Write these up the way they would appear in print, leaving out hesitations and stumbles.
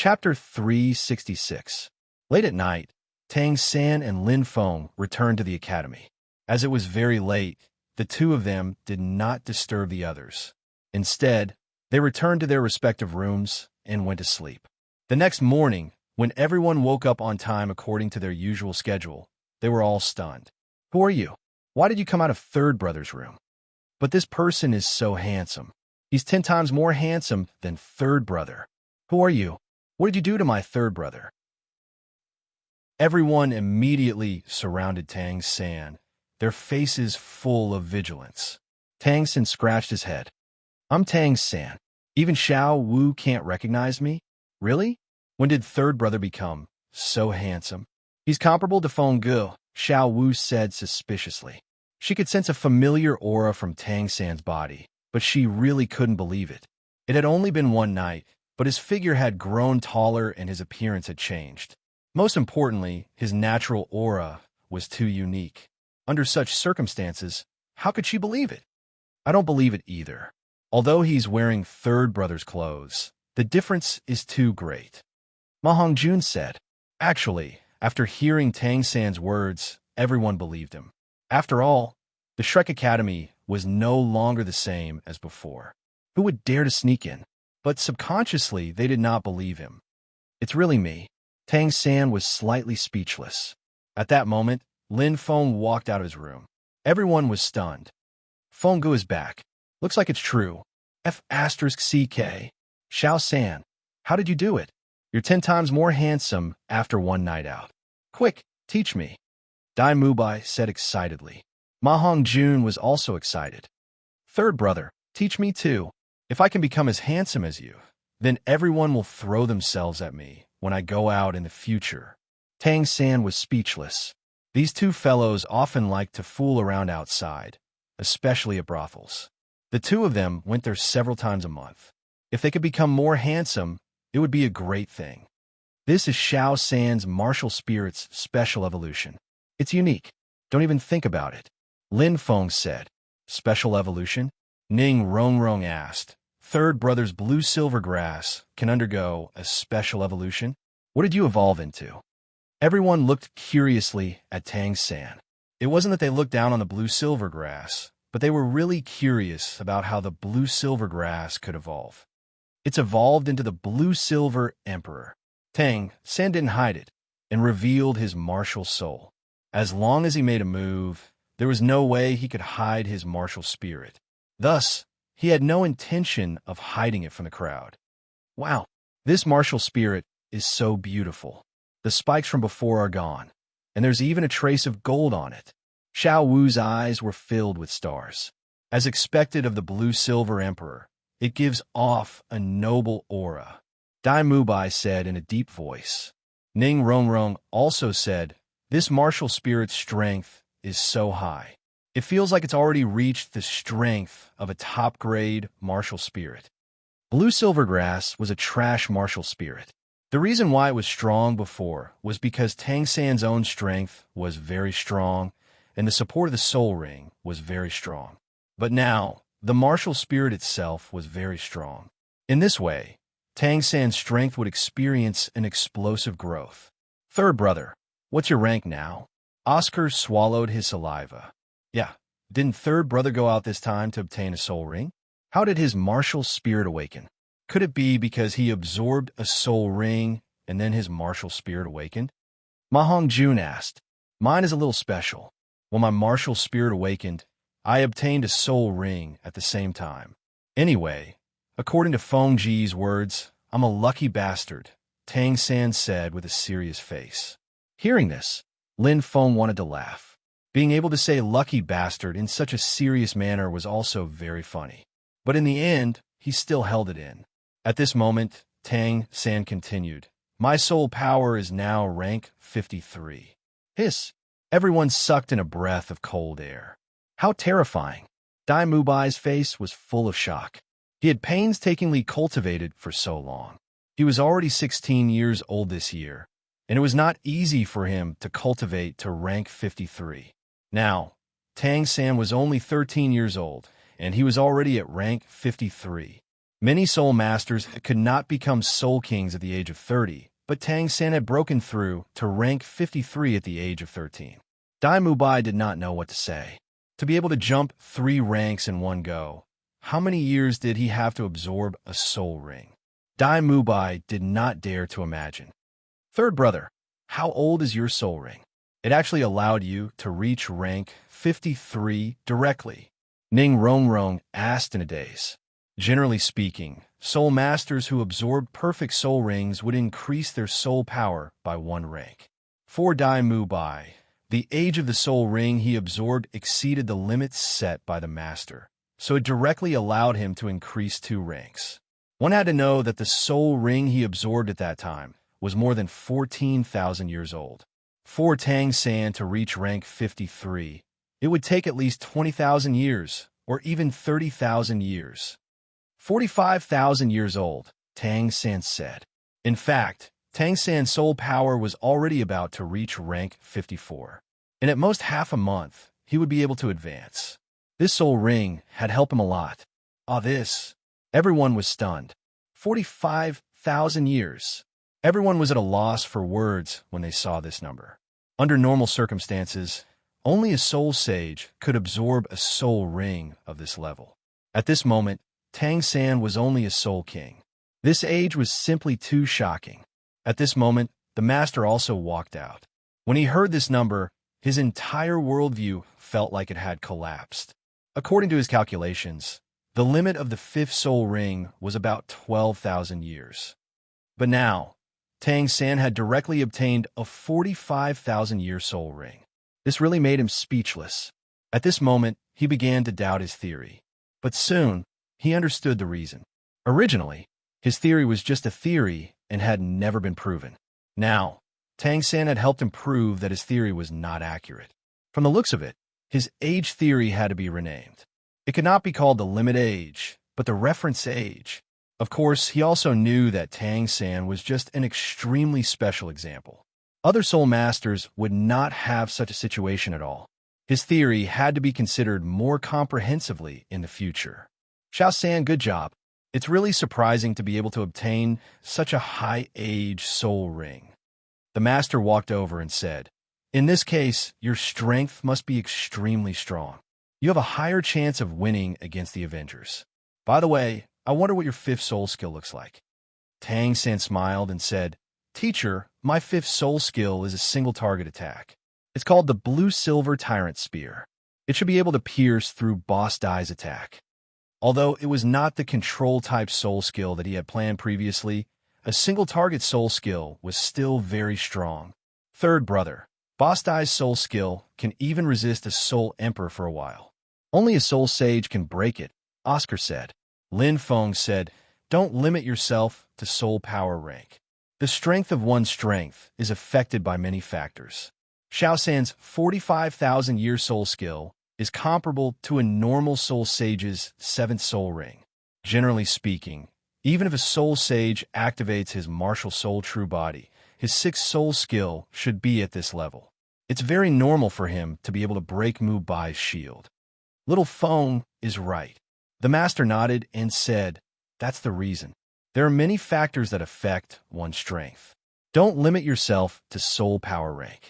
Chapter 366. Late at night, Tang San and Lin Feng returned to the academy. As it was very late, the two of them did not disturb the others. Instead, they returned to their respective rooms and went to sleep. The next morning, when everyone woke up on time according to their usual schedule, they were all stunned. "Who are you? Why did you come out of third brother's room?" "But this person is so handsome. He's 10 times more handsome than third brother." "Who are you? What did you do to my third brother?" Everyone immediately surrounded Tang San, their faces full of vigilance. Tang San scratched his head. "I'm Tang San. Even Xiao Wu can't recognize me? Really? When did third brother become so handsome?" "He's comparable to Feng Gu," Xiao Wu said suspiciously. She could sense a familiar aura from Tang San's body, but she really couldn't believe it. It had only been one night, but his figure had grown taller and his appearance had changed. Most importantly, his natural aura was too unique. Under such circumstances, how could she believe it? "I don't believe it either. Although he's wearing third brother's clothes, the difference is too great," Ma Hongjun said. Actually, after hearing Tang San's words, everyone believed him. After all, the Shrek Academy was no longer the same as before. Who would dare to sneak in? But subconsciously, they did not believe him. "It's really me." Tang San was slightly speechless. At that moment, Lin Feng walked out of his room. Everyone was stunned. "Feng Gu is back. Looks like it's true. F***CK. Xiao San, how did you do it? You're 10 times more handsome after one night out. Quick, teach me." Dai Mubai said excitedly. Ma Hongjun was also excited. "Third brother, teach me too. If I can become as handsome as you, then everyone will throw themselves at me when I go out in the future." Tang San was speechless. These two fellows often liked to fool around outside, especially at brothels. The two of them went there several times a month. If they could become more handsome, it would be a great thing. This is Xiao San's martial spirit's special evolution. It's unique. Don't even think about it. Lin Feng said. "Special evolution?" Ning Rongrong asked. "Third brother's blue-silver grass can undergo a special evolution? What did you evolve into?" Everyone looked curiously at Tang San. It wasn't that they looked down on the blue-silver grass, but they were really curious about how the blue-silver grass could evolve. "It's evolved into the blue-silver emperor." Tang San didn't hide it and revealed his martial soul. As long as he made a move, there was no way he could hide his martial spirit. Thus, he had no intention of hiding it from the crowd. "Wow, this martial spirit is so beautiful. The spikes from before are gone, and there's even a trace of gold on it." Xiao Wu's eyes were filled with stars. As expected of the blue-silver emperor, it gives off a noble aura, Dai Mubai said in a deep voice. Ning Rongrong also said, "This martial spirit's strength is so high. It feels like it's already reached the strength of a top-grade martial spirit." Blue-silver grass was a trash martial spirit. The reason why it was strong before was because Tang San's own strength was very strong, and the support of the soul ring was very strong. But now, the martial spirit itself was very strong. In this way, Tang San's strength would experience an explosive growth. "Third brother, what's your rank now?" Oscar swallowed his saliva. "Yeah, didn't third brother go out this time to obtain a soul ring? How did his martial spirit awaken? Could it be because he absorbed a soul ring and then his martial spirit awakened?" Ma Hongjun asked. "Mine is a little special. When my martial spirit awakened, I obtained a soul ring at the same time. Anyway, according to Feng Ji's words, I'm a lucky bastard," Tang San said with a serious face. Hearing this, Lin Feng wanted to laugh. Being able to say lucky bastard in such a serious manner was also very funny. But in the end, he still held it in. At this moment, Tang San continued, "My soul power is now rank 53. Hiss! Everyone sucked in a breath of cold air. How terrifying! Dai Mubai's face was full of shock. He had painstakingly cultivated for so long. He was already 16 years old this year, and it was not easy for him to cultivate to rank 53. Now, Tang San was only 13 years old, and he was already at rank 53. Many soul masters could not become soul kings at the age of 30, but Tang San had broken through to rank 53 at the age of 13. Dai Mubai did not know what to say. To be able to jump 3 ranks in one go, how many years did he have to absorb a soul ring? Dai Mubai did not dare to imagine. Third brother, how old is your soul ring? It actually allowed you to reach rank 53 directly. Ning Rongrong asked in a daze. Generally speaking, soul masters who absorbed perfect soul rings would increase their soul power by 1 rank. For Dai Mubai, the age of the soul ring he absorbed exceeded the limits set by the master, so it directly allowed him to increase 2 ranks. One had to know that the soul ring he absorbed at that time was more than 14,000 years old. For Tang San to reach rank 53, it would take at least 20,000 years, or even 30,000 years. 45,000 years old, Tang San said. In fact, Tang San's soul power was already about to reach rank 54. And at most half a month, he would be able to advance. This soul ring had helped him a lot. This. Everyone was stunned. 45,000 years. Everyone was at a loss for words when they saw this number. Under normal circumstances, only a soul sage could absorb a soul ring of this level. At this moment, Tang San was only a soul king. This age was simply too shocking. At this moment, the master also walked out. When he heard this number, his entire worldview felt like it had collapsed. According to his calculations, the limit of the 5th soul ring was about 12,000 years. But now, Tang San had directly obtained a 45,000-year soul ring. This really made him speechless. At this moment, he began to doubt his theory. But soon, he understood the reason. Originally, his theory was just a theory and had never been proven. Now, Tang San had helped him prove that his theory was not accurate. From the looks of it, his age theory had to be renamed. It could not be called the limit age, but the reference age. Of course, he also knew that Tang San was just an extremely special example. Other soul masters would not have such a situation at all. His theory had to be considered more comprehensively in the future. Xiao San, good job. It's really surprising to be able to obtain such a high-age soul ring. The master walked over and said, in this case, your strength must be extremely strong. You have a higher chance of winning against the Avengers. By the way, I wonder what your 5th soul skill looks like. Tang San smiled and said, Teacher, my 5th soul skill is a single target attack. It's called the Blue-Silver Tyrant Spear. It should be able to pierce through Boss Dai's attack. Although it was not the control-type soul skill that he had planned previously, a single-target soul skill was still very strong. Third brother, Boss Dai's soul skill can even resist a soul emperor for a while. Only a soul sage can break it, Oscar said. Lin Feng said, don't limit yourself to soul power rank. The strength of one's strength is affected by many factors. Xiao San's 45,000-year soul skill is comparable to a normal soul sage's 7th soul ring. Generally speaking, even if a soul sage activates his martial soul true body, his 6th soul skill should be at this level. It's very normal for him to be able to break Mu Bai's shield. Little Feng is right. The master nodded and said, that's the reason. There are many factors that affect one's strength. Don't limit yourself to soul power rank.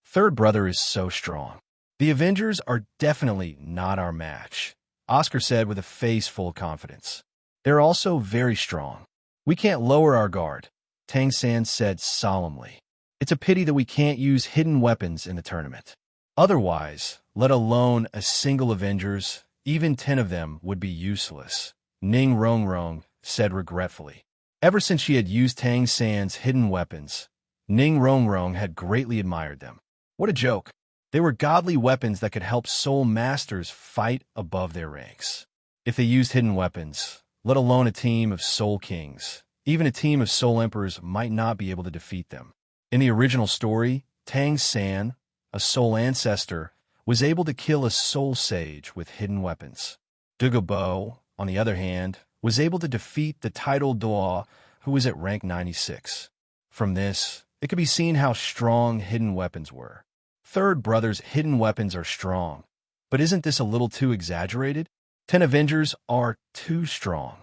Third brother is so strong. The Avengers are definitely not our match, Oscar said with a face full of confidence. They're also very strong. We can't lower our guard, Tang San said solemnly. It's a pity that we can't use hidden weapons in the tournament. Otherwise, let alone a single Avengers, even 10 of them would be useless, Ning Rongrong said regretfully. Ever since she had used Tang San's hidden weapons, Ning Rongrong had greatly admired them. What a joke. They were godly weapons that could help soul masters fight above their ranks. If they used hidden weapons, let alone a team of soul kings, even a team of soul emperors might not be able to defeat them. In the original story, Tang San, a soul ancestor, was able to kill a soul sage with hidden weapons. Douluo, on the other hand, was able to defeat the titled Douluo, who was at rank 96. From this, it could be seen how strong hidden weapons were. Third brother's hidden weapons are strong, but isn't this a little too exaggerated? 10 Avengers are too strong.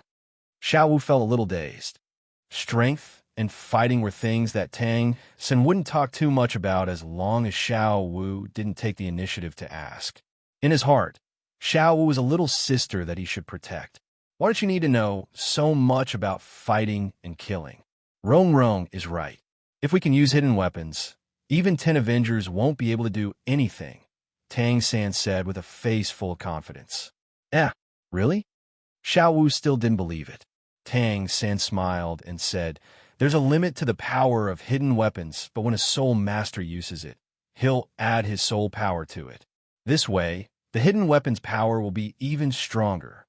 Xiao Wu felt a little dazed. Strength and fighting were things that Tang Sen wouldn't talk too much about as long as Xiao Wu didn't take the initiative to ask. In his heart, Xiao Wu was a little sister that he should protect. Why don't you need to know so much about fighting and killing? Rong Rong is right. If we can use hidden weapons, even 10 Avengers won't be able to do anything, Tang San said with a face full of confidence. Really? Xiao Wu still didn't believe it. Tang San smiled and said, there's a limit to the power of hidden weapons, but when a soul master uses it, he'll add his soul power to it. This way, the hidden weapon's power will be even stronger.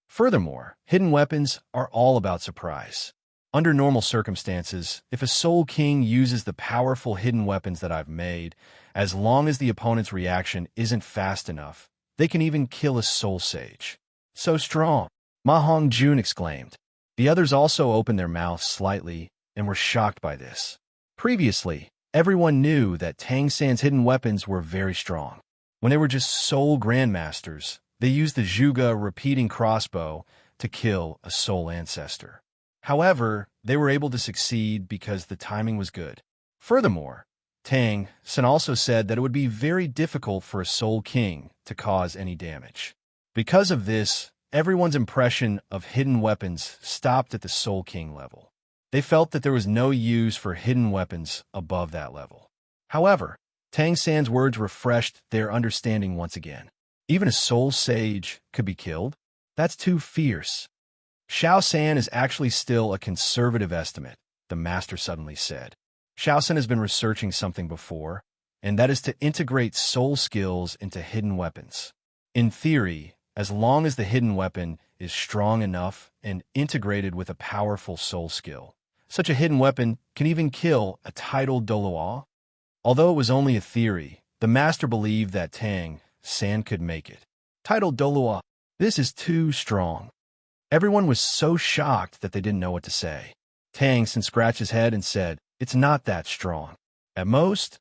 Furthermore, hidden weapons are all about surprise. Under normal circumstances, if a Soul King uses the powerful hidden weapons that I've made, as long as the opponent's reaction isn't fast enough, they can even kill a Soul Sage. So strong, Ma Hongjun exclaimed. The others also opened their mouths slightly and were shocked by this. Previously, everyone knew that Tang San's hidden weapons were very strong. When they were just Soul Grandmasters, they used the Zhuge repeating crossbow to kill a Soul Ancestor. However, they were able to succeed because the timing was good. Furthermore, Tang San also said that it would be very difficult for a Soul King to cause any damage. Because of this, everyone's impression of hidden weapons stopped at the Soul King level. They felt that there was no use for hidden weapons above that level. However, Tang San's words refreshed their understanding once again. Even a Soul Sage could be killed? That's too fierce. Xiao San is actually still a conservative estimate, the master suddenly said. Xiao San has been researching something before, and that is to integrate soul skills into hidden weapons. In theory, as long as the hidden weapon is strong enough and integrated with a powerful soul skill, such a hidden weapon can even kill a titled Douluo. Although it was only a theory, the master believed that Tang San could make it. Titled Douluo, this is too strong. Everyone was so shocked that they didn't know what to say. Tang San scratched his head and said, it's not that strong. At most,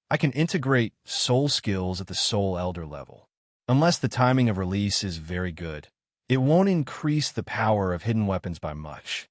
I can integrate soul skills at the Soul Elder level. Unless the timing of release is very good, it won't increase the power of hidden weapons by much.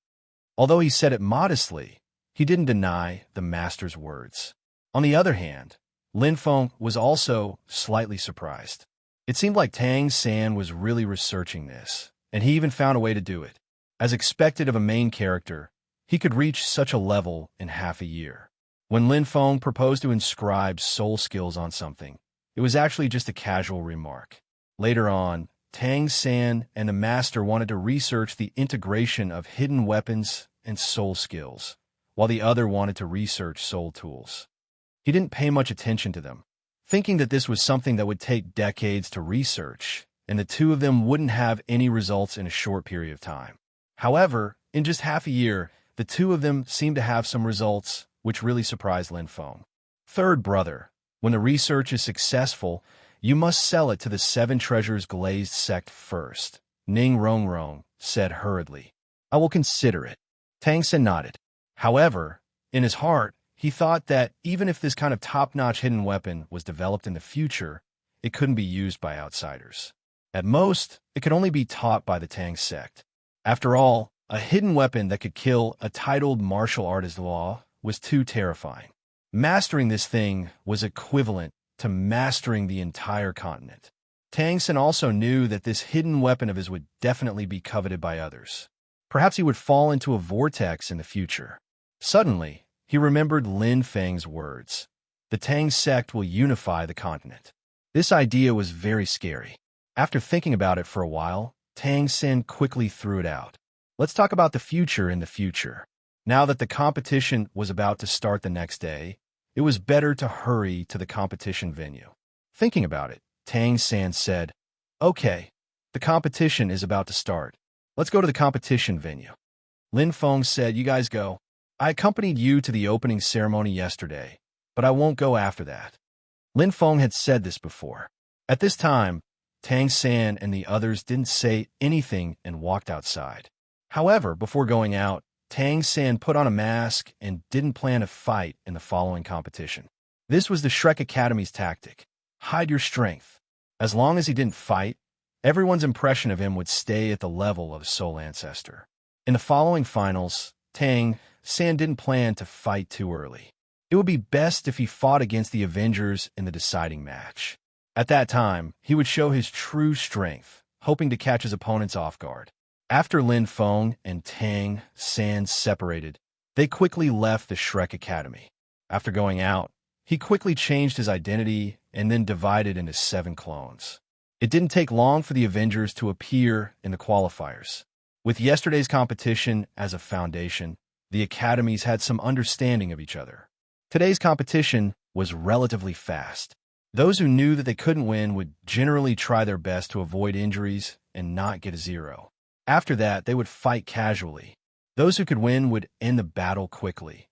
Although he said it modestly, he didn't deny the master's words. On the other hand, Lin Feng was also slightly surprised. It seemed like Tang San was really researching this, and he even found a way to do it. As expected of a main character, he could reach such a level in half a year. When Lin Feng proposed to inscribe soul skills on something, it was actually just a casual remark. Later on, Tang San and the master wanted to research the integration of hidden weapons and soul skills, while the other wanted to research soul tools. He didn't pay much attention to them, thinking that this was something that would take decades to research, and the two of them wouldn't have any results in a short period of time. However, in just half a year, the two of them seemed to have some results, which really surprised Lin Feng. Third brother, when the research is successful, you must sell it to the Seven Treasures Glazed Sect first, Ning Rongrong said hurriedly. I will consider it. Tang Sen nodded. However, in his heart, he thought that even if this kind of top-notch hidden weapon was developed in the future, it couldn't be used by outsiders. At most, it could only be taught by the Tang sect. After all, a hidden weapon that could kill a titled martial artist law was too terrifying. Mastering this thing was equivalent to mastering the entire continent. Tang Sen also knew that this hidden weapon of his would definitely be coveted by others. Perhaps he would fall into a vortex in the future. Suddenly, he remembered Lin Feng's words. The Tang sect will unify the continent. This idea was very scary. After thinking about it for a while, Tang Sen quickly threw it out. Let's talk about the future in the future. Now that the competition was about to start the next day, it was better to hurry to the competition venue. Thinking about it, Tang San said, okay, the competition is about to start. Let's go to the competition venue. Lin Feng said, you guys go. I accompanied you to the opening ceremony yesterday, but I won't go after that. Lin Feng had said this before. At this time, Tang San and the others didn't say anything and walked outside. However, before going out, Tang San put on a mask and didn't plan a fight in the following competition. This was the Shrek Academy's tactic. Hide your strength. As long as he didn't fight, everyone's impression of him would stay at the level of Soul Ancestor. In the following finals, Tang San didn't plan to fight too early. It would be best if he fought against the Avengers in the deciding match. At that time, he would show his true strength, hoping to catch his opponents off guard. After Lin Feng and Tang San separated, they quickly left the Shrek Academy. After going out, he quickly changed his identity and then divided into 7 clones. It didn't take long for the Avengers to appear in the qualifiers. With yesterday's competition as a foundation, the academies had some understanding of each other. Today's competition was relatively fast. Those who knew that they couldn't win would generally try their best to avoid injuries and not get a 0. After that, they would fight casually. Those who could win would end the battle quickly.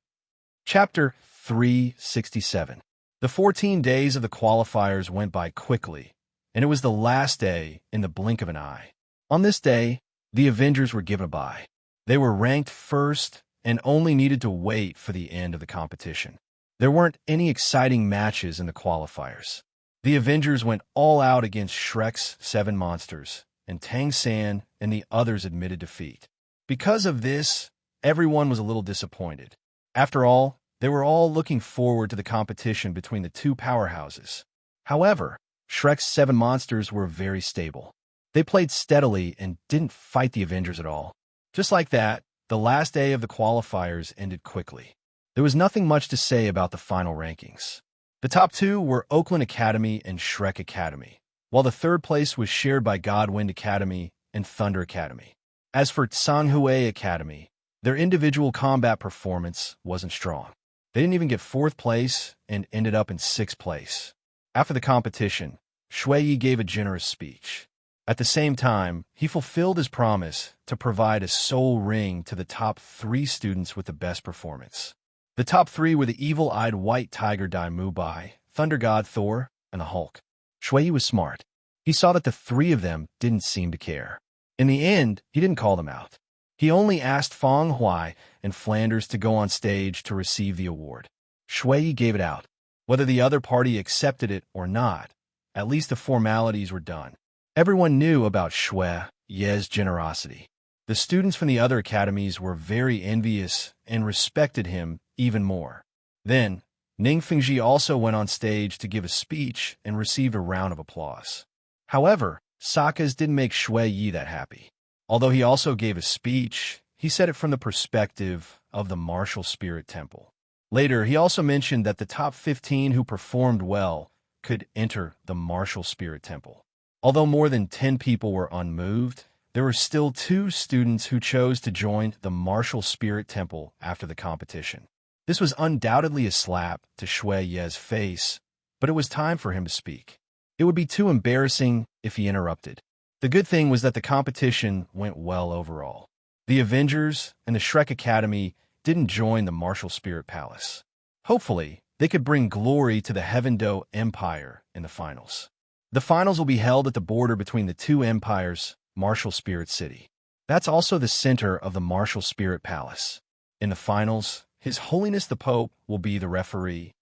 Chapter 367. The 14 days of the qualifiers went by quickly, and it was the last day in the blink of an eye. On this day, the Avengers were given a bye. They were ranked first and only needed to wait for the end of the competition. There weren't any exciting matches in the qualifiers. The Avengers went all out against Shrek's 7 monsters, and Tang San and the others admitted defeat. Because of this, everyone was a little disappointed. After all, they were all looking forward to the competition between the 2 powerhouses. However, Shrek's 7 monsters were very stable. They played steadily and didn't fight the Avengers at all. Just like that, the last day of the qualifiers ended quickly. There was nothing much to say about the final rankings. The top 2 were Oakland Academy and Shrek Academy, while the 3rd place was shared by Godwind Academy and Thunder Academy. As for Sanghui Academy, their individual combat performance wasn't strong. They didn't even get 4th place and ended up in 6th place. After the competition, Shui gave a generous speech. At the same time, he fulfilled his promise to provide a soul ring to the top 3 students with the best performance. The top 3 were the evil-eyed white tiger Dai Mubai, Thunder God Thor, and the Hulk. Shui was smart. He saw that the 3 of them didn't seem to care. In the end, he didn't call them out. He only asked Feng Huai and Flanders to go on stage to receive the award. Shui gave it out. Whether the other party accepted it or not, at least the formalities were done. Everyone knew about Shui Ye's generosity. The students from the other academies were very envious and respected him even more. Then, Ning Fengji also went on stage to give a speech and received a round of applause. However, Sokka's didn't make Shui Yi that happy. Although he also gave a speech, he said it from the perspective of the martial spirit temple. Later, he also mentioned that the top 15 who performed well could enter the martial spirit temple. Although more than 10 people were unmoved, there were still 2 students who chose to join the martial spirit temple after the competition. This was undoubtedly a slap to Shui Ye's face, but it was time for him to speak. It would be too embarrassing if he interrupted. The good thing was that the competition went well overall. The Avengers and the Shrek Academy didn't join the Martial Spirit Palace. Hopefully, they could bring glory to the Heaven-Do Empire in the finals. The finals will be held at the border between the 2 empires, Martial Spirit City. That's also the center of the Martial Spirit Palace. In the finals, His Holiness the Pope will be the referee.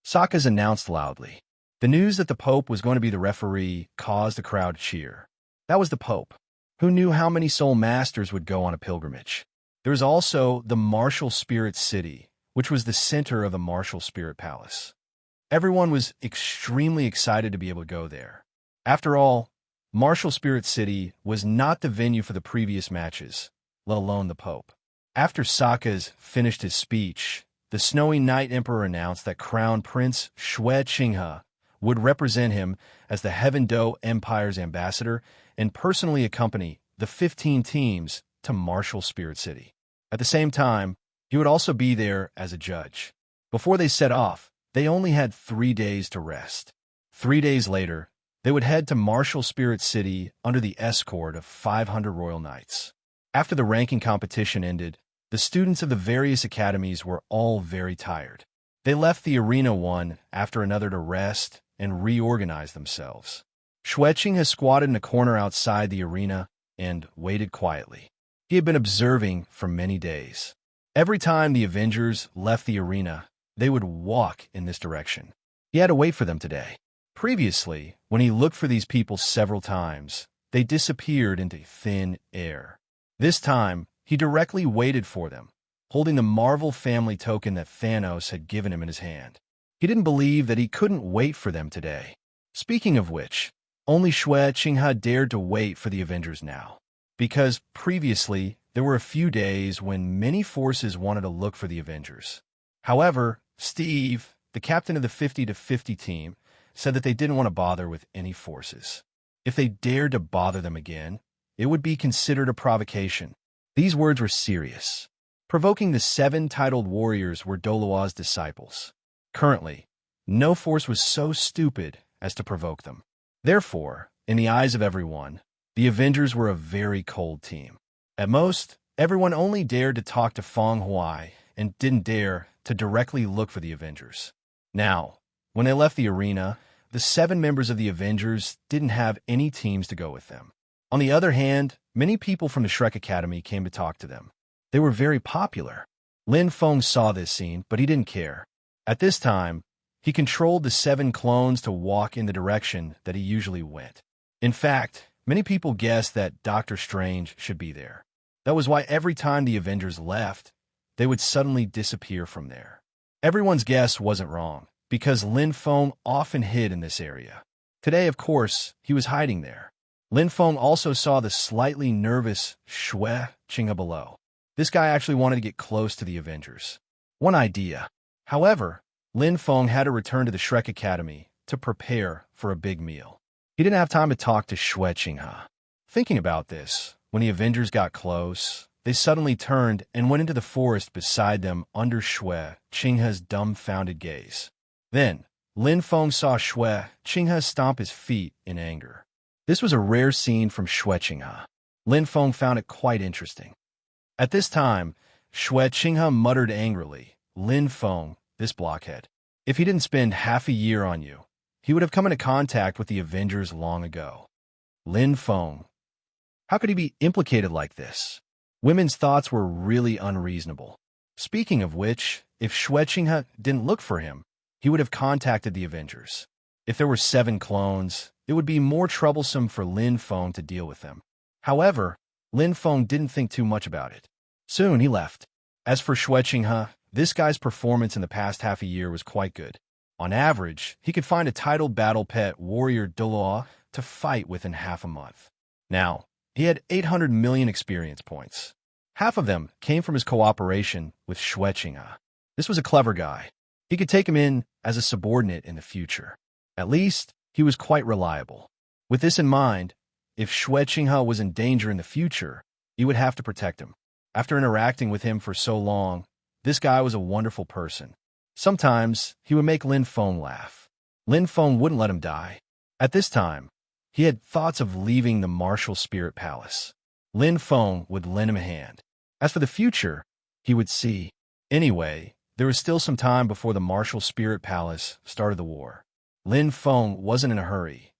Sokka's announced loudly. The news that the Pope was going to be the referee caused the crowd to cheer. That was the Pope. Who knew how many soul masters would go on a pilgrimage? There was also the Martial Spirit City, which was the center of the Martial Spirit Palace. Everyone was extremely excited to be able to go there. After all, Martial Spirit City was not the venue for the previous matches, let alone the Pope. After Sokka's finished his speech, the Snowy Night Emperor announced that Crown Prince Shui Qinghe would represent him as the Heaven-Do Empire's ambassador and personally accompany the 15 teams to Martial Spirit City. At the same time, he would also be there as a judge. Before they set off, they only had 3 days to rest. 3 days later, they would head to Martial Spirit City under the escort of 500 royal knights. After the ranking competition ended, the students of the various academies were all very tired. They left the arena one after another to rest and reorganize themselves. Shui Qinghe squatted in a corner outside the arena and waited quietly. He had been observing for many days. Every time the Avengers left the arena, they would walk in this direction. He had to wait for them today. Previously, when he looked for these people several times, they disappeared into thin air. This time, he directly waited for them, holding the Marvel family token that Thanos had given him in his hand. He didn't believe that he couldn't wait for them today. Speaking of which, only Xue Qinghe dared to wait for the Avengers now, because previously there were a few days when many forces wanted to look for the Avengers. However, Steve, the captain of the 50-50 team, said that they didn't want to bother with any forces. If they dared to bother them again, it would be considered a provocation. These words were serious. Provoking the 7 titled warriors were Douluo's disciples. Currently, no force was so stupid as to provoke them. Therefore, in the eyes of everyone, the Avengers were a very cold team. At most, everyone only dared to talk to Feng Huai and didn't dare to directly look for the Avengers. Now, when they left the arena, the 7 members of the Avengers didn't have any teams to go with them. On the other hand, many people from the Shrek Academy came to talk to them. They were very popular. Lin Feng saw this scene, but he didn't care. At this time, he controlled the 7 clones to walk in the direction that he usually went. In fact, many people guessed that Doctor Strange should be there. That was why every time the Avengers left, they would suddenly disappear from there. Everyone's guess wasn't wrong, because Lin Feng often hid in this area. Today, of course, he was hiding there. Lin Feng also saw the slightly nervous Xue Qinghe below. This guy actually wanted to get close to the Avengers. One idea. However, Lin Feng had to return to the Shrek Academy to prepare for a big meal. He didn't have time to talk to Xue Qinghe. Thinking about this, when the Avengers got close, they suddenly turned and went into the forest beside them under Xue Qinghe's dumbfounded gaze. Then, Lin Feng saw Xue Qinghe stomp his feet in anger. This was a rare scene from Xue Qinghe. Lin Feng found it quite interesting. At this time, Xue Qinghe muttered angrily, "Lin Feng, this blockhead. If he didn't spend half a year on you, he would have come into contact with the Avengers long ago." Lin Feng. How could he be implicated like this? Women's thoughts were really unreasonable. Speaking of which, if Xue Qinghe didn't look for him, he would have contacted the Avengers. If there were 7 clones, it would be more troublesome for Lin Feng to deal with them. However, Lin Feng didn't think too much about it. Soon he left. As for Xue Qinghe, this guy's performance in the past half a year was quite good. On average, he could find a titled battle pet warrior Douluo to fight within half a month. Now, he had 800 million experience points. Half of them came from his cooperation with Xue Qinghe. This was a clever guy. He could take him in as a subordinate in the future. At least, he was quite reliable. With this in mind, if Xue Qinghe was in danger in the future, he would have to protect him. After interacting with him for so long, this guy was a wonderful person. Sometimes, he would make Lin Feng laugh. Lin Feng wouldn't let him die. At this time, he had thoughts of leaving the Martial Spirit Palace. Lin Feng would lend him a hand. As for the future, he would see. Anyway, there was still some time before the Martial Spirit Palace started the war. Lin Feng wasn't in a hurry.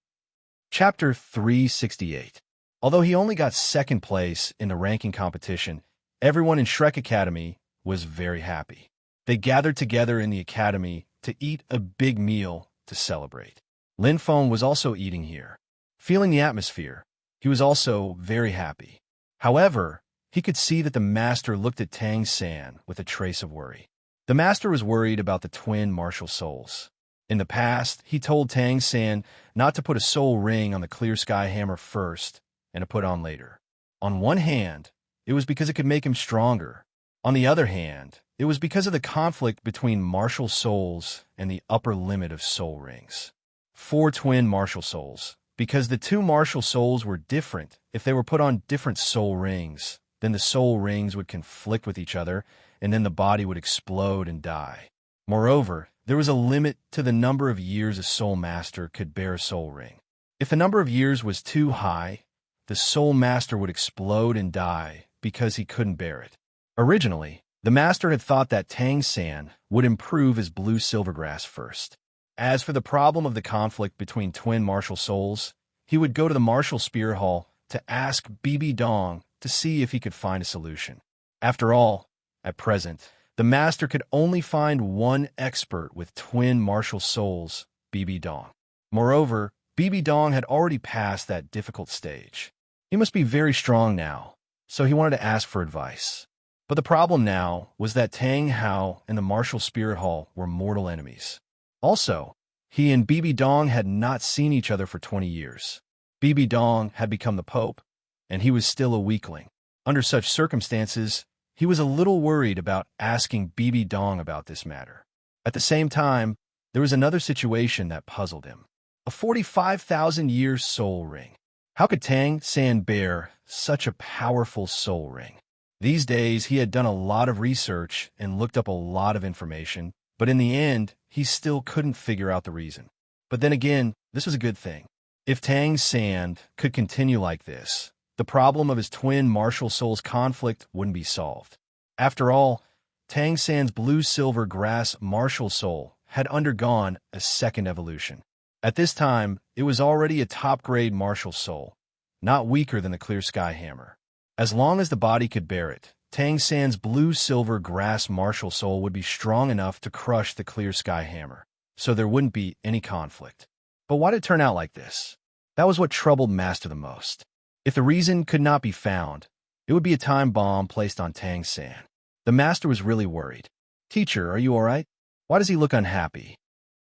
Chapter 368. Although he only got 2nd place in the ranking competition, everyone in Shrek Academy was very happy. They gathered together in the academy to eat a big meal to celebrate. Lin Feng was also eating here. Feeling the atmosphere, he was also very happy. However, he could see that the master looked at Tang San with a trace of worry. The master was worried about the twin martial souls. In the past, he told Tang San not to put a soul ring on the clear sky hammer first and to put on later. On one hand, it was because it could make him stronger. On the other hand, it was because of the conflict between martial souls and the upper limit of soul rings. 4 twin martial souls. Because the 2 martial souls were different, if they were put on different soul rings, then the soul rings would conflict with each other, and then the body would explode and die. Moreover, there was a limit to the number of years a soul master could bear a soul ring. If the number of years was too high, the soul master would explode and die because he couldn't bear it. Originally, the master had thought that Tang San would improve his blue silvergrass first. As for the problem of the conflict between twin martial souls, he would go to the Martial Spear Hall to ask Bibi Dong to see if he could find a solution. After all, at present, the master could only find one expert with twin martial souls, Bibi Dong. Moreover, Bibi Dong had already passed that difficult stage. He must be very strong now, so he wanted to ask for advice. But the problem now was that Tang Hao and the Martial Spirit Hall were mortal enemies. Also, he and Bibi Dong had not seen each other for 20 years. Bibi Dong had become the Pope, and he was still a weakling. Under such circumstances, he was a little worried about asking Bibi Dong about this matter. At the same time, there was another situation that puzzled him. A 45,000-year soul ring. How could Tang San bear such a powerful soul ring? These days, he had done a lot of research and looked up a lot of information, but in the end, he still couldn't figure out the reason. But then again, this was a good thing. If Tang San could continue like this, the problem of his twin martial souls conflict wouldn't be solved. After all, Tang San's blue-silver grass martial soul had undergone a second evolution. At this time, it was already a top-grade martial soul, not weaker than the clear sky hammer. As long as the body could bear it, Tang San's blue-silver grass martial soul would be strong enough to crush the clear sky hammer, so there wouldn't be any conflict. But why did it turn out like this? That was what troubled Master the most. If the reason could not be found, it would be a time bomb placed on Tang San. The Master was really worried. "Teacher, are you all right? Why does he look unhappy?"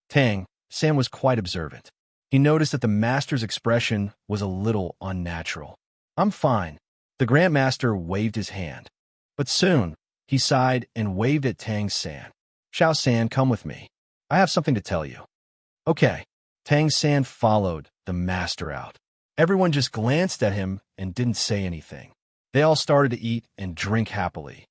Tang San was quite observant. He noticed that the Master's expression was a little unnatural. "I'm fine." The Grand Master waved his hand. But soon, he sighed and waved at Tang San. "Xiao San, come with me. I have something to tell you." "Okay." Tang San followed the Master out. Everyone just glanced at him and didn't say anything. They all started to eat and drink happily.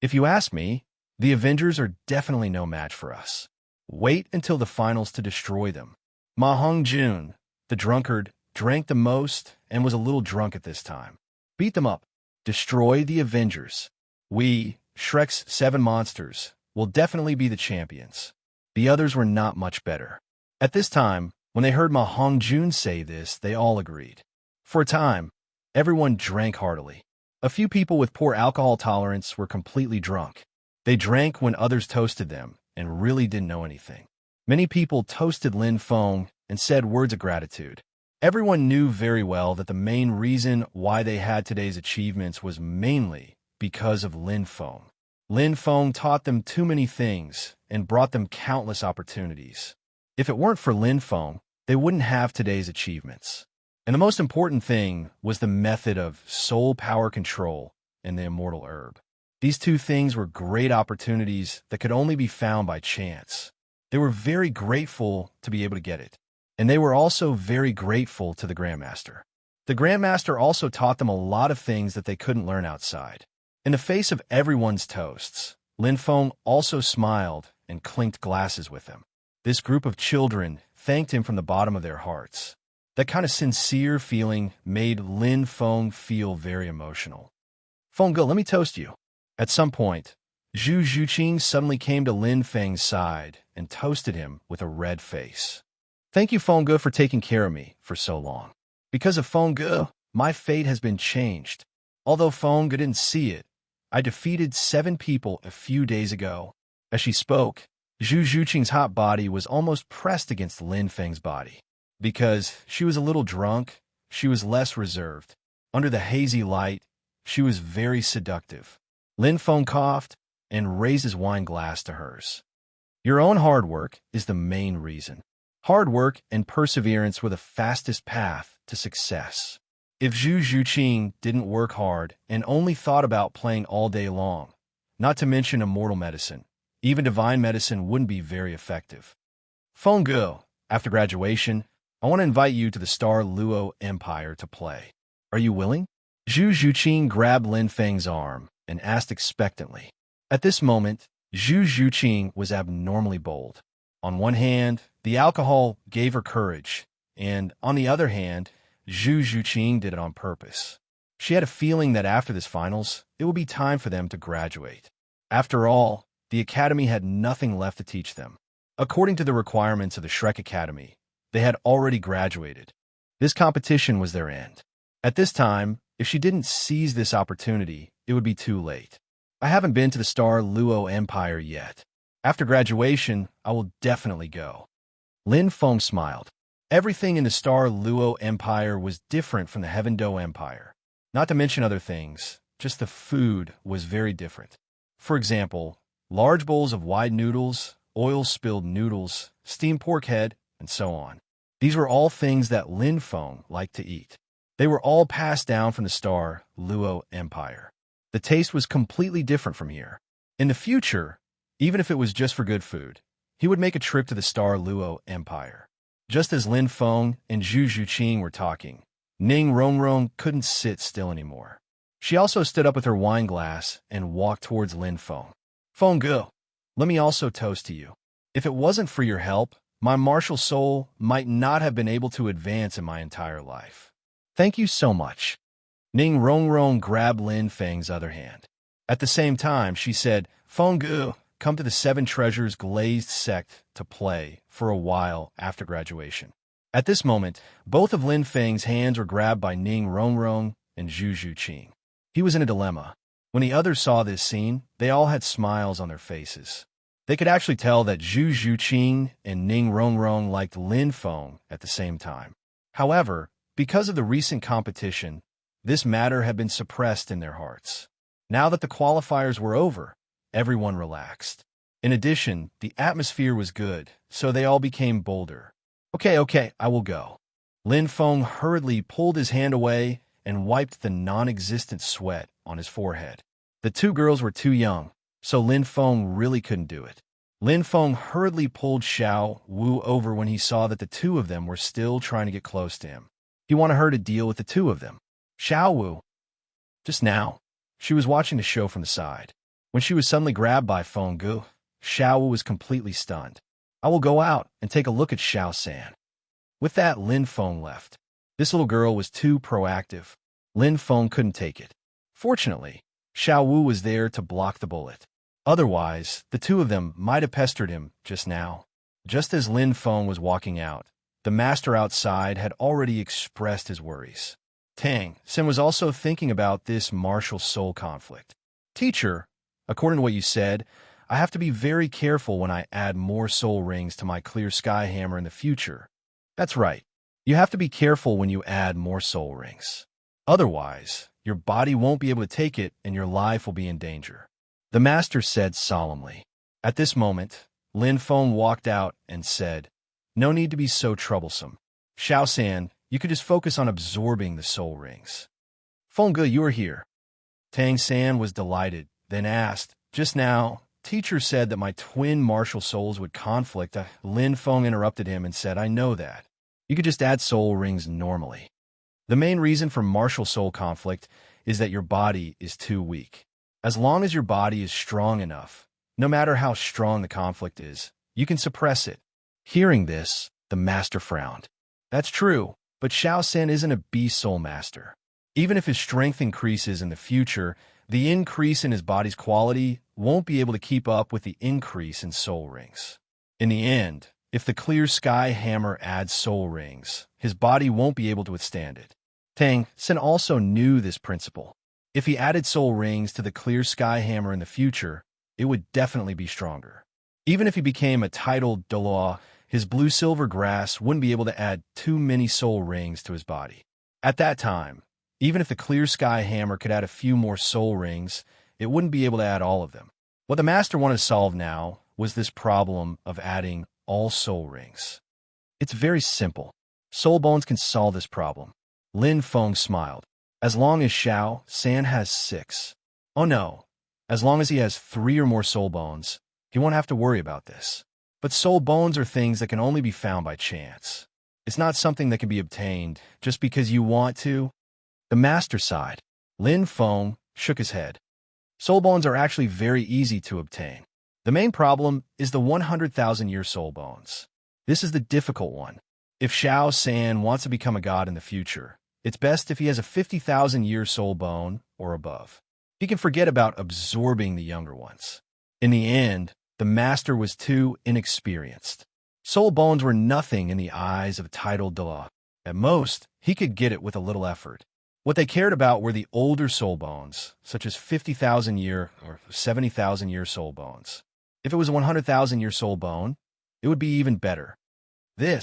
"If you ask me, the Avengers are definitely no match for us. Wait until the finals to destroy them." Ma Hong-jun, the drunkard, drank the most and was a little drunk at this time. "Beat them up. Destroy the Avengers. We, Shrek's 7 monsters, will definitely be the champions." The others were not much better. At this time, when they heard Ma Hong-jun say this, they all agreed. For a time, everyone drank heartily. A few people with poor alcohol tolerance were completely drunk. They drank when others toasted them and really didn't know anything. Many people toasted Lin Feng and said words of gratitude. Everyone knew very well that the main reason why they had today's achievements was mainly because of Lin Feng. Lin Feng taught them too many things and brought them countless opportunities. If it weren't for Lin Feng, they wouldn't have today's achievements. And the most important thing was the method of soul power control and the immortal herb. These two things were great opportunities that could only be found by chance. They were very grateful to be able to get it. And they were also very grateful to the Grandmaster. The Grandmaster also taught them a lot of things that they couldn't learn outside. In the face of everyone's toasts, Lin Feng also smiled and clinked glasses with them. This group of children thanked him from the bottom of their hearts. That kind of sincere feeling made Lin Feng feel very emotional. "Feng Ge, let me toast you." At some point, Zhu Zhuqing suddenly came to Lin Feng's side and toasted him with a red face. "Thank you, Feng Ge, for taking care of me for so long. Because of Feng Ge, my fate has been changed. Although Feng Ge didn't see it, I defeated 7 people a few days ago." As she spoke, Zhu Zhuqing's hot body was almost pressed against Lin Feng's body. Because she was a little drunk, she was less reserved. Under the hazy light, she was very seductive. Lin Feng coughed and raised his wine glass to hers. "Your own hard work is the main reason. Hard work and perseverance were the fastest path to success. If Zhu Zhuqing didn't work hard and only thought about playing all day long, not to mention immortal medicine, even divine medicine wouldn't be very effective. Feng Ge, after graduation, I want to invite you to the Star Luo Empire to play. Are you willing?" Zhu Zhuqing grabbed Lin Feng's arm and asked expectantly. At this moment, Zhu Zhuqing was abnormally bold. On one hand, the alcohol gave her courage, and on the other hand, Zhu Zhuqing did it on purpose. She had a feeling that after this finals, it would be time for them to graduate. After all, the academy had nothing left to teach them. According to the requirements of the Shrek Academy, they had already graduated. This competition was their end. At this time, if she didn't seize this opportunity, it would be too late. "I haven't been to the Star Luo Empire yet. After graduation, I will definitely go." Lin Feng smiled. Everything in the Star Luo Empire was different from the Heaven Do Empire. Not to mention other things, just the food was very different. For example, large bowls of wide noodles, oil-spilled noodles, steamed pork head, and so on. These were all things that Lin Feng liked to eat. They were all passed down from the Star Luo Empire. The taste was completely different from here. In the future, even if it was just for good food, he would make a trip to the Star Luo Empire. Just as Lin Feng and Zhu Zhuqing were talking, Ning Rongrong couldn't sit still anymore. She also stood up with her wine glass and walked towards Lin Feng. Feng Gu, let me also toast to you. If it wasn't for your help, my martial soul might not have been able to advance in my entire life. Thank you so much. Ning Rongrong grabbed Lin Feng's other hand. At the same time, she said, Feng Gu, come to the Seven Treasures Glazed Sect to play for a while after graduation. At this moment, both of Lin Feng's hands were grabbed by Ning Rongrong and Zhu Zhuqing. He was in a dilemma. When the others saw this scene, they all had smiles on their faces. They could actually tell that Zhu Zhuqing and Ning Rongrong liked Lin Feng at the same time. However, because of the recent competition, this matter had been suppressed in their hearts. Now that the qualifiers were over, everyone relaxed. In addition, the atmosphere was good, so they all became bolder. Okay, I will go. Lin Feng hurriedly pulled his hand away and wiped the non-existent sweat on his forehead. The two girls were too young, so Lin Feng really couldn't do it. Lin Feng hurriedly pulled Xiao Wu over when he saw that the two of them were still trying to get close to him. He wanted her to deal with the two of them. Xiao Wu. Just now, she was watching the show from the side. When she was suddenly grabbed by Feng Gu, Xiao Wu was completely stunned. I will go out and take a look at Xiao San. With that, Lin Feng left. This little girl was too proactive. Lin Feng couldn't take it. Fortunately, Xiao Wu was there to block the bullet. Otherwise, the two of them might have pestered him just now. Just as Lin Feng was walking out, the master outside had already expressed his worries. Tang Sen was also thinking about this martial soul conflict. Teacher, according to what you said, I have to be very careful when I add more soul rings to my clear sky hammer in the future. That's right. You have to be careful when you add more soul rings. Otherwise, your body won't be able to take it and your life will be in danger. The master said solemnly. At this moment, Lin Feng walked out and said, No need to be so troublesome. Xiao San, you could just focus on absorbing the soul rings. Feng Gu, you are here. Tang San was delighted, then asked, Just now, teacher said that my twin martial souls would conflict. Lin Feng interrupted him and said, I know that. You could just add soul rings normally. The main reason for martial soul conflict is that your body is too weak. As long as your body is strong enough, no matter how strong the conflict is, you can suppress it. Hearing this, the master frowned. That's true, but Xiao San isn't a beast soul master. Even if his strength increases in the future, the increase in his body's quality won't be able to keep up with the increase in soul rings. In the end, if the clear sky hammer adds soul rings, his body won't be able to withstand it. Tang Sen also knew this principle. If he added soul rings to the clear sky hammer in the future, it would definitely be stronger. Even if he became a titled Douluo, his blue-silver grass wouldn't be able to add too many soul rings to his body. At that time, even if the clear sky hammer could add a few more soul rings, it wouldn't be able to add all of them. What the master wanted to solve now was this problem of adding all soul rings. It's very simple. Soul bones can solve this problem. Lin Feng smiled. As long as Xiao San has 6. Oh no, as long as he has 3 or more soul bones, he won't have to worry about this. But soul bones are things that can only be found by chance. It's not something that can be obtained just because you want to. The master sighed. Lin Feng shook his head. Soul bones are actually very easy to obtain. The main problem is the 100,000-year soul bones. This is the difficult one. If Xiao San wants to become a god in the future, it's best if he has a 50,000-year soul bone or above. He can forget about absorbing the younger ones. In the end, the master was too inexperienced. Soul bones were nothing in the eyes of a titled Douluo. At most, he could get it with a little effort. What they cared about were the older soul bones, such as 50,000-year or 70,000-year soul bones. If it was a 100,000-year soul bone, it would be even better. The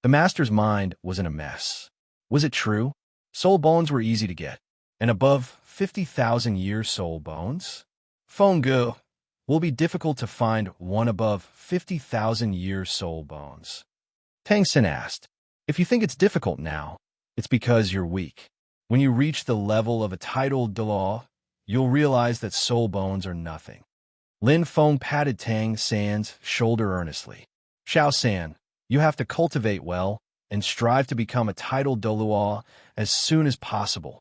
master's mind was in a mess. Was it true? Soul bones were easy to get, and above 50,000 year soul bones? Fenggu will be difficult to find one above 50,000 year soul bones. Tang Xin asked, if you think it's difficult now, it's because you're weak. When you reach the level of a titled Douluo, you'll realize that soul bones are nothing. Lin Feng patted Tang San's shoulder earnestly. Xiao San, you have to cultivate well and strive to become a titled Douluo as soon as possible.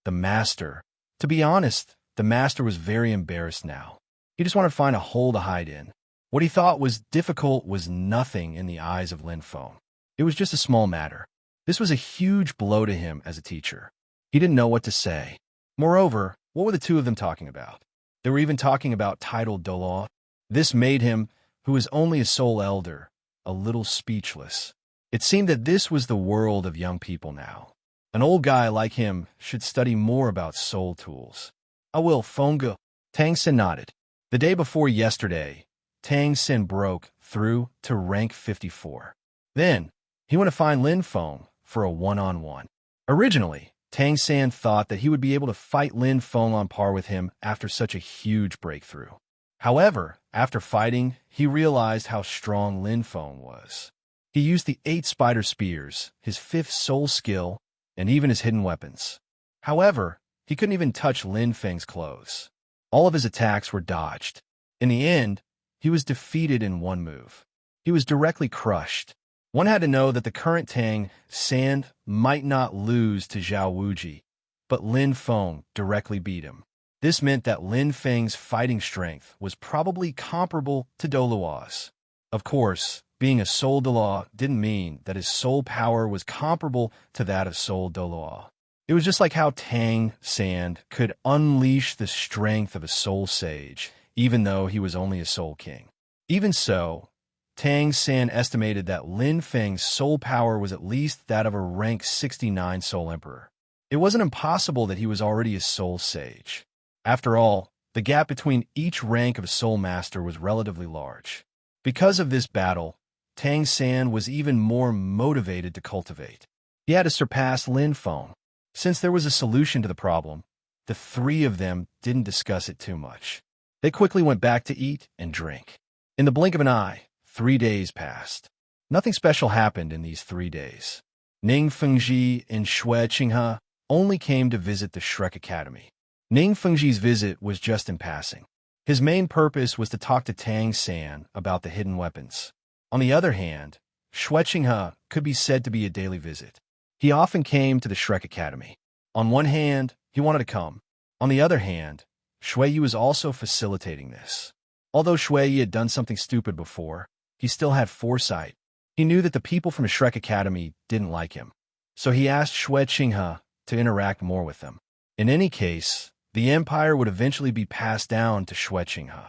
To be honest, the master was very embarrassed now. He just wanted to find a hole to hide in. What he thought was difficult was nothing in the eyes of Lin Feng. It was just a small matter. This was a huge blow to him as a teacher. He didn't know what to say. Moreover, what were the two of them talking about? They were even talking about titled Douluo. This made him, who is only a soul elder, a little speechless. It seemed that this was the world of young people now. An old guy like him should study more about soul tools. I will, Fenggu. Tang Xin nodded. The day before yesterday, Tang Xin broke through to rank 54. Then, he went to find Lin Feng for a one-on-one. Originally, Tang Xin thought that he would be able to fight Lin Feng on par with him after such a huge breakthrough. However, after fighting, he realized how strong Lin Feng was. He used the 8 spider spears, his 5th soul skill, and even his hidden weapons. However, he couldn't even touch Lin Feng's clothes. All of his attacks were dodged. In the end, he was defeated in one move. He was directly crushed. One had to know that the current Tang San might not lose to Zhao Wuji, but Lin Feng directly beat him. This meant that Lin Feng's fighting strength was probably comparable to Douluo's. Of course, being a soul Douluo didn't mean that his soul power was comparable to that of soul Douluo. It was just like how Tang San could unleash the strength of a soul sage, even though he was only a soul king. Even so, Tang San estimated that Lin Feng's soul power was at least that of a rank 69 soul emperor. It wasn't impossible that he was already a soul sage. After all, the gap between each rank of a soul master was relatively large. Because of this battle, Tang San was even more motivated to cultivate. He had to surpass Lin Feng. Since there was a solution to the problem, the three of them didn't discuss it too much. They quickly went back to eat and drink. In the blink of an eye, 3 days passed. Nothing special happened in these 3 days. Ning Fengji and Xue Qinghe only came to visit the Shrek Academy. Ning Fengji's visit was just in passing. His main purpose was to talk to Tang San about the hidden weapons. On the other hand, Xue Qinghe could be said to be a daily visit. He often came to the Shrek Academy. On one hand, he wanted to come. On the other hand, Xue was also facilitating this. Although Xue had done something stupid before, he still had foresight. He knew that the people from the Shrek Academy didn't like him. So he asked Xue Qinghe to interact more with them. In any case, the empire would eventually be passed down to Xue Qinghe.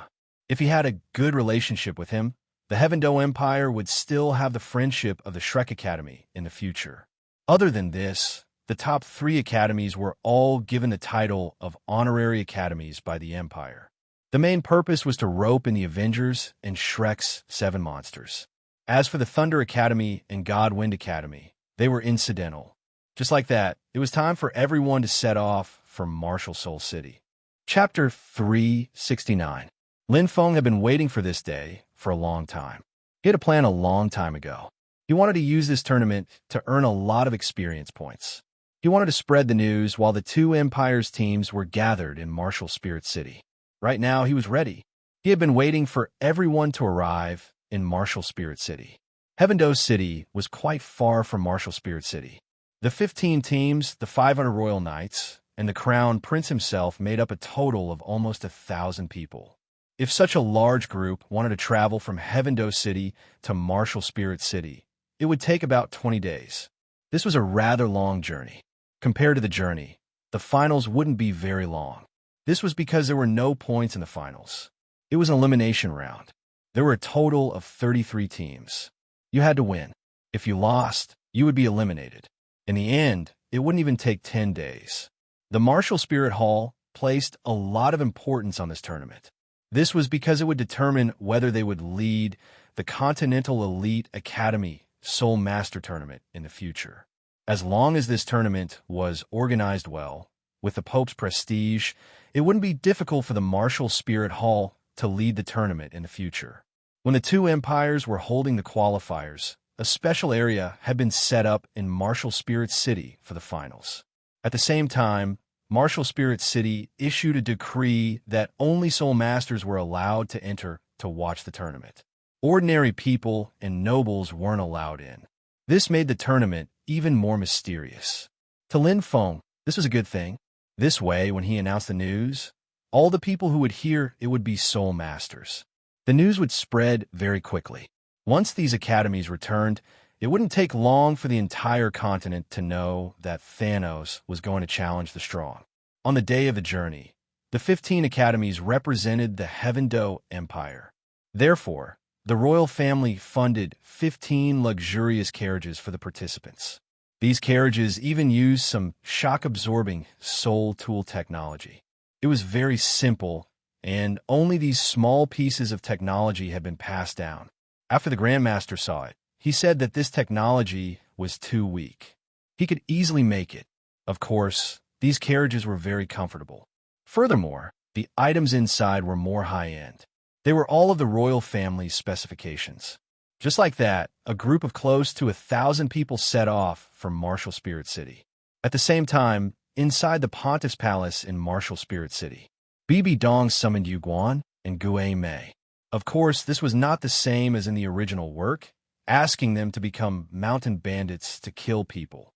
If he had a good relationship with him, the Heavendo Empire would still have the friendship of the Shrek Academy in the future. Other than this, the top 3 academies were all given the title of honorary academies by the Empire. The main purpose was to rope in the Avengers and Shrek's 7 monsters. As for the Thunder Academy and God Wind Academy, they were incidental. Just like that, it was time for everyone to set off for Martial Soul City. Chapter 369. Lin Feng had been waiting for this day for a long time. He had a plan a long time ago. He wanted to use this tournament to earn a lot of experience points. He wanted to spread the news while the 2 Empires teams were gathered in Martial Spirit City. Right now, he was ready. He had been waiting for everyone to arrive in Martial Spirit City. Heavendo City was quite far from Martial Spirit City. The 15 teams, the 500 Royal Knights, and the Crown Prince himself made up a total of almost 1,000 people. If such a large group wanted to travel from Heavendo City to Martial Spirit City, it would take about 20 days. This was a rather long journey. Compared to the journey, the finals wouldn't be very long. This was because there were no points in the finals. It was an elimination round. There were a total of 33 teams. You had to win. If you lost, you would be eliminated. In the end, it wouldn't even take 10 days. The Martial Spirit Hall placed a lot of importance on this tournament. This was because it would determine whether they would lead the Continental Elite Academy Soul Master Tournament in the future. As long as this tournament was organized well, With the Pope's prestige, it wouldn't be difficult for the martial spirit hall to lead the tournament in the future. When the two empires were holding the qualifiers, a special area had been set up in Martial Spirit City for the finals. At the same time, Martial Spirit City issued a decree that only Soul Masters were allowed to enter to watch the tournament. Ordinary people and nobles weren't allowed in. This made the tournament even more mysterious. To Lin Feng, this was a good thing. This way, when he announced the news, all the people who would hear it would be Soul Masters. The news would spread very quickly. Once these academies returned, it wouldn't take long for the entire continent to know that Thanos was going to challenge the strong. On the day of the journey, the 15 academies represented the Heavendo Empire. Therefore, the royal family funded 15 luxurious carriages for the participants. These carriages even used some shock-absorbing soul tool technology. It was very simple, and only these small pieces of technology had been passed down. After the Grandmaster saw it, he said that this technology was too weak. He could easily make it. Of course, these carriages were very comfortable. Furthermore, the items inside were more high-end. They were all of the royal family's specifications. Just like that, a group of close to 1,000 people set off for Martial Spirit City. At the same time, inside the Pontiff's Palace in Martial Spirit City, Bibi Dong summoned Yu Guan and Gui Mei. Of course, this was not the same as in the original work, asking them to become mountain bandits to kill people.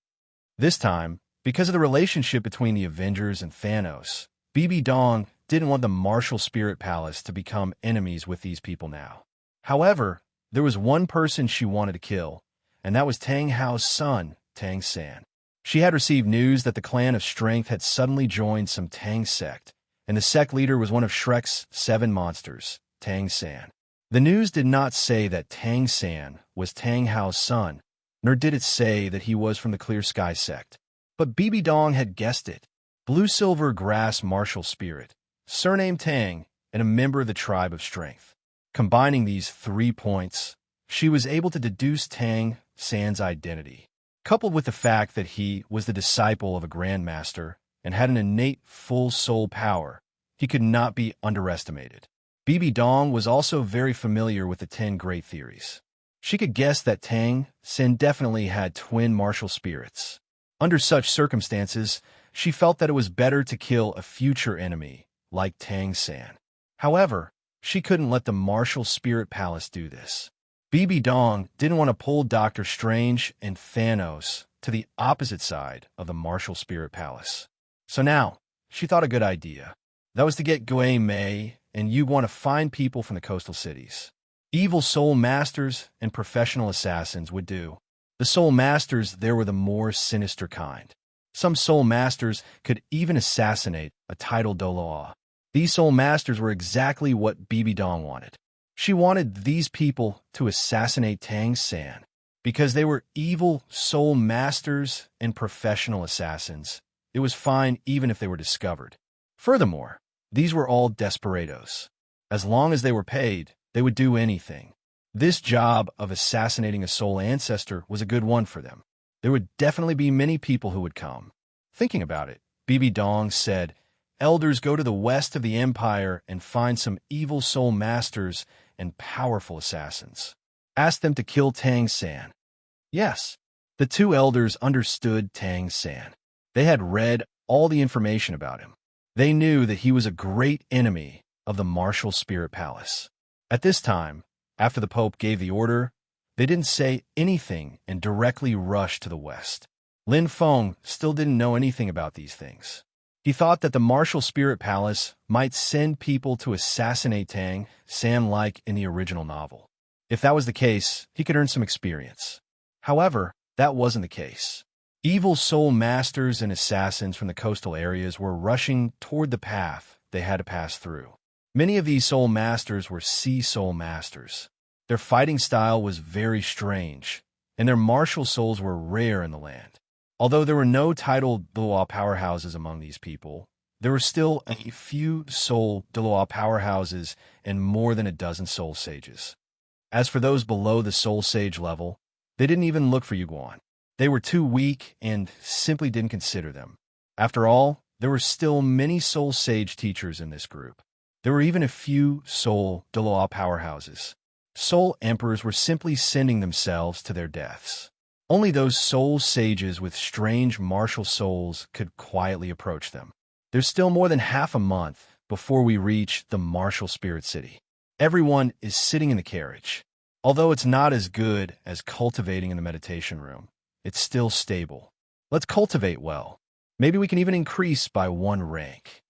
This time, because of the relationship between the Avengers and Thanos, Bibi Dong didn't want the Martial Spirit Palace to become enemies with these people now. However, there was one person she wanted to kill, and that was Tang Hao's son, Tang San. She had received news that the Clan of Strength had suddenly joined some Tang sect, and the sect leader was one of Shrek's 7 monsters, Tang San. The news did not say that Tang San was Tang Hao's son, nor did it say that he was from the Clear Sky sect. But Bibi Dong had guessed it. Blue-silver grass martial spirit, surnamed Tang, and a member of the Tribe of Strength. Combining these 3 points, she was able to deduce Tang San's identity. Coupled with the fact that he was the disciple of a Grandmaster and had an innate full soul power, he could not be underestimated. Bibi Dong was also very familiar with the 10 Great Theories. She could guess that Tang San definitely had twin martial spirits. Under such circumstances, she felt that it was better to kill a future enemy like Tang San. However, she couldn't let the Martial Spirit Palace do this. Bibi Dong didn't want to pull Doctor Strange and Thanos to the opposite side of the Martial Spirit Palace. So now, she thought a good idea. That was to get Gui Mei and Yu Guan to find people from the coastal cities. Evil Soul Masters and professional assassins would do. The Soul Masters there were the more sinister kind. Some Soul Masters could even assassinate a titled Douluo. These Soul Masters were exactly what Bibi Dong wanted. She wanted these people to assassinate Tang San. Because they were evil Soul Masters and professional assassins, it was fine even if they were discovered. Furthermore, these were all desperados. As long as they were paid, they would do anything. This job of assassinating a soul ancestor was a good one for them. There would definitely be many people who would come. Thinking about it, Bibi Dong said, "Elders, go to the west of the empire and find some evil soul masters and powerful assassins. Ask them to kill Tang San." Yes, the 2 elders understood Tang San. They had read all the information about him. They knew that he was a great enemy of the Martial Spirit Palace. At this time, after the Pope gave the order, they didn't say anything and directly rushed to the west. Lin Feng still didn't know anything about these things. He thought that the Martial Spirit Palace might send people to assassinate Tang San like in the original novel. If that was the case, he could earn some experience. However, that wasn't the case. Evil soul masters and assassins from the coastal areas were rushing toward the path they had to pass through. Many of these soul masters were sea soul masters. Their fighting style was very strange, and their martial souls were rare in the land. Although there were no titled Douluo powerhouses among these people, there were still a few soul Douluo powerhouses and more than a dozen soul sages. As for those below the soul sage level, they didn't even look for Yu Guan. They were too weak and simply didn't consider them. After all, there were still many Soul Sage teachers in this group. There were even a few Soul Douluo powerhouses. Soul Emperors were simply sending themselves to their deaths. Only those Soul Sages with strange martial souls could quietly approach them. There's still more than half a month before we reach the martial spirit city. Everyone is sitting in the carriage. Although it's not as good as cultivating in the meditation room, it's still stable. Let's cultivate well. Maybe we can even increase by 1 rank.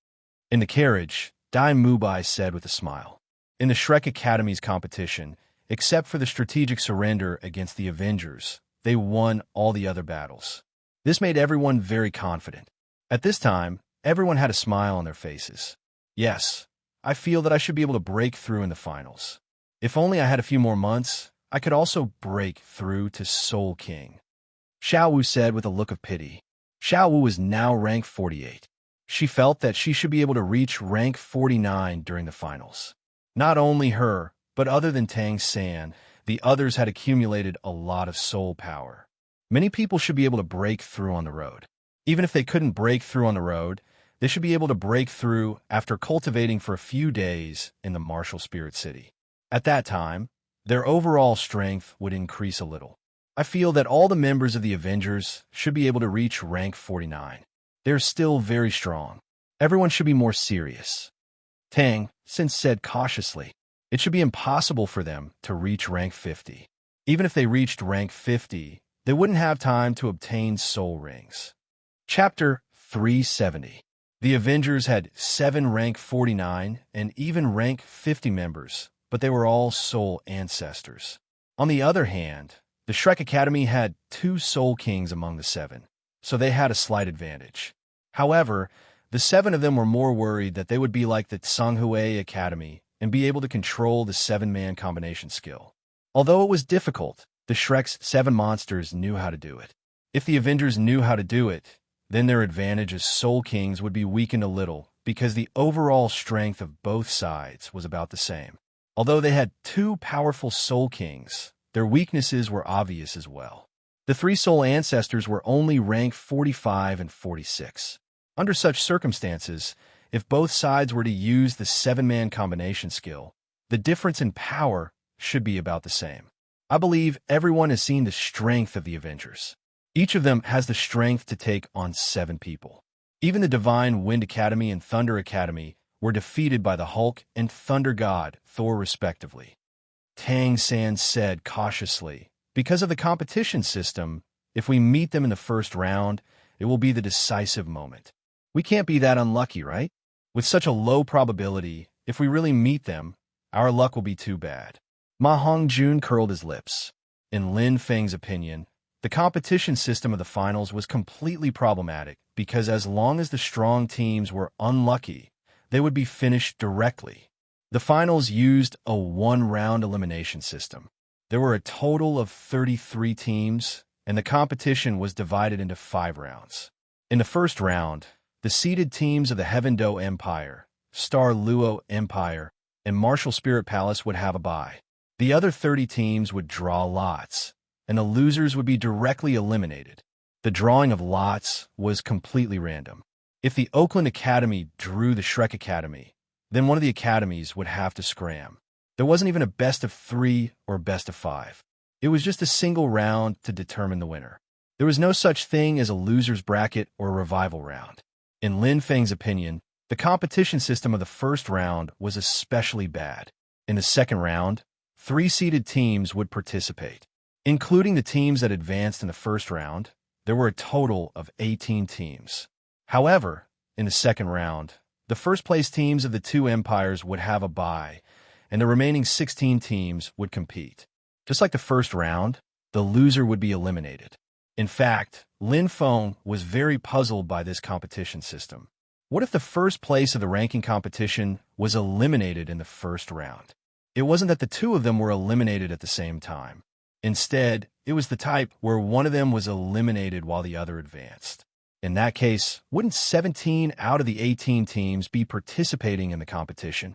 In the carriage, Dai Mubai said with a smile. In the Shrek Academy's competition, except for the strategic surrender against the Avengers, they won all the other battles. This made everyone very confident. At this time, everyone had a smile on their faces. Yes, I feel that I should be able to break through in the finals. If only I had a few more months, I could also break through to Soul King. Xiao Wu said with a look of pity. Xiao Wu was now rank 48. She felt that she should be able to reach rank 49 during the finals. Not only her, but other than Tang San, the others had accumulated a lot of soul power. Many people should be able to break through on the road. Even if they couldn't break through on the road, they should be able to break through after cultivating for a few days in the martial spirit city. At that time, their overall strength would increase a little. I feel that all the members of the Avengers should be able to reach rank 49. They're still very strong. Everyone should be more serious. Tang Sin said cautiously. It should be impossible for them to reach rank 50. Even if they reached rank 50, they wouldn't have time to obtain soul rings. Chapter 370. The Avengers had 7 rank 49 and even rank 50 members, but they were all soul ancestors. On the other hand, the Shrek Academy had 2 Soul Kings among the 7, so they had a slight advantage. However, the 7 of them were more worried that they would be like the Songhui Academy and be able to control the 7-man combination skill. Although it was difficult, the Shrek's 7 monsters knew how to do it. If the Avengers knew how to do it, then their advantage as Soul Kings would be weakened a little because the overall strength of both sides was about the same. Although they had 2 powerful Soul Kings, their weaknesses were obvious as well. The 3 Soul Ancestors were only rank 45 and 46. Under such circumstances, if both sides were to use the 7-man combination skill, the difference in power should be about the same. I believe everyone has seen the strength of the Avengers. Each of them has the strength to take on 7 people. Even the Divine Wind Academy and Thunder Academy were defeated by the Hulk and Thunder God, Thor respectively. Tang San said cautiously, because of the competition system, if we meet them in the first round, it will be the decisive moment. We can't be that unlucky, right? With such a low probability, if we really meet them, our luck will be too bad. Ma Hongjun curled his lips. In Lin Feng's opinion, the competition system of the finals was completely problematic because as long as the strong teams were unlucky, they would be finished directly. The finals used a 1-round elimination system. There were a total of 33 teams, and the competition was divided into 5 rounds. In the first round, the seeded teams of the Heaven Do Empire, Star Luo Empire, and Martial Spirit Palace would have a bye. The other 30 teams would draw lots, and the losers would be directly eliminated. The drawing of lots was completely random. If the Oakland Academy drew the Shrek Academy, then one of the academies would have to scram. There wasn't even a best of 3 or best of 5. It was just a single round to determine the winner. There was no such thing as a loser's bracket or a revival round. In Lin Feng's opinion, the competition system of the first round was especially bad. In the second round, 3 seeded teams would participate. Including the teams that advanced in the first round, there were a total of 18 teams. However, in the second round, the first-place teams of the 2 empires would have a bye, and the remaining 16 teams would compete. Just like the first round, the loser would be eliminated. In fact, Lin Feng was very puzzled by this competition system. What if the first place of the ranking competition was eliminated in the first round? It wasn't that the 2 of them were eliminated at the same time. Instead, it was the type where one of them was eliminated while the other advanced. In that case, wouldn't 17 out of the 18 teams be participating in the competition?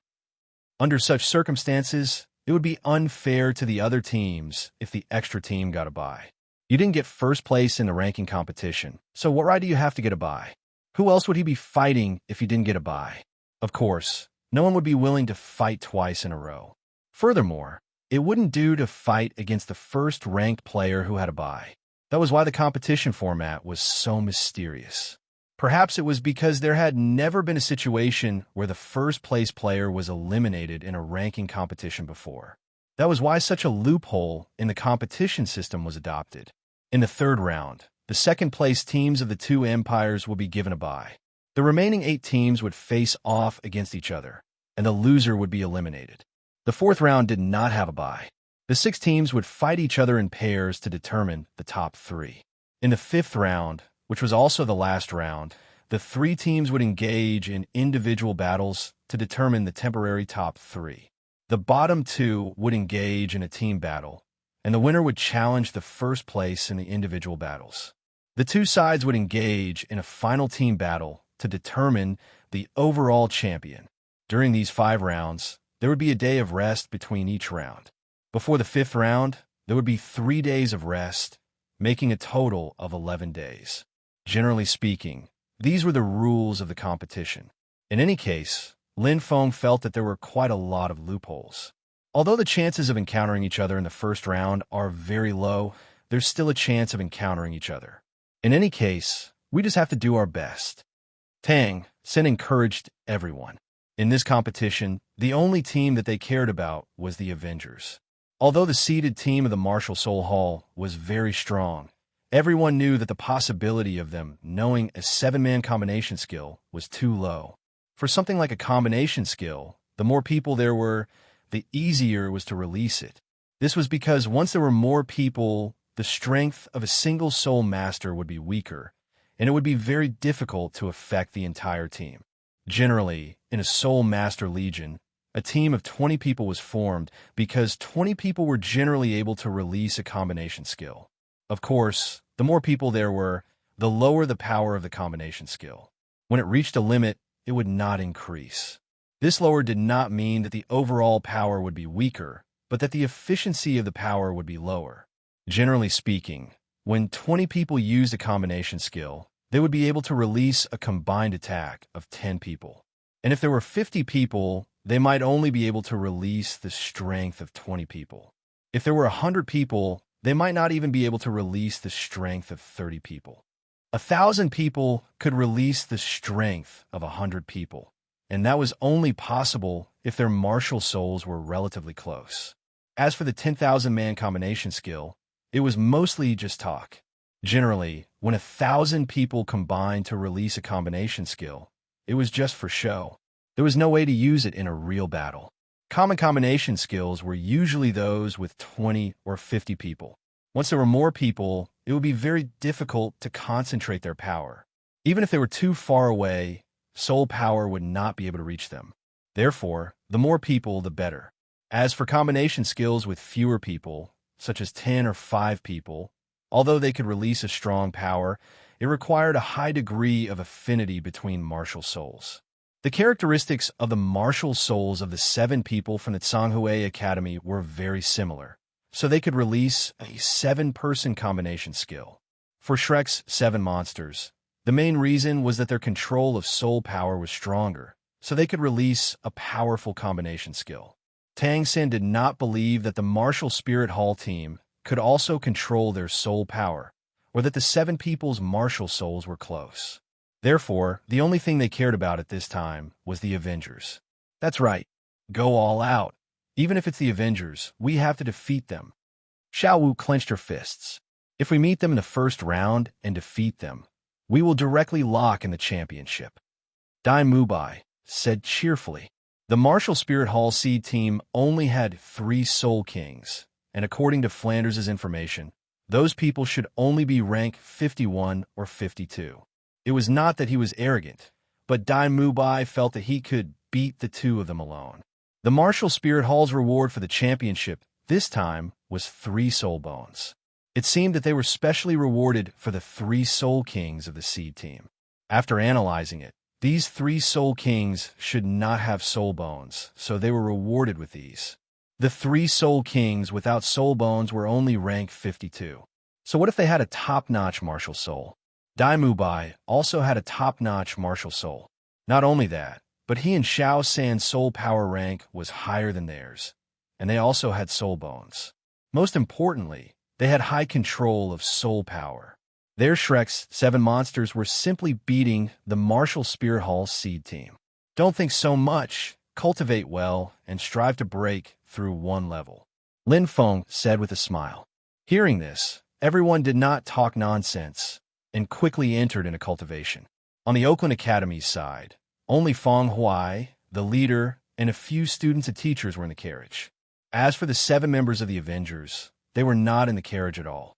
Under such circumstances, it would be unfair to the other teams if the extra team got a bye. You didn't get first place in the ranking competition, so what right do you have to get a bye? Who else would he be fighting if he didn't get a bye? Of course, no one would be willing to fight twice in a row. Furthermore, it wouldn't do to fight against the first-ranked player who had a bye. That was why the competition format was so mysterious. Perhaps it was because there had never been a situation where the first-place player was eliminated in a ranking competition before. That was why such a loophole in the competition system was adopted. In the third round, the second-place teams of the two empires would be given a bye. The remaining 8 teams would face off against each other, and the loser would be eliminated. The fourth round did not have a bye. The 6 teams would fight each other in pairs to determine the top 3. In the fifth round, which was also the last round, the 3 teams would engage in individual battles to determine the temporary top 3. The bottom 2 would engage in a team battle, and the winner would challenge the first place in the individual battles. The 2 sides would engage in a final team battle to determine the overall champion. During these 5 rounds, there would be a day of rest between each round. Before the 5th round, there would be 3 days of rest, making a total of 11 days. Generally speaking, these were the rules of the competition. In any case, Lin Feng felt that there were quite a lot of loopholes. Although the chances of encountering each other in the first round are very low, there's still a chance of encountering each other. In any case, we just have to do our best. Tang Sen encouraged everyone. In this competition, the only team that they cared about was the Avengers. Although the seeded team of the Martial Soul Hall was very strong, everyone knew that the possibility of them knowing a 7-man combination skill was too low. For something like a combination skill, the more people there were, the easier it was to release it. This was because once there were more people, the strength of a single soul master would be weaker, and it would be very difficult to affect the entire team. Generally, in a Soul Master Legion, a team of 20 people was formed because 20 people were generally able to release a combination skill. Of course, the more people there were, the lower the power of the combination skill. When it reached a limit, it would not increase. This lower did not mean that the overall power would be weaker, but that the efficiency of the power would be lower. Generally speaking, when 20 people used a combination skill, they would be able to release a combined attack of 10 people. And if there were 50 people, they might only be able to release the strength of 20 people. If there were 100 people, they might not even be able to release the strength of 30 people. 1,000 people could release the strength of 100 people, and that was only possible if their martial souls were relatively close. As for the 10,000-man combination skill, it was mostly just talk. Generally, when 1,000 people combined to release a combination skill, it was just for show. There was no way to use it in a real battle. Common combination skills were usually those with 20 or 50 people. Once there were more people, it would be very difficult to concentrate their power. Even if they were too far away, soul power would not be able to reach them. Therefore, the more people, the better. As for combination skills with fewer people, such as 10 or 5 people, although they could release a strong power, it required a high degree of affinity between martial souls. The characteristics of the martial souls of the 7 people from the Zhanghui Academy were very similar, so they could release a 7-person combination skill. For Shrek's 7 monsters, the main reason was that their control of soul power was stronger, so they could release a powerful combination skill. Tang Sen did not believe that the Martial Spirit Hall team could also control their soul power, or that the 7 people's martial souls were close. Therefore, the only thing they cared about at this time was the Avengers. That's right. Go all out. Even if it's the Avengers, we have to defeat them. Xiao Wu clenched her fists. If we meet them in the first round and defeat them, we will directly lock in the championship. Dai Mubai said cheerfully. The Martial Spirit Hall seed team only had 3 Soul Kings, and according to Flanders' information, those people should only be rank 51 or 52. It was not that he was arrogant, but Dai Mubai felt that he could beat the 2 of them alone. The Martial Spirit Hall's reward for the championship this time was 3 soul bones. It seemed that they were specially rewarded for the 3 Soul Kings of the seed team. After analyzing it, these 3 Soul Kings should not have soul bones, so they were rewarded with these. The 3 Soul Kings without soul bones were only rank 52. So what if they had a top-notch martial soul? Dai Mubai also had a top-notch martial soul. Not only that, but he and Xiao San's soul power rank was higher than theirs, and they also had soul bones. Most importantly, they had high control of soul power. Their Shrek's 7 monsters were simply beating the Martial Spirit Hall seed team. Don't think so much, cultivate well, and strive to break through one level, Lin Feng said with a smile. Hearing this, everyone did not talk nonsense and quickly entered into cultivation. On the Oakland Academy's side, only Feng Huai, the leader, and a few students and teachers were in the carriage. As for the 7 members of the Avengers, they were not in the carriage at all.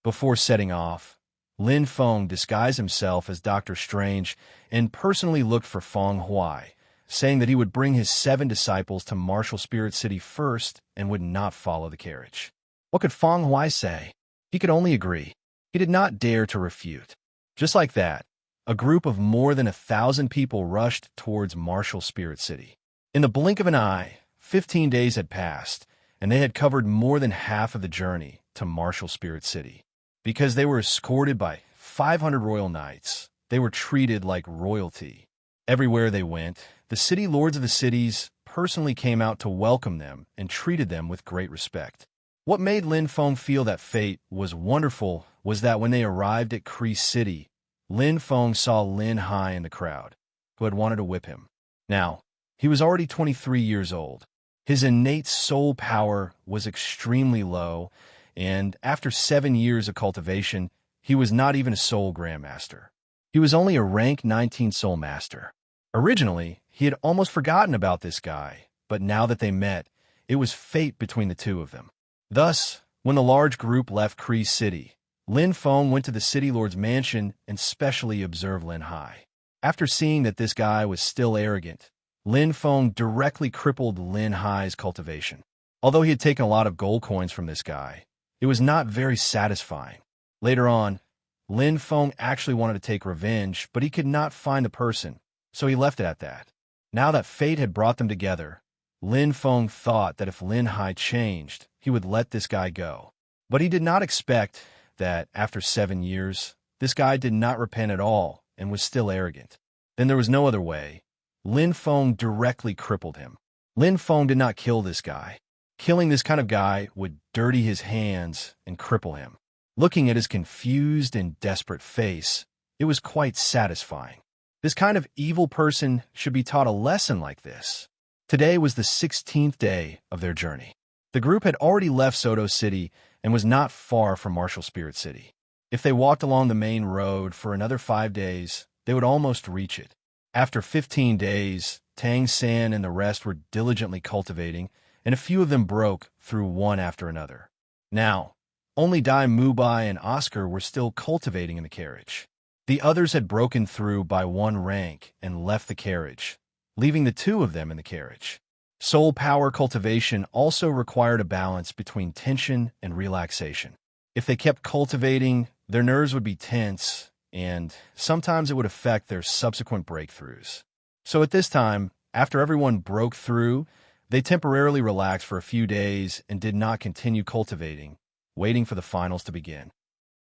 Before setting off, Lin Feng disguised himself as Dr. Strange and personally looked for Feng Huai, saying that he would bring his 7 disciples to Martial Spirit City first and would not follow the carriage. What could Feng Huai say? He could only agree. He did not dare to refute. Just like that, a group of more than 1,000 people rushed towards Martial Spirit City. In the blink of an eye, 15 days had passed, and they had covered more than half of the journey to Martial Spirit City. Because they were escorted by 500 royal knights, they were treated like royalty. Everywhere they went, the city lords of the cities personally came out to welcome them and treated them with great respect. What made Lin Feng feel that fate was wonderful was that when they arrived at Kree City, Lin Feng saw Lin Hai in the crowd, who had wanted to whip him. Now, he was already 23 years old. His innate soul power was extremely low, and after 7 years of cultivation, he was not even a soul grandmaster. He was only a rank 19 soul master. Originally, he had almost forgotten about this guy, but now that they met, it was fate between the two of them. Thus, when the large group left Kree City, Lin Feng went to the City Lord's mansion and specially observed Lin Hai. After seeing that this guy was still arrogant, Lin Feng directly crippled Lin Hai's cultivation. Although he had taken a lot of gold coins from this guy, it was not very satisfying. Later on, Lin Feng actually wanted to take revenge, but he could not find the person, so he left it at that. Now that fate had brought them together, Lin Feng thought that if Lin Hai changed, he would let this guy go. But he did not expect that after 7 years, this guy did not repent at all and was still arrogant. Then there was no other way. Lin Feng directly crippled him. Lin Feng did not kill this guy. Killing this kind of guy would dirty his hands and cripple him. Looking at his confused and desperate face, it was quite satisfying. This kind of evil person should be taught a lesson like this. Today was the 16th day of their journey. The group had already left Soto City and was not far from Martial Spirit City. If they walked along the main road for another 5 days, they would almost reach it. After 15 days, Tang San and the rest were diligently cultivating, and a few of them broke through one after another. Now, only Dai Mubai and Oscar were still cultivating in the carriage. The others had broken through by 1 rank and left the carriage, leaving the 2 of them in the carriage. Soul power cultivation also required a balance between tension and relaxation. If they kept cultivating, their nerves would be tense, and sometimes it would affect their subsequent breakthroughs. So at this time, after everyone broke through, they temporarily relaxed for a few days and did not continue cultivating, waiting for the finals to begin.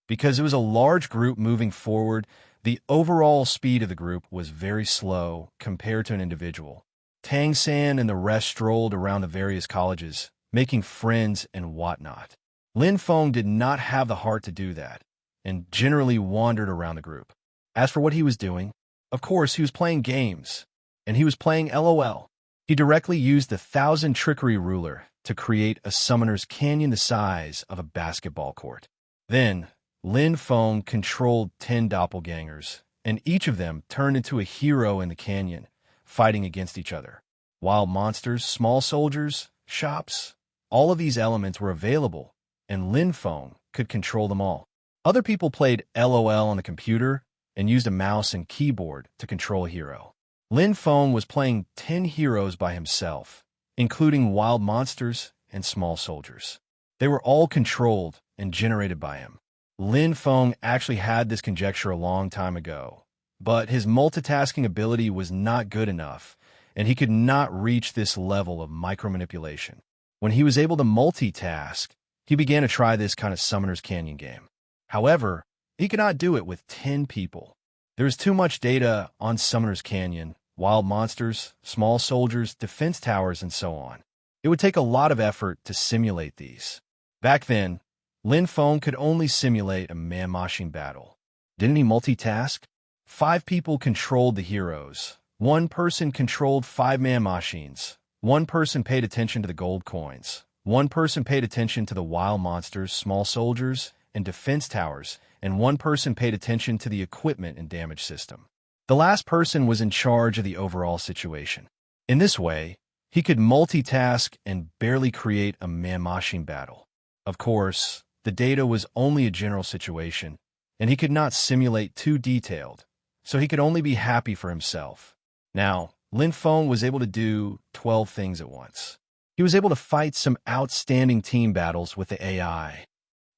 Because it was a large group moving forward, the overall speed of the group was very slow compared to an individual. Tang San and the rest strolled around the various colleges, making friends and whatnot. Lin Feng did not have the heart to do that, and generally wandered around the group. As for what he was doing, of course he was playing games, and he was playing LOL. He directly used the 1,000 trickery ruler to create a summoner's canyon the size of a basketball court. Then, Lin Feng controlled 10 doppelgangers, and each of them turned into a hero in the canyon, fighting against each other. Wild monsters, small soldiers, shops, all of these elements were available, and Lin Feng could control them all. Other people played LOL on the computer and used a mouse and keyboard to control a hero. Lin Feng was playing 10 heroes by himself, including wild monsters and small soldiers. They were all controlled and generated by him. Lin Feng actually had this conjecture a long time ago, but his multitasking ability was not good enough, and he could not reach this level of micromanipulation. When he was able to multitask, he began to try this kind of Summoner's Canyon game. However, He could not do it with 10 people. There is too much data on Summoner's Canyon, wild monsters, small soldiers, defense towers, and so on. It would take a lot of effort to simulate these. Back then, Lin Feng could only simulate a man-machine battle. Didn't he multitask? 5 people controlled the heroes. 1 person controlled 5 man-machines. 1 person paid attention to the gold coins. 1 person paid attention to the wild monsters, small soldiers, and defense towers, and 1 person paid attention to the equipment and damage system. The last person was in charge of the overall situation. In this way, he could multitask and barely create a man-machine battle. Of course, the data was only a general situation, and he could not simulate too detailed, so he could only be happy for himself. Now, Lin Feng was able to do 12 things at once. He was able to fight some outstanding team battles with the AI.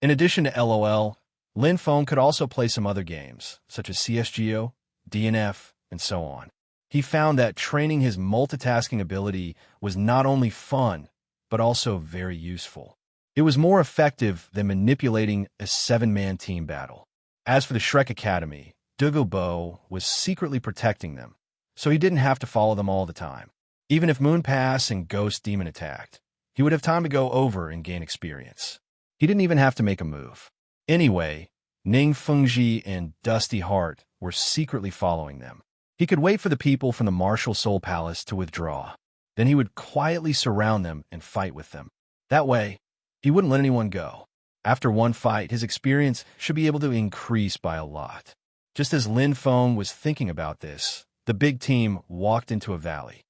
In addition to LOL, Lin Feng could also play some other games, such as CSGO, DNF, and so on. He found that training his multitasking ability was not only fun, but also very useful. It was more effective than manipulating a 7-man team battle. As for the Shrek Academy, Douluo was secretly protecting them, so he didn't have to follow them all the time. Even if Moonpass and Ghost Demon attacked, he would have time to go over and gain experience. He didn't even have to make a move. Anyway, Ning Fengji and Dusty Heart were secretly following them. He could wait for the people from the Martial Soul Palace to withdraw. Then he would quietly surround them and fight with them. That way, he wouldn't let anyone go. After one fight, his experience should be able to increase by a lot. Just as Lin Feng was thinking about this, the big team walked into a valley.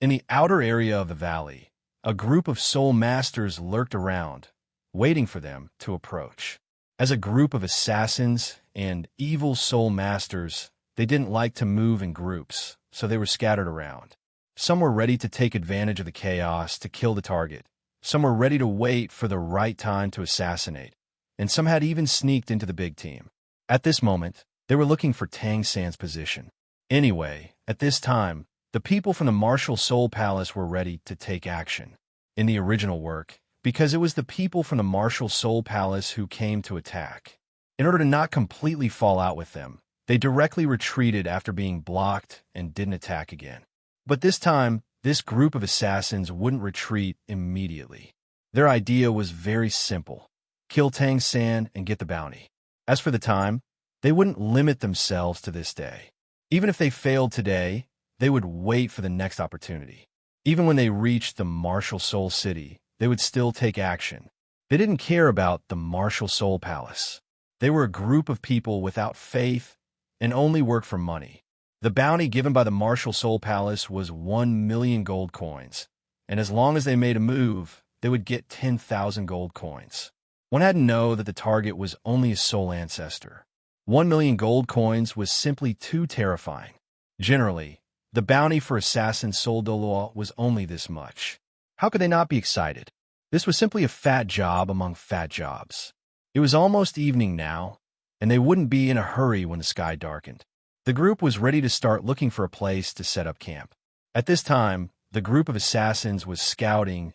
In the outer area of the valley, a group of soul masters lurked around, waiting for them to approach. As a group of assassins and evil soul masters, they didn't like to move in groups, so they were scattered around. Some were ready to take advantage of the chaos to kill the target. Some were ready to wait for the right time to assassinate, and some had even sneaked into the big team. At this moment, they were looking for Tang San's position. Anyway, at this time, the people from the Martial Soul Palace were ready to take action. In the original work, because it was the people from the Martial Soul Palace who came to attack. In order to not completely fall out with them, they directly retreated after being blocked and didn't attack again. But this time, this group of assassins wouldn't retreat immediately. Their idea was very simple: kill Tang San and get the bounty. As for the time, they wouldn't limit themselves to this day. Even if they failed today, they would wait for the next opportunity. Even when they reached the Martial Soul City, they would still take action. They didn't care about the Martial Soul Palace. They were a group of people without faith and only worked for money. The bounty given by the Martial Soul Palace was 1 million gold coins, and as long as they made a move, they would get 10,000 gold coins. One had to know that the target was only a soul ancestor. 1 million gold coins was simply too terrifying. Generally, the bounty for Assassin Soul Douluo was only this much. How could they not be excited? This was simply a fat job among fat jobs. It was almost evening now, and they wouldn't be in a hurry when the sky darkened. The group was ready to start looking for a place to set up camp. At this time, the group of assassins was scouting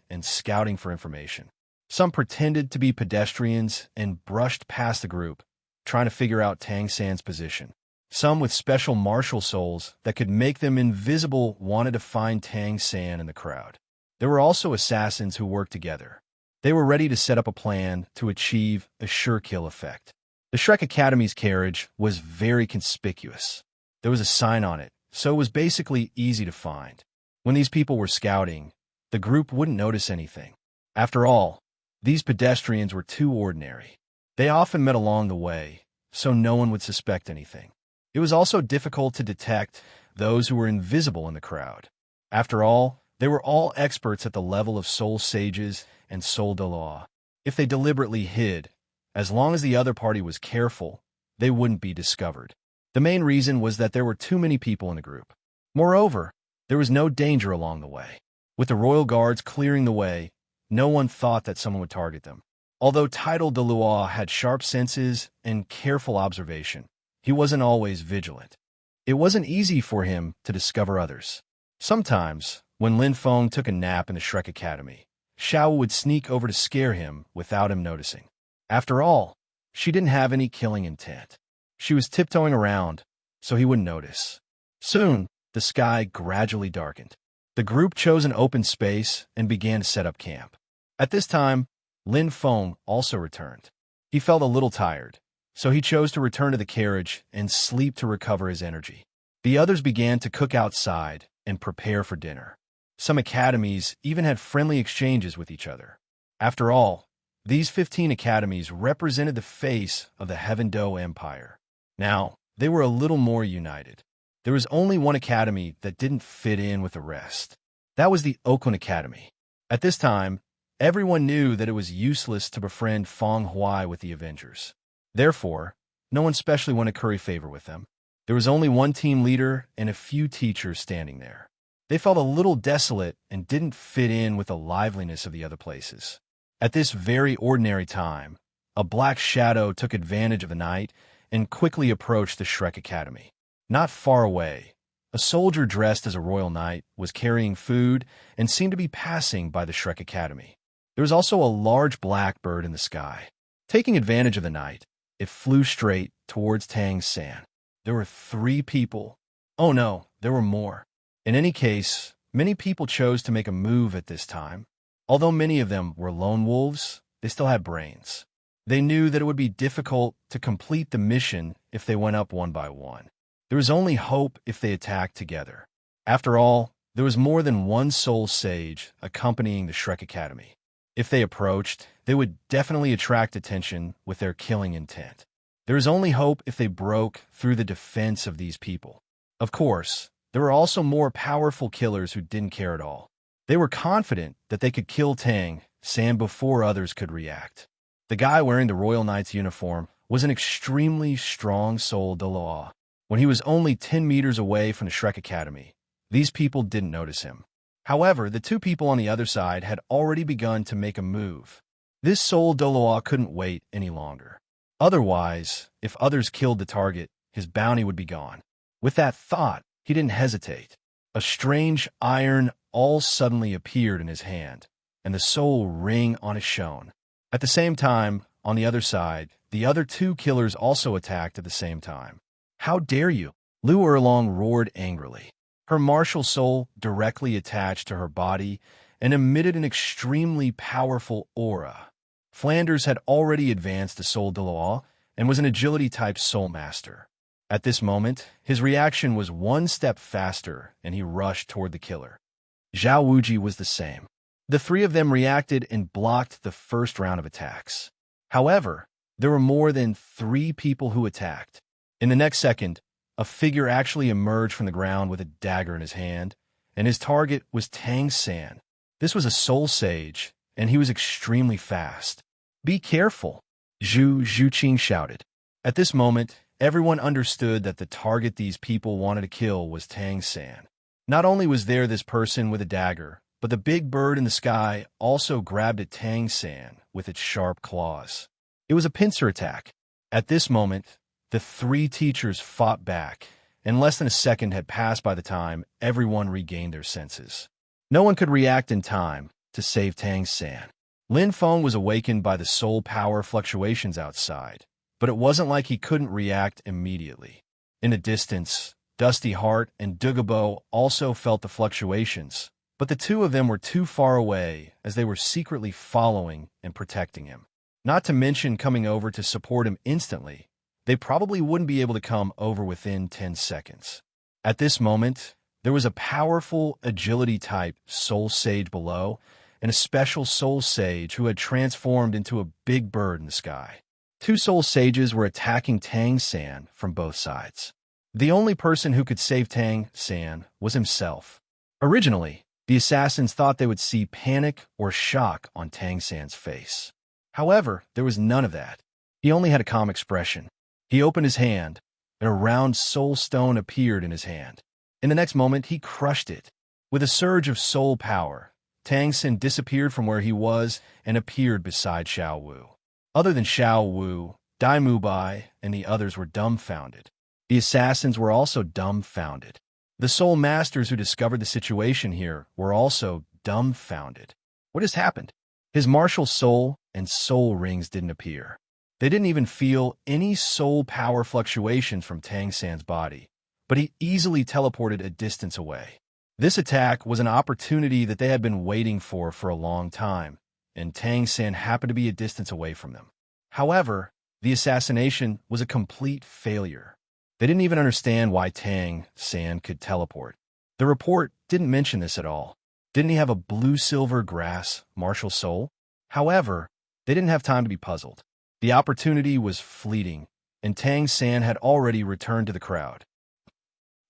for information. Some pretended to be pedestrians and brushed past the group, trying to figure out Tang San's position. Some with special martial souls that could make them invisible wanted to find Tang San in the crowd. There were also assassins who worked together. They were ready to set up a plan to achieve a sure kill effect. The Shrek Academy's carriage was very conspicuous. There was a sign on it, so it was basically easy to find. When these people were scouting, the group wouldn't notice anything. After all, these pedestrians were too ordinary. They often met along the way, so no one would suspect anything. It was also difficult to detect those who were invisible in the crowd. After all, they were all experts at the level of soul sages and soul Douluo. If they deliberately hid, as long as the other party was careful, they wouldn't be discovered. The main reason was that there were too many people in the group. Moreover, there was no danger along the way. With the royal guards clearing the way, no one thought that someone would target them. Although Title Douluo had sharp senses and careful observation, he wasn't always vigilant. It wasn't easy for him to discover others. Sometimes, when Lin Feng took a nap in the Shrek Academy, Xiao would sneak over to scare him without him noticing. After all, She didn't have any killing intent. She was tiptoeing around, so he wouldn't notice. Soon, the sky gradually darkened. The group chose an open space and began to set up camp. At this time, Lin Feng also returned. He felt a little tired, so he chose to return to the carriage and sleep to recover his energy. The others began to cook outside and prepare for dinner. Some academies even had friendly exchanges with each other. After all, these 15 academies represented the face of the Heaven Do Empire. Now, they were a little more united. There was only one academy that didn't fit in with the rest. That was the Oakland Academy. At this time, everyone knew that it was useless to befriend Feng Huai with the Avengers. Therefore, no one specially wanted to curry favor with them. There was only one team leader and a few teachers standing there. They felt a little desolate and didn't fit in with the liveliness of the other places. At this very ordinary time, a black shadow took advantage of the night and quickly approached the Shrek Academy. Not far away, a soldier dressed as a royal knight was carrying food and seemed to be passing by the Shrek Academy. There was also a large black bird in the sky. Taking advantage of the night, it flew straight towards Tang San. There were 3 people. Oh no, there were more. In any case, many people chose to make a move at this time. Although many of them were lone wolves, they still had brains. They knew that it would be difficult to complete the mission if they went up one by one. There was only hope if they attacked together. After all, there was more than one soul sage accompanying the Shrek Academy. If they approached, they would definitely attract attention with their killing intent. There was only hope if they broke through the defense of these people. Of course, there were also more powerful killers who didn't care at all. They were confident that they could kill Tang San before others could react. The guy wearing the Royal Knight's uniform was an extremely strong soul Douluo. When he was only 10 meters away from the Shrek Academy, these people didn't notice him. However, the 2 people on the other side had already begun to make a move. This soul Douluo couldn't wait any longer. Otherwise, if others killed the target, his bounty would be gone. With that thought, he didn't hesitate. A strange iron all suddenly appeared in his hand, and the soul ring on it shone. At the same time, on the other side, the other 2 killers also attacked at the same time. How dare you? Lu Erlong roared angrily. Her martial soul directly attached to her body and emitted an extremely powerful aura. Flanders had already advanced to Soul Douluo and was an agility-type soul master. At this moment, his reaction was one step faster, and he rushed toward the killer. Zhao Wuji was the same. The 3 of them reacted and blocked the first round of attacks. However, there were more than 3 people who attacked. In the next second, a figure actually emerged from the ground with a dagger in his hand, and his target was Tang San. This was a soul sage, and he was extremely fast. Be careful, Zhu Zhuqing shouted. At this moment, everyone understood that the target these people wanted to kill was Tang San. Not only was there this person with a dagger, but the big bird in the sky also grabbed at Tang San with its sharp claws. It was a pincer attack. At this moment, the 3 teachers fought back, and less than a second had passed by the time everyone regained their senses. No one could react in time to save Tang San. Lin Feng was awakened by the soul power fluctuations outside, but it wasn't like he couldn't react immediately. In the distance, Dusty Heart and Dugabo also felt the fluctuations, but the 2 of them were too far away as they were secretly following and protecting him. Not to mention coming over to support him instantly, they probably wouldn't be able to come over within 10 seconds. At this moment, there was a powerful agility-type soul sage below, and a special soul sage who had transformed into a big bird in the sky. 2 soul sages were attacking Tang San from both sides. The only person who could save Tang San was himself. Originally, the assassins thought they would see panic or shock on Tang San's face. However, there was none of that. He only had a calm expression. He opened his hand, and a round soul stone appeared in his hand. In the next moment, he crushed it. With a surge of soul power, Tang San disappeared from where he was and appeared beside Xiao Wu. Other than Xiao Wu, Dai Mubai and the others were dumbfounded. The assassins were also dumbfounded. The soul masters who discovered the situation here were also dumbfounded. What has happened? His martial soul and soul rings didn't appear. They didn't even feel any soul power fluctuations from Tang San's body, but he easily teleported a distance away. This attack was an opportunity that they had been waiting for a long time, and Tang San happened to be a distance away from them. However, the assassination was a complete failure. They didn't even understand why Tang San could teleport. The report didn't mention this at all. Didn't he have a blue-silver grass martial soul? However, they didn't have time to be puzzled. The opportunity was fleeting, and Tang San had already returned to the crowd.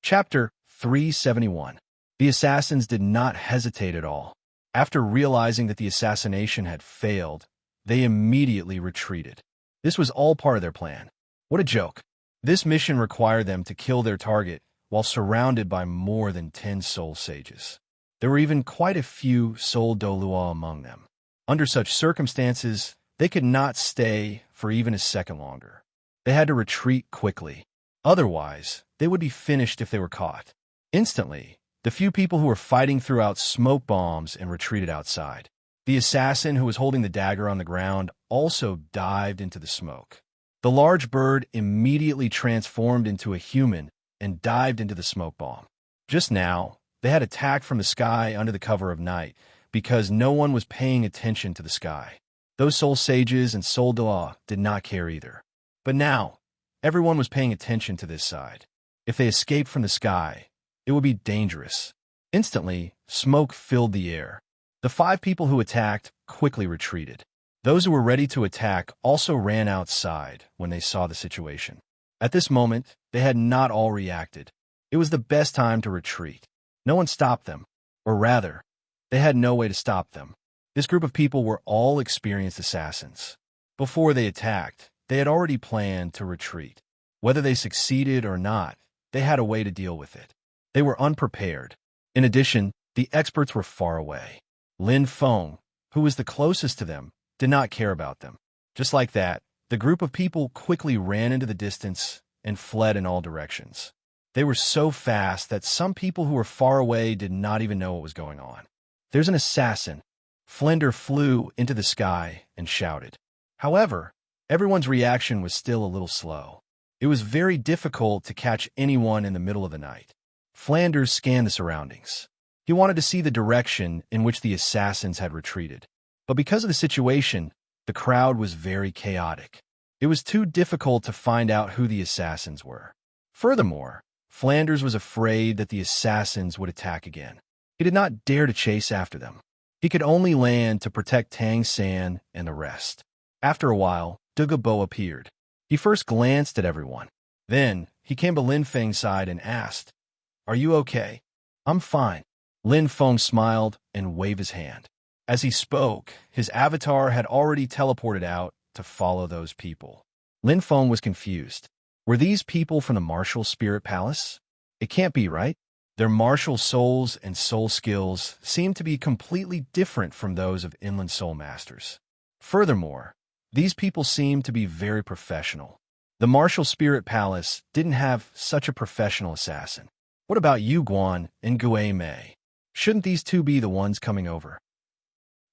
Chapter 371. The assassins did not hesitate at all. After realizing that the assassination had failed, they immediately retreated. This was all part of their plan. What a joke. This mission required them to kill their target while surrounded by more than 10 soul sages. There were even quite a few soul Douluo among them. Under such circumstances, they could not stay for even a second longer. They had to retreat quickly. Otherwise, they would be finished if they were caught. Instantly, the few people who were fighting threw out smoke bombs and retreated outside. The assassin who was holding the dagger on the ground also dived into the smoke. The large bird immediately transformed into a human and dived into the smoke bomb. Just now, they had attacked from the sky under the cover of night because no one was paying attention to the sky. Those soul sages and soul Douluo did not care either. But now, everyone was paying attention to this side. If they escaped from the sky, it would be dangerous. Instantly, smoke filled the air. The 5 people who attacked quickly retreated. Those who were ready to attack also ran outside when they saw the situation. At this moment, they had not all reacted. It was the best time to retreat. No one stopped them, or rather, they had no way to stop them. This group of people were all experienced assassins. Before they attacked, they had already planned to retreat. Whether they succeeded or not, they had a way to deal with it. They were unprepared. In addition, the experts were far away. Lin Feng, who was the closest to them, did not care about them. Just like that, the group of people quickly ran into the distance and fled in all directions. They were so fast that some people who were far away did not even know what was going on. "There's an assassin." Flender flew into the sky and shouted. However, everyone's reaction was still a little slow. It was very difficult to catch anyone in the middle of the night. Flanders scanned the surroundings. He wanted to see the direction in which the assassins had retreated. But because of the situation, the crowd was very chaotic. It was too difficult to find out who the assassins were. Furthermore, Flanders was afraid that the assassins would attack again. He did not dare to chase after them. He could only land to protect Tang San and the rest. After a while, Douluo appeared. He first glanced at everyone. Then, he came to Lin Feng's side and asked, "Are you okay?" "I'm fine." Lin Feng smiled and waved his hand. As he spoke, his avatar had already teleported out to follow those people. Lin Feng was confused. Were these people from the Martial Spirit Palace? It can't be, right? Their martial souls and soul skills seemed to be completely different from those of Inland Soul Masters. Furthermore, these people seemed to be very professional. The Martial Spirit Palace didn't have such a professional assassin. What about Yu Guan and Gui Mei? Shouldn't these two be the ones coming over?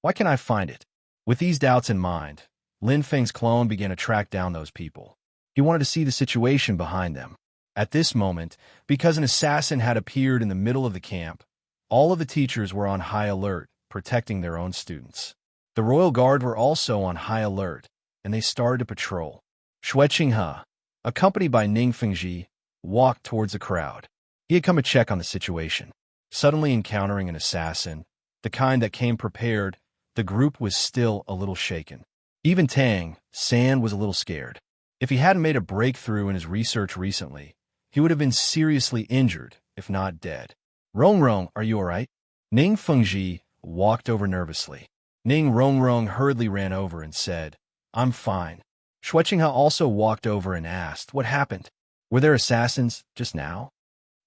Why can't I find it? With these doubts in mind, Lin Feng's clone began to track down those people. He wanted to see the situation behind them. At this moment, because an assassin had appeared in the middle of the camp, all of the teachers were on high alert, protecting their own students. The Royal Guard were also on high alert, and they started to patrol. Xue Qinghe, accompanied by Ning Fengji, walked towards the crowd. He had come to check on the situation. Suddenly encountering an assassin, the kind that came prepared, the group was still a little shaken. Even Tang San was a little scared. If he hadn't made a breakthrough in his research recently, he would have been seriously injured, if not dead. "Rongrong, are you all right?" Ning Fengji walked over nervously. Ning Rongrong hurriedly ran over and said, "I'm fine." Xue Qinghe also walked over and asked, "What happened? Were there assassins just now?"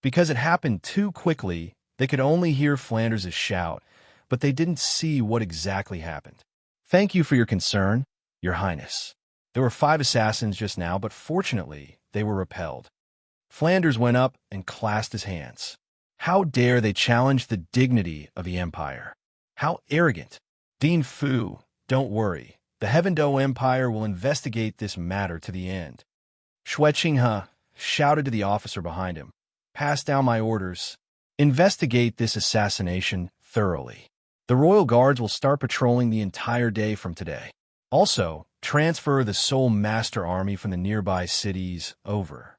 Because it happened too quickly, they could only hear Flanders' shout, but they didn't see what exactly happened. "Thank you for your concern, Your Highness. There were 5 assassins just now, but fortunately, they were repelled." Flanders went up and clasped his hands. How dare they challenge the dignity of the Empire? How arrogant! "Dean Fu, don't worry. The Heaven Do Empire will investigate this matter to the end. Xue Qinghe shouted to the officer behind him. Pass down my orders. Investigate this assassination thoroughly. The royal guards will start patrolling the entire day from today. Also, transfer the Soul Master Army from the nearby cities over.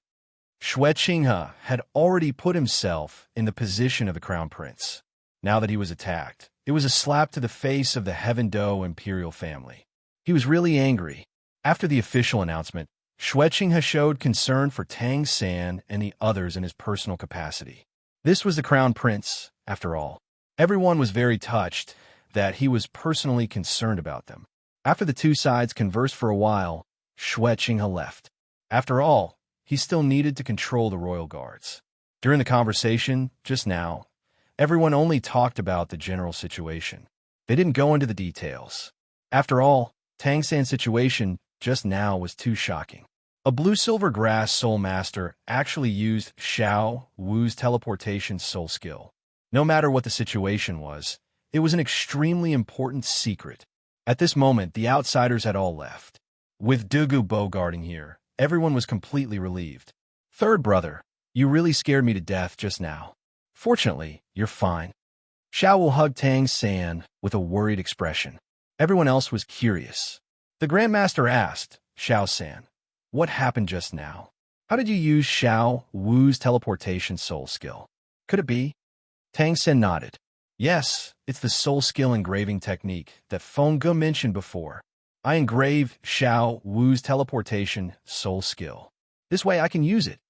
Xue Qinghe had already put himself in the position of the Crown Prince. Now that he was attacked, it was a slap to the face of the Heaven Do imperial family. He was really angry. After the official announcement, Xue Qinghe showed concern for Tang San and the others in his personal capacity. This was the Crown Prince, after all. Everyone was very touched that he was personally concerned about them. After the two sides conversed for a while, Xue Qinghe left. After all, he still needed to control the royal guards. During the conversation, just now, everyone only talked about the general situation. They didn't go into the details. After all, Tang San's situation just now was too shocking. A blue-silver grass soul master actually used Xiao Wu's teleportation soul skill. No matter what the situation was, it was an extremely important secret. At this moment, the outsiders had all left. With Douluo guarding here, everyone was completely relieved. Third brother, you really scared me to death just now. Fortunately, you're fine. Xiao Wu hugged Tang San with a worried expression. Everyone else was curious. The Grandmaster asked, Xiao San, what happened just now? How did you use Xiao Wu's teleportation soul skill? Could it be? Tang San nodded. Yes, it's the soul skill engraving technique that Feng Ge mentioned before. I engrave Xiao Wu's teleportation soul skill. This way I can use it.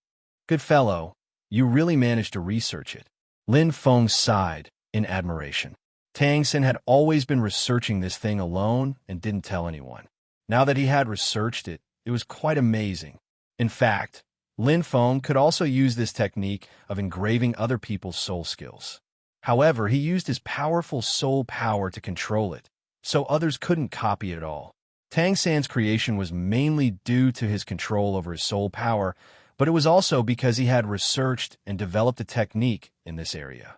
Good fellow, you really managed to research it. Lin Feng sighed in admiration. Tang San had always been researching this thing alone and didn't tell anyone. Now that he had researched it, it was quite amazing. In fact, Lin Feng could also use this technique of engraving other people's soul skills. However, he used his powerful soul power to control it, so others couldn't copy it at all. Tang San's creation was mainly due to his control over his soul power, but it was also because he had researched and developed a technique in this area.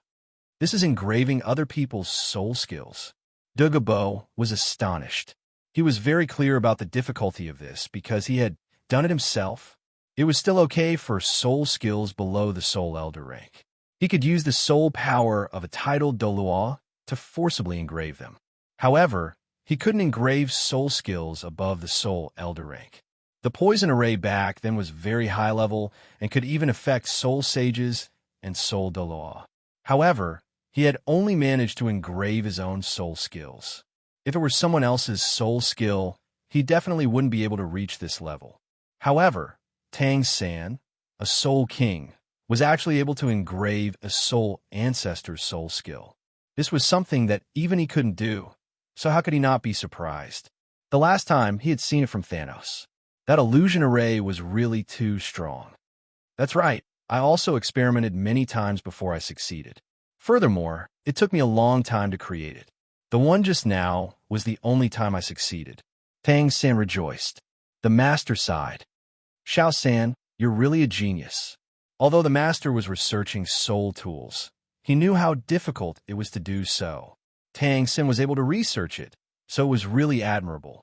This is engraving other people's soul skills. Douluo was astonished. He was very clear about the difficulty of this because he had done it himself. It was still okay for soul skills below the soul elder rank. He could use the soul power of a titled Douluo to forcibly engrave them. However, he couldn't engrave soul skills above the soul elder rank. The poison array back then was very high level and could even affect soul sages and soul Douluo. However, he had only managed to engrave his own soul skills. If it were someone else's soul skill, he definitely wouldn't be able to reach this level. However, Tang San, a soul king, was actually able to engrave a soul ancestor's soul skill. This was something that even he couldn't do, so how could he not be surprised? The last time he had seen it from Thanos. That illusion array was really too strong. That's right, I also experimented many times before I succeeded. Furthermore, it took me a long time to create it. The one just now was the only time I succeeded. Tang San rejoiced. The master sighed. Xiao San, you're really a genius. Although the master was researching soul tools, he knew how difficult it was to do so. Tang San was able to research it, so it was really admirable.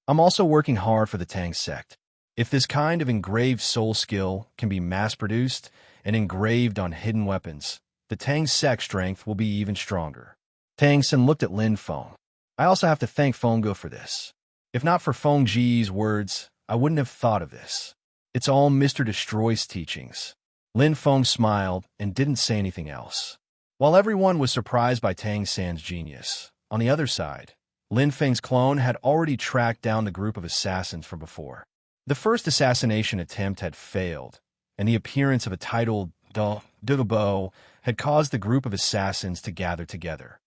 I'm also working hard for the Tang sect. If this kind of engraved soul skill can be mass-produced and engraved on hidden weapons, the Tang sect strength will be even stronger. Tang San looked at Lin Feng. I also have to thank Feng Ge for this. If not for Feng Ji's words, I wouldn't have thought of this. It's all Mr. Destroy's teachings. Lin Feng smiled and didn't say anything else. While everyone was surprised by Tang San's genius, on the other side, Lin Feng's clone had already tracked down the group of assassins from before. The first assassination attempt had failed, and the appearance of a titled Douluo had caused the group of assassins to gather together.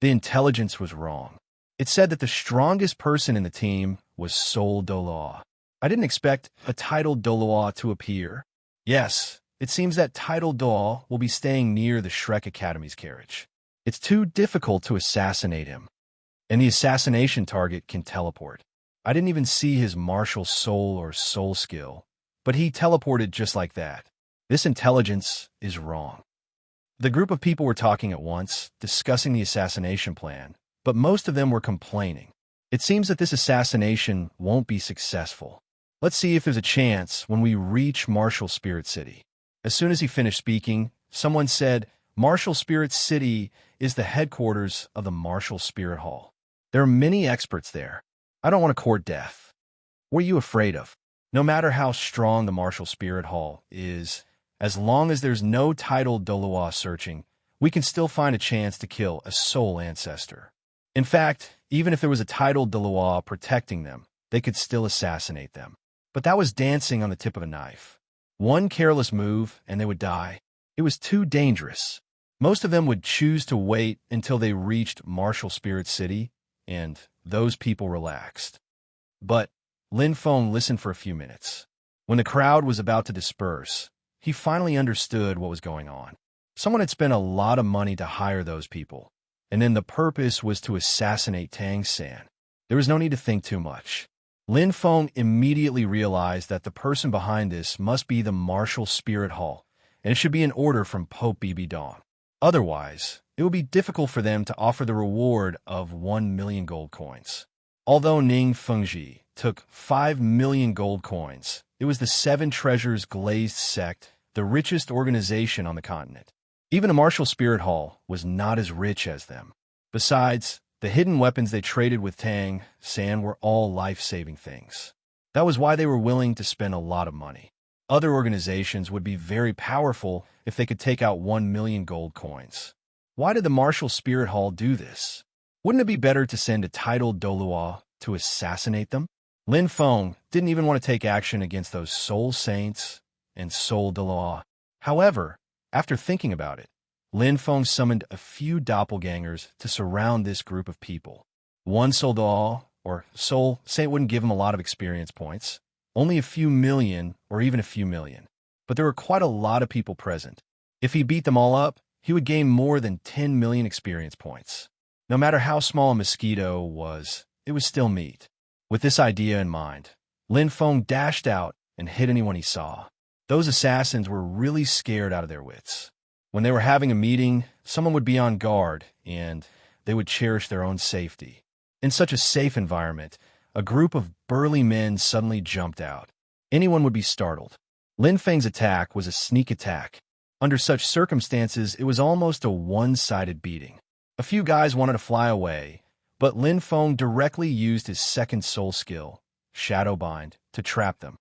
The intelligence was wrong. It said that the strongest person in the team was Soul Douluo. I didn't expect a titled Douluo to appear. Yes, it seems that titled Douluo will be staying near the Shrek Academy's carriage. It's too difficult to assassinate him. And the assassination target can teleport. I didn't even see his martial soul or soul skill, but he teleported just like that. This intelligence is wrong. The group of people were talking at once, discussing the assassination plan, but most of them were complaining. It seems that this assassination won't be successful. Let's see if there's a chance when we reach Martial Spirit City. As soon as he finished speaking, someone said, Martial Spirit City is the headquarters of the Martial Spirit Hall. There are many experts there. I don't want to court death. What are you afraid of? No matter how strong the Martial Spirit Hall is, as long as there's no titled Douluo searching, we can still find a chance to kill a soul ancestor. In fact, even if there was a titled Douluo protecting them, they could still assassinate them. But that was dancing on the tip of a knife. One careless move, and they would die. It was too dangerous. Most of them would choose to wait until they reached Martial Spirit City, and those people relaxed. But Lin Feng listened for a few minutes. When the crowd was about to disperse, he finally understood what was going on. Someone had spent a lot of money to hire those people, and then the purpose was to assassinate Tang San. There was no need to think too much. Lin Feng immediately realized that the person behind this must be the Martial Spirit Hall, and it should be an order from Pope Bibi Dong. Otherwise, it would be difficult for them to offer the reward of 1 million gold coins. Although Ning Fengji took 5 million gold coins, it was the Seven Treasures Glazed Sect, the richest organization on the continent. Even the Martial Spirit Hall was not as rich as them. Besides, the hidden weapons they traded with Tang San were all life-saving things. That was why they were willing to spend a lot of money. Other organizations would be very powerful if they could take out 1 million gold coins. Why did the Martial Spirit Hall do this? Wouldn't it be better to send a titled Douluo to assassinate them? Lin Feng didn't even want to take action against those Soul Saints and Soul Douluo. However, after thinking about it, Lin Feng summoned a few doppelgangers to surround this group of people. One Soul Douluo, or Soul Saint, wouldn't give him a lot of experience points, only a few million or even a few million. But there were quite a lot of people present. If he beat them all up, he would gain more than 10 million experience points. No matter how small a mosquito was, it was still meat. With this idea in mind, Lin Feng dashed out and hit anyone he saw. Those assassins were really scared out of their wits. When they were having a meeting, someone would be on guard, and they would cherish their own safety. In such a safe environment, a group of burly men suddenly jumped out. Anyone would be startled. Lin Feng's attack was a sneak attack. Under such circumstances, it was almost a one-sided beating. A few guys wanted to fly away, but Lin Feng directly used his second soul skill, Shadow Bind, to trap them.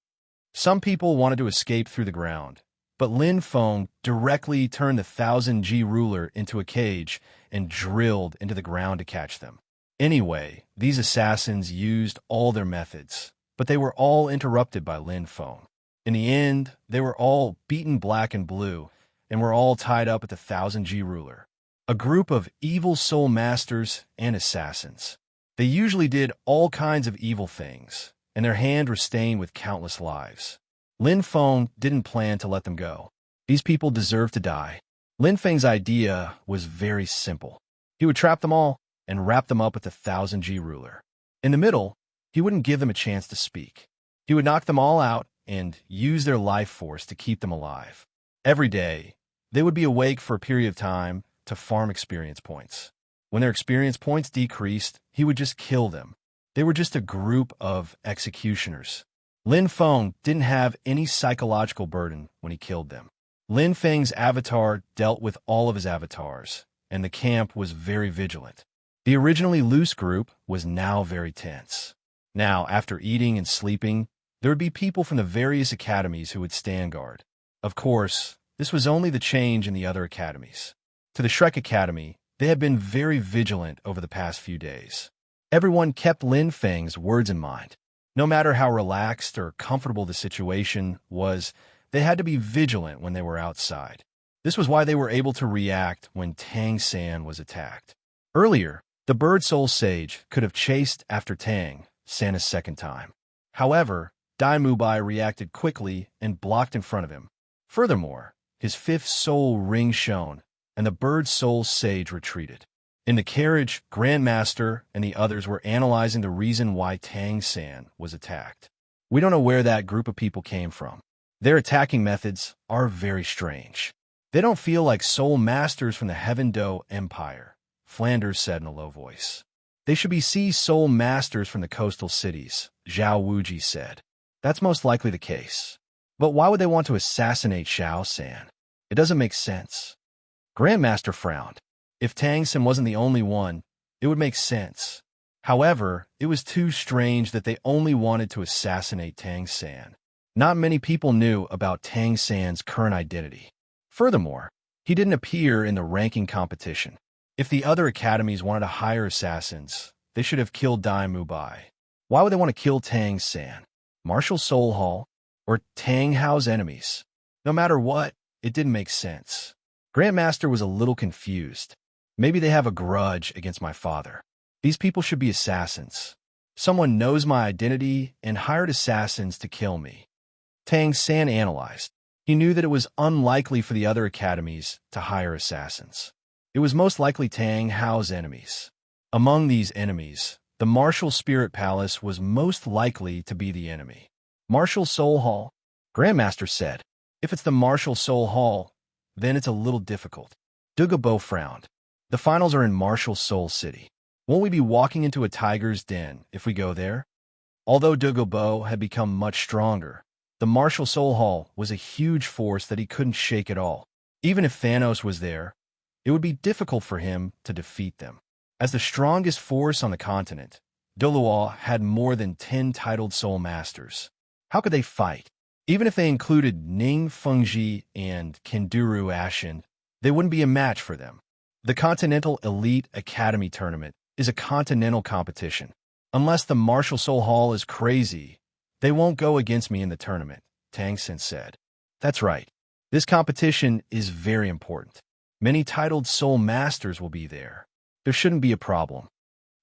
Some people wanted to escape through the ground, but Lin Feng directly turned the 1000G ruler into a cage and drilled into the ground to catch them. Anyway, these assassins used all their methods, but they were all interrupted by Lin Feng. In the end, they were all beaten black and blue, and were all tied up at the 1000G ruler. A group of evil soul masters and assassins. They usually did all kinds of evil things, and their hands were stained with countless lives. Lin Feng didn't plan to let them go. These people deserved to die. Lin Feng's idea was very simple. He would trap them all and wrap them up with the 1000G ruler. In the middle, he wouldn't give them a chance to speak. He would knock them all out and use their life force to keep them alive. Every day, they would be awake for a period of time to farm experience points. When their experience points decreased, he would just kill them. They were just a group of executioners. Lin Feng didn't have any psychological burden when he killed them. Lin Feng's avatar dealt with all of his avatars, and the camp was very vigilant. The originally loose group was now very tense. Now, after eating and sleeping, there would be people from the various academies who would stand guard. Of course, this was only the change in the other academies. To the Shrek Academy, they had been very vigilant over the past few days. Everyone kept Lin Feng's words in mind. No matter how relaxed or comfortable the situation was, they had to be vigilant when they were outside. This was why they were able to react when Tang San was attacked. Earlier, the Bird Soul Sage could have chased after Tang San a second time. However, Dai Mubai reacted quickly and blocked in front of him. Furthermore, his fifth soul ring shone, and the Bird Soul Sage retreated. In the carriage, Grandmaster and the others were analyzing the reason why Tang San was attacked. We don't know where that group of people came from. Their attacking methods are very strange. They don't feel like soul masters from the Heaven Do Empire, Flanders said in a low voice. They should be sea soul masters from the coastal cities, Zhao Wuji said. That's most likely the case. But why would they want to assassinate Xiao San? It doesn't make sense. Grandmaster frowned. If Tang San wasn't the only one, it would make sense. However, it was too strange that they only wanted to assassinate Tang San. Not many people knew about Tang San's current identity. Furthermore, he didn't appear in the ranking competition. If the other academies wanted to hire assassins, they should have killed Dai Mubai. Why would they want to kill Tang San? Martial Soul Hall? Or Tang Hao's enemies? No matter what, it didn't make sense. Grandmaster was a little confused. Maybe they have a grudge against my father. These people should be assassins. Someone knows my identity and hired assassins to kill me. Tang San analyzed. He knew that it was unlikely for the other academies to hire assassins. It was most likely Tang Hao's enemies. Among these enemies, the Martial Spirit Palace was most likely to be the enemy. Martial Soul Hall? Grandmaster said. If it's the Martial Soul Hall, then it's a little difficult. Douluo frowned. The finals are in Martial Soul City. Won't we be walking into a tiger's den if we go there? Although Douluo had become much stronger, the Martial Soul Hall was a huge force that he couldn't shake at all. Even if Thanos was there, it would be difficult for him to defeat them. As the strongest force on the continent, Douluo had more than 10 titled Soul Masters. How could they fight? Even if they included Ning Fengji and Kenduru Ashen, they wouldn't be a match for them. The Continental Elite Academy Tournament is a continental competition. Unless the Martial Soul Hall is crazy, they won't go against me in the tournament, Tang San said. That's right. This competition is very important. Many titled Soul Masters will be there. There shouldn't be a problem.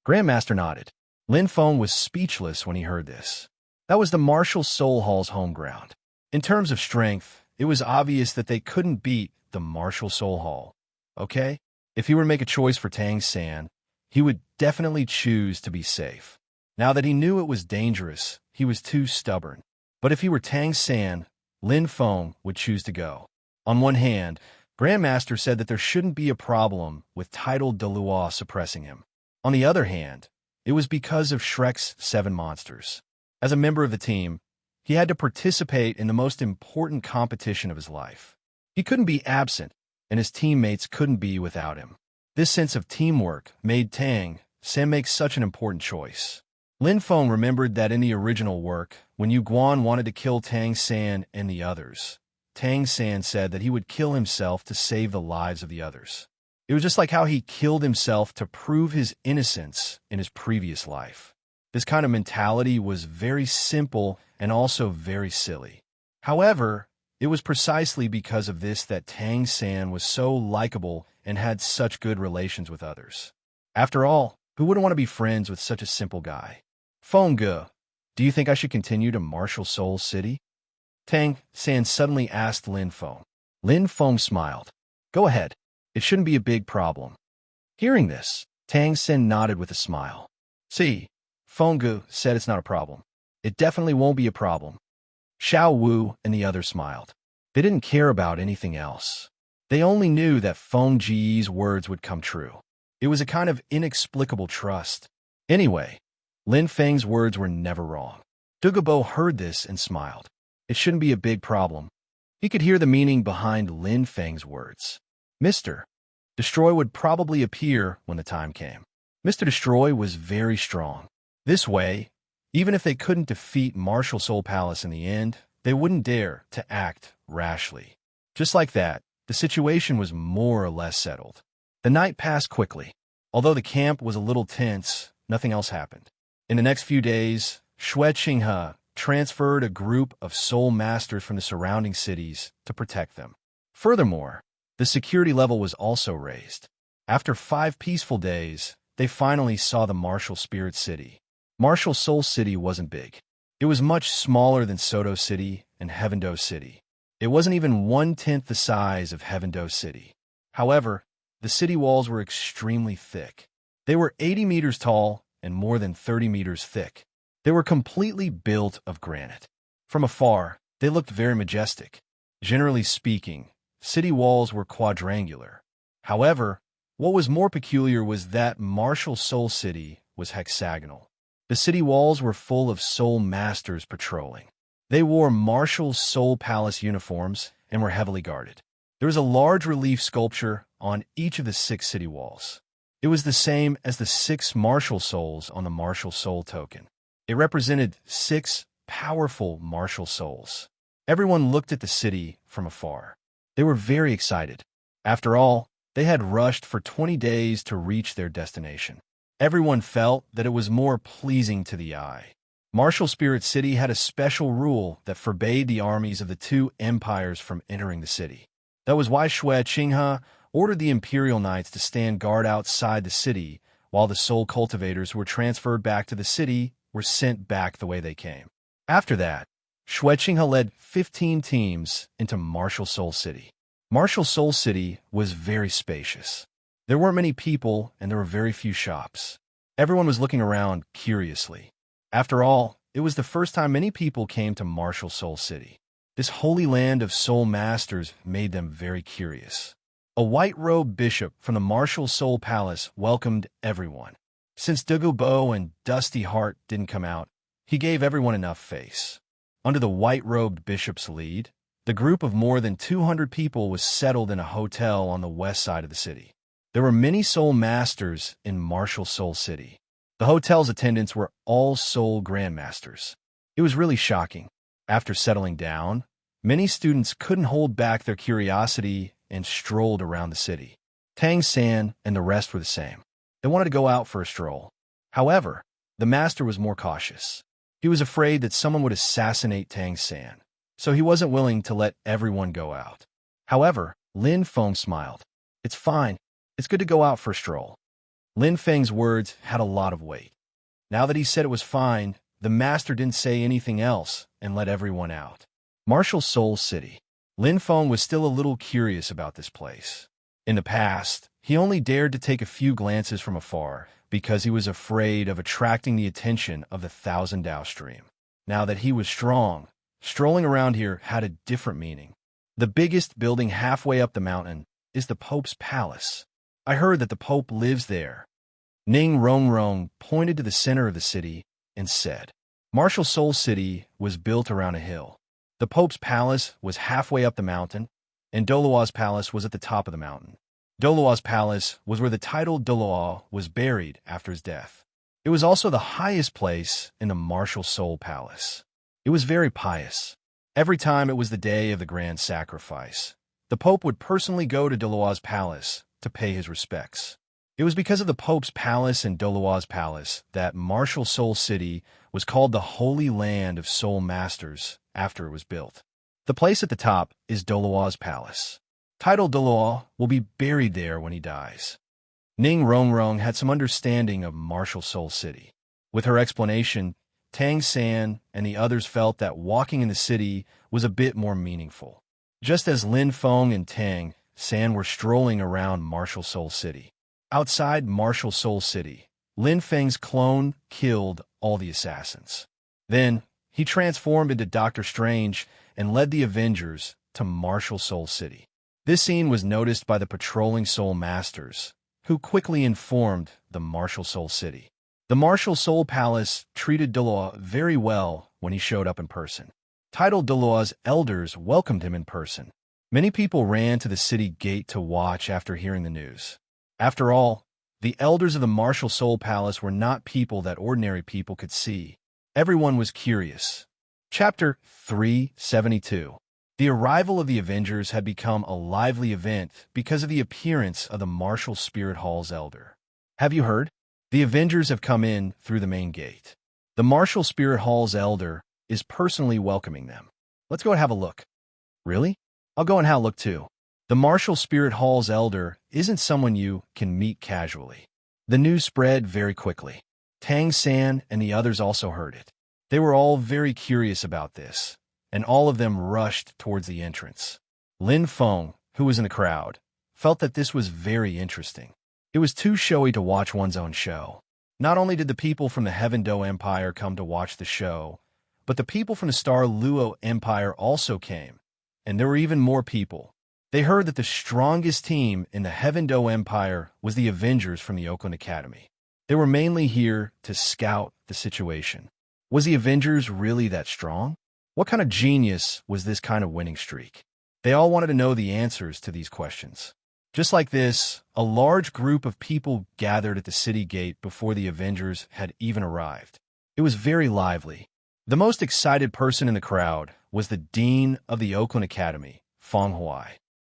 Grandmaster nodded. Lin Feng was speechless when he heard this. That was the Martial Soul Hall's home ground. In terms of strength, it was obvious that they couldn't beat the Martial Soul Hall. Okay? If he were to make a choice for Tang San, he would definitely choose to be safe. Now that he knew it was dangerous, he was too stubborn. But if he were Tang San, Lin Feng would choose to go. On one hand, Grandmaster said that there shouldn't be a problem with titled Douluo suppressing him. On the other hand, it was because of Shrek's 7 monsters. As a member of the team, he had to participate in the most important competition of his life. He couldn't be absent, and his teammates couldn't be without him. This sense of teamwork made Tang San make such an important choice. Lin Feng remembered that in the original work, when Yu Guan wanted to kill Tang San and the others, Tang San said that he would kill himself to save the lives of the others. It was just like how he killed himself to prove his innocence in his previous life. This kind of mentality was very simple and also very silly. However, it was precisely because of this that Tang San was so likable and had such good relations with others. After all, who wouldn't want to be friends with such a simple guy? Feng Ge, do you think I should continue to Martial Soul City? Tang San suddenly asked Lin Feng. Lin Feng smiled. Go ahead. It shouldn't be a big problem. Hearing this, Tang San nodded with a smile. See, Feng Ge said it's not a problem. It definitely won't be a problem. Xiao Wu and the others smiled. They didn't care about anything else. They only knew that Feng Ji's words would come true. It was a kind of inexplicable trust. Anyway, Lin Feng's words were never wrong. Douluo heard this and smiled. It shouldn't be a big problem. He could hear the meaning behind Lin Feng's words. Mr. Destroy would probably appear when the time came. Mr. Destroy was very strong. This way, even if they couldn't defeat Martial Soul Palace in the end, they wouldn't dare to act rashly. Just like that, the situation was more or less settled. The night passed quickly. Although the camp was a little tense, nothing else happened. In the next few days, Xue Qinghe transferred a group of soul masters from the surrounding cities to protect them. Furthermore, the security level was also raised. After 5 peaceful days, they finally saw the Martial Spirit City. Martial Soul City wasn't big. It was much smaller than Soto City and Heavendo City. It wasn't even 1/10 the size of Heavendo City. However, the city walls were extremely thick. They were 80 meters tall and more than 30 meters thick. They were completely built of granite. From afar, they looked very majestic. Generally speaking, city walls were quadrangular. However, what was more peculiar was that Martial Soul City was hexagonal. The city walls were full of soul masters patrolling. They wore martial soul palace uniforms and were heavily guarded. There was a large relief sculpture on each of the 6 city walls. It was the same as the 6 martial souls on the martial soul token. It represented 6 powerful martial souls. Everyone looked at the city from afar. They were very excited. After all, they had rushed for 20 days to reach their destination. Everyone felt that it was more pleasing to the eye. Martial Spirit City had a special rule that forbade the armies of the 2 empires from entering the city. That was why Shui Qinghe ordered the Imperial Knights to stand guard outside the city, while the soul cultivators who were transferred back to the city were sent back the way they came. After that, Shui Qinghe led 15 teams into Martial Soul City. Martial Soul City was very spacious. There weren't many people, and there were very few shops. Everyone was looking around curiously. After all, it was the first time many people came to Martial Soul City. This holy land of soul masters made them very curious. A white-robed bishop from the Martial Soul Palace welcomed everyone. Since Douluo and Dusty Heart didn't come out, he gave everyone enough face. Under the white-robed bishop's lead, the group of more than 200 people was settled in a hotel on the west side of the city. There were many soul masters in Martial Soul City. The hotel's attendants were all soul grandmasters. It was really shocking. After settling down, many students couldn't hold back their curiosity and strolled around the city. Tang San and the rest were the same. They wanted to go out for a stroll. However, the master was more cautious. He was afraid that someone would assassinate Tang San, so he wasn't willing to let everyone go out. However, Lin Feng smiled. "It's fine. It's good to go out for a stroll." Lin Feng's words had a lot of weight. Now that he said it was fine, the master didn't say anything else and let everyone out. Martial Soul City. Lin Feng was still a little curious about this place. In the past, he only dared to take a few glances from afar because he was afraid of attracting the attention of the Thousand Dao stream. Now that he was strong, strolling around here had a different meaning. The biggest building halfway up the mountain is the Pope's Palace. I heard that the Pope lives there. Ning Rongrong pointed to the center of the city and said, Martial Soul City was built around a hill. The Pope's Palace was halfway up the mountain, and Douluo's palace was at the top of the mountain. Douluo's palace was where the title Douluo was buried after his death. It was also the highest place in the Martial Soul Palace. It was very pious. Every time it was the day of the grand sacrifice, the Pope would personally go to Douluo's palace to pay his respects. It was because of the Pope's palace and Douluo's palace that Martial Soul City was called the Holy Land of Soul Masters after it was built. The place at the top is Douluo's palace. Title Douluo will be buried there when he dies. Ning Rongrong had some understanding of Martial Soul City. With her explanation, Tang San and the others felt that walking in the city was a bit more meaningful. Just as Lin Feng and Tang San were strolling around Martial Soul City. Outside Martial Soul City, Lin Feng's clone killed all the assassins. Then, he transformed into Doctor Strange and led the Avengers to Martial Soul City. This scene was noticed by the patrolling Soul Masters, who quickly informed the Martial Soul City. The Martial Soul Palace treated Douluo very well when he showed up in person. Titled Douluo's elders welcomed him in person. Many people ran to the city gate to watch after hearing the news. After all, the elders of the Martial Soul Palace were not people that ordinary people could see. Everyone was curious. Chapter 372. The arrival of the Avengers had become a lively event because of the appearance of the Martial Spirit Hall's elder. Have you heard? The Avengers have come in through the main gate. The Martial Spirit Hall's elder is personally welcoming them. Let's go and have a look. Really? I'll go and have a look too. The Martial Spirit Hall's elder isn't someone you can meet casually. The news spread very quickly. Tang San and the others also heard it. They were all very curious about this, and all of them rushed towards the entrance. Lin Feng, who was in the crowd, felt that this was very interesting. It was too showy to watch one's own show. Not only did the people from the Heaven Do Empire come to watch the show, but the people from the Star Luo Empire also came, and there were even more people. They heard that the strongest team in the Heaven Do Empire was the Avengers from the Oakland Academy. They were mainly here to scout the situation. Was the Avengers really that strong? What kind of genius was this kind of winning streak? They all wanted to know the answers to these questions. Just like this, a large group of people gathered at the city gate before the Avengers had even arrived. It was very lively. The most excited person in the crowd was the Dean of the Oakland Academy, Fong Huai.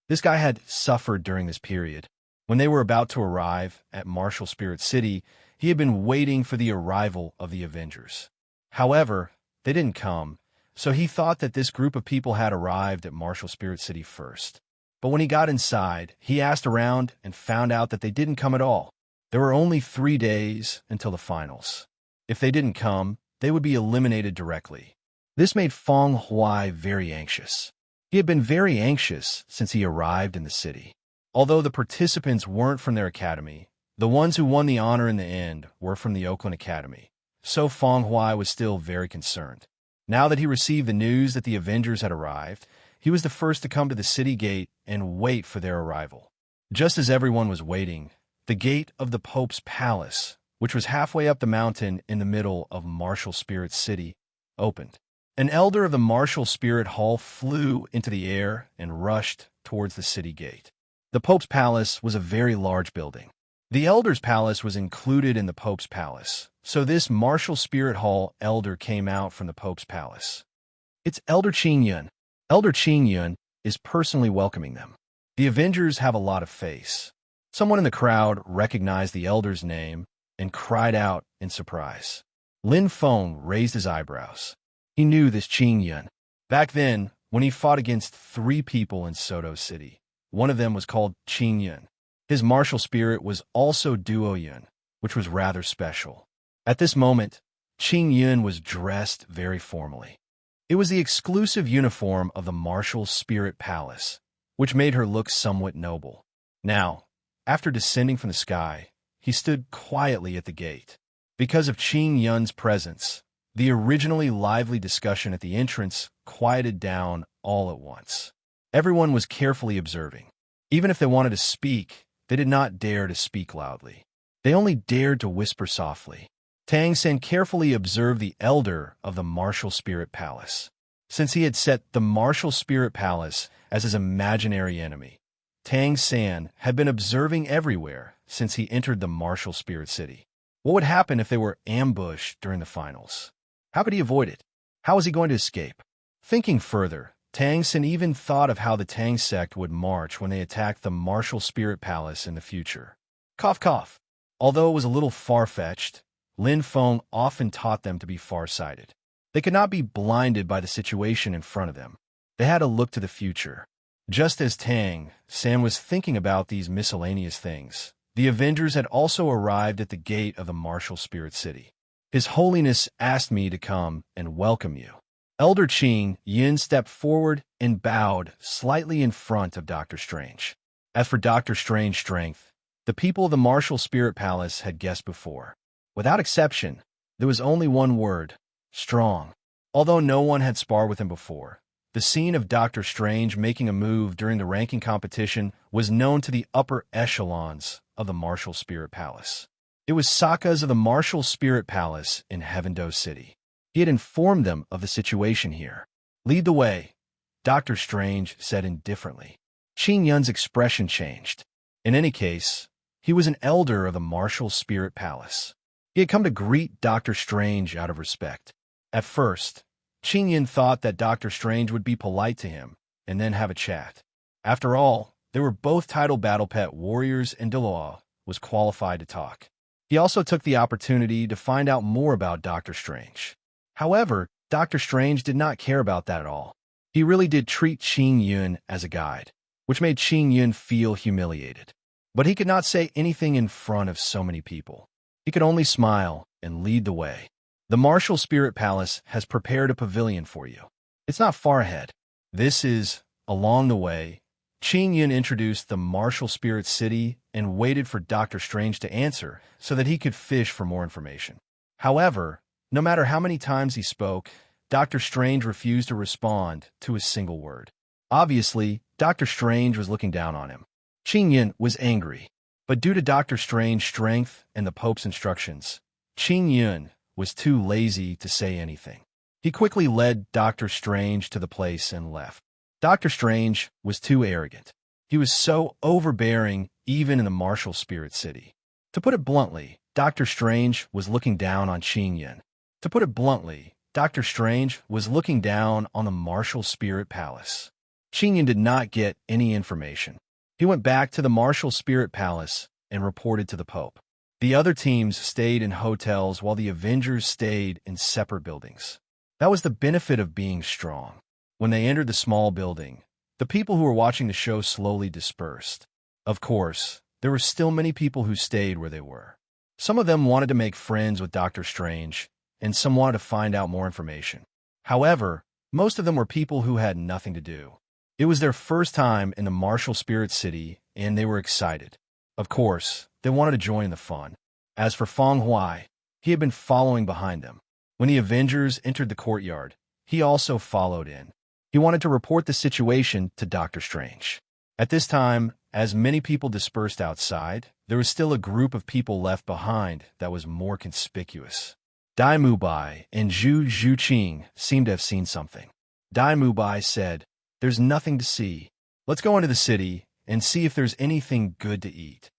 This guy had suffered during this period. When they were about to arrive at Martial Spirit City, he had been waiting for the arrival of the Avengers. However, they didn't come, so he thought that this group of people had arrived at Martial Spirit City first. But when he got inside, he asked around and found out that they didn't come at all. There were only 3 days until the finals. If they didn't come, they would be eliminated directly. This made Fong Huai very anxious. He had been very anxious since he arrived in the city. Although the participants weren't from their academy, the ones who won the honor in the end were from the Oakland Academy. So Fong Huai was still very concerned. Now that he received the news that the Avengers had arrived, he was the first to come to the city gate and wait for their arrival. Just as everyone was waiting, the gate of the Pope's palace, which was halfway up the mountain in the middle of Martial Spirit City, opened. An elder of the Martial Spirit Hall flew into the air and rushed towards the city gate. The Pope's palace was a very large building. The elder's palace was included in the Pope's palace, so this Martial Spirit Hall elder came out from the Pope's palace. It's Elder Qing Yun. Elder Qing Yun is personally welcoming them. The Avengers have a lot of face. Someone in the crowd recognized the elder's name and cried out in surprise. Lin Feng raised his eyebrows. He knew this Qing Yun. Back then, when he fought against 3 people in Soto City, one of them was called Qing Yun. His martial spirit was also Duo Yun, which was rather special. At this moment, Qing Yun was dressed very formally. It was the exclusive uniform of the Martial Spirit Palace, which made her look somewhat noble. Now, after descending from the sky, he stood quietly at the gate. Because of Qing Yun's presence, the originally lively discussion at the entrance quieted down all at once. Everyone was carefully observing. Even if they wanted to speak, they did not dare to speak loudly. They only dared to whisper softly. Tang Sen carefully observed the elder of the Martial Spirit Palace. Since he had set the Martial Spirit Palace as his imaginary enemy, Tang Sen had been observing everywhere since he entered the Martial Spirit City. What would happen if they were ambushed during the finals? How could he avoid it? How was he going to escape? Thinking further, Tang Sen even thought of how the Tang sect would march when they attacked the Martial Spirit Palace in the future. Cough, cough. Although it was a little far-fetched, Lin Feng often taught them to be far-sighted. They could not be blinded by the situation in front of them. They had to look to the future. Just as Tang Sen was thinking about these miscellaneous things, the Avengers had also arrived at the gate of the Martial Spirit City. His Holiness asked me to come and welcome you. Elder Qing Yun stepped forward and bowed slightly in front of Dr. Strange. As for Dr. Strange's strength, the people of the Martial Spirit Palace had guessed before. Without exception, there was only one word: strong. Although no one had sparred with him before, the scene of Dr. Strange making a move during the ranking competition was known to the upper echelons of the Martial Spirit Palace. It was Sokka's of the Martial Spirit Palace in Heavendo City. He had informed them of the situation here. Lead the way, Dr. Strange said indifferently. Qing Yun's expression changed. In any case, he was an elder of the Martial Spirit Palace. He had come to greet Dr. Strange out of respect. At first, Qing Yun thought that Dr. Strange would be polite to him and then have a chat. After all, they were both title battle pet warriors and Douluo was qualified to talk. He also took the opportunity to find out more about Dr. Strange. However, Dr. Strange did not care about that at all. He really did treat Qing Yun as a guide, which made Qing Yun feel humiliated. But he could not say anything in front of so many people. He could only smile and lead the way. The Martial Spirit Palace has prepared a pavilion for you. It's not far ahead. This is along the way. Qing Yun introduced the Martial Spirit City and waited for Dr. Strange to answer so that he could fish for more information. However, no matter how many times he spoke, Dr. Strange refused to respond to a single word. Obviously, Dr. Strange was looking down on him. Qing Yun was angry. But due to Dr. Strange's strength and the Pope's instructions, Qing Yun was too lazy to say anything. He quickly led Dr. Strange to the place and left. Dr. Strange was too arrogant. He was so overbearing even in the martial spirit city. To put it bluntly, Dr. Strange was looking down on Qing Yun. To put it bluntly, Dr. Strange was looking down on the martial spirit palace. Qing Yun did not get any information. He went back to the martial spirit palace and reported to the Pope. The other teams stayed in hotels while the Avengers stayed in separate buildings. That was the benefit of being strong. When they entered the small building, the people who were watching the show slowly dispersed. Of course, there were still many people who stayed where they were. Some of them wanted to make friends with Dr. Strange, and some wanted to find out more information. However, most of them were people who had nothing to do. It was their first time in the martial spirit city, and they were excited. Of course, they wanted to join the fun. As for Feng Huai, he had been following behind them. When the Avengers entered the courtyard, he also followed in. He wanted to report the situation to Dr. Strange. At this time, as many people dispersed outside, there was still a group of people left behind that was more conspicuous. Dai Mubai and Zhu Zhuqing seemed to have seen something. Dai Mubai said, "There's nothing to see. Let's go into the city and see if there's anything good to eat."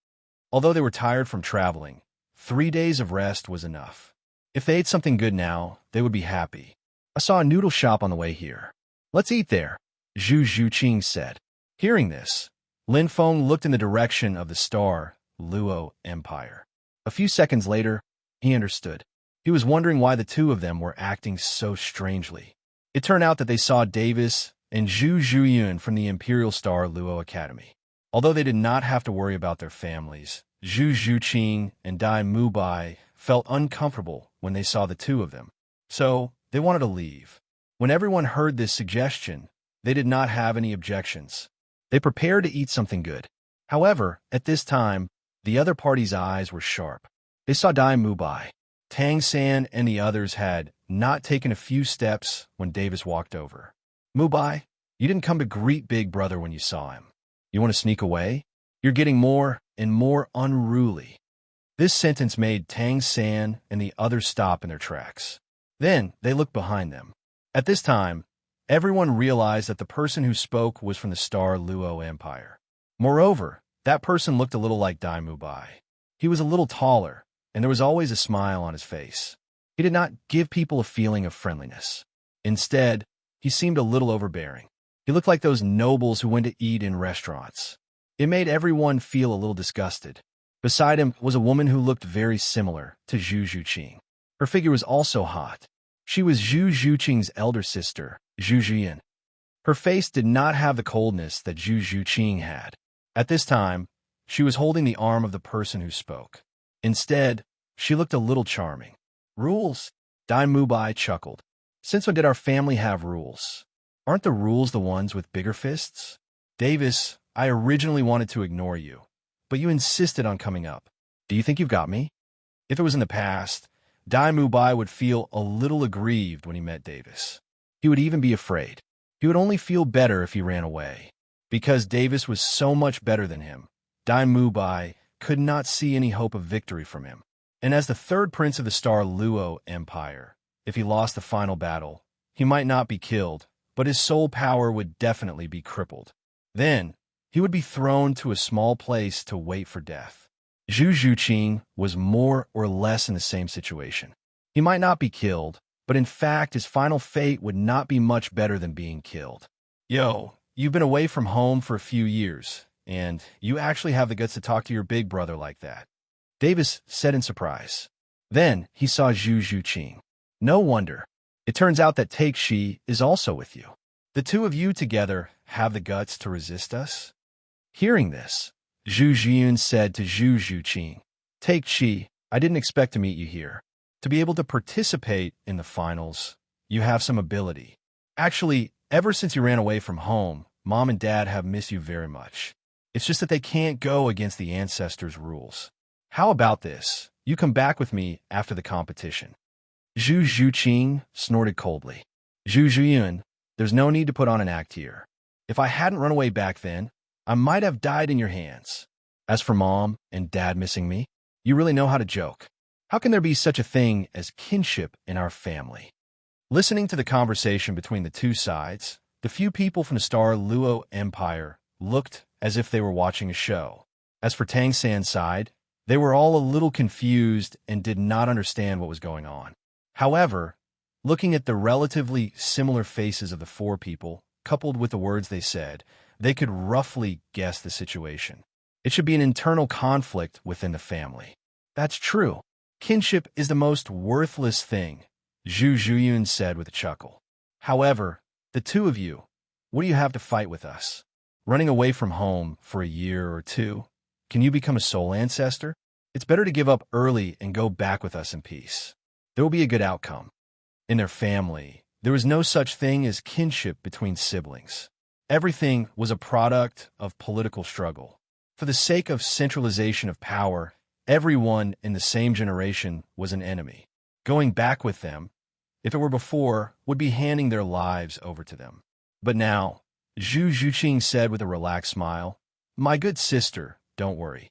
Although they were tired from traveling, 3 days of rest was enough. If they ate something good now, they would be happy. "I saw a noodle shop on the way here. Let's eat there," Zhu Zhuqing said. Hearing this, Lin Feng looked in the direction of the star Luo Empire. A few seconds later, he understood. He was wondering why the two of them were acting so strangely. It turned out that they saw Davis and Zhu Zhuyun from the Imperial Star Luo Academy. Although they did not have to worry about their families, Zhu Zhuqing and Dai Mubai felt uncomfortable when they saw the two of them. So, they wanted to leave. When everyone heard this suggestion, they did not have any objections. They prepared to eat something good. However, at this time, the other party's eyes were sharp. They saw Dai Mubai. Tang San and the others had not taken a few steps when Davis walked over. "Mubai, you didn't come to greet Big Brother when you saw him. You want to sneak away? You're getting more and more unruly." This sentence made Tang San and the others stop in their tracks. Then they looked behind them. At this time, everyone realized that the person who spoke was from the Star Luo Empire. Moreover, that person looked a little like Dai Mubai. He was a little taller, and there was always a smile on his face. He did not give people a feeling of friendliness. Instead, he seemed a little overbearing. He looked like those nobles who went to eat in restaurants. It made everyone feel a little disgusted. Beside him was a woman who looked very similar to Zhu Zhuqing. Her figure was also hot. She was Zhu Zhuqing's elder sister, Zhu Zhuyin. Her face did not have the coldness that Zhu Zhuqing had. At this time, she was holding the arm of the person who spoke. Instead, she looked a little charming. "Rules?" Dai Mubai chuckled. "Since when did our family have rules? Aren't the rules the ones with bigger fists?" "Davis, I originally wanted to ignore you, but you insisted on coming up. Do you think you've got me?" If it was in the past, Dai Mubai would feel a little aggrieved when he met Davis. He would even be afraid. He would only feel better if he ran away. Because Davis was so much better than him, Dai Mubai could not see any hope of victory from him. And as the third prince of the Star Luo Empire, if he lost the final battle, he might not be killed, but his soul power would definitely be crippled. Then, he would be thrown to a small place to wait for death. Zhu Zhuqing was more or less in the same situation. He might not be killed, but in fact his final fate would not be much better than being killed. "Yo, you've been away from home for a few years, and you actually have the guts to talk to your big brother like that," Davis said in surprise. Then he saw Zhu Zhuqing. "No wonder. It turns out that Take Shi is also with you. The two of you together have the guts to resist us?" Hearing this, Zhu Zhiyun said to Zhu Zhuqing, "Take Shi, I didn't expect to meet you here. To be able to participate in the finals, you have some ability. Actually, ever since you ran away from home, Mom and Dad have missed you very much. It's just that they can't go against the ancestors' rules. How about this? You come back with me after the competition." Zhu Zhuqing snorted coldly. "Zhu Zhiyun, there's no need to put on an act here. If I hadn't run away back then, I might have died in your hands. As for mom and dad missing me, you really know how to joke. How can there be such a thing as kinship in our family? Listening to the conversation between the two sides, the few people from the Douluo Empire looked as if they were watching a show. As for Tang San's side, they were all a little confused and did not understand what was going on. However, looking at the relatively similar faces of the four people, coupled with the words they said, they could roughly guess the situation. It should be an internal conflict within the family. That's true. Kinship is the most worthless thing, Zhu Zhuyun said with a chuckle. However, the two of you, what do you have to fight with us? Running away from home for a year or two? Can you become a soul ancestor? It's better to give up early and go back with us in peace. There will be a good outcome. In their family, there was no such thing as kinship between siblings. Everything was a product of political struggle. For the sake of centralization of power, everyone in the same generation was an enemy. Going back with them, if it were before, would be handing their lives over to them. But now, Zhu Zhuqing said with a relaxed smile, "My good sister, don't worry.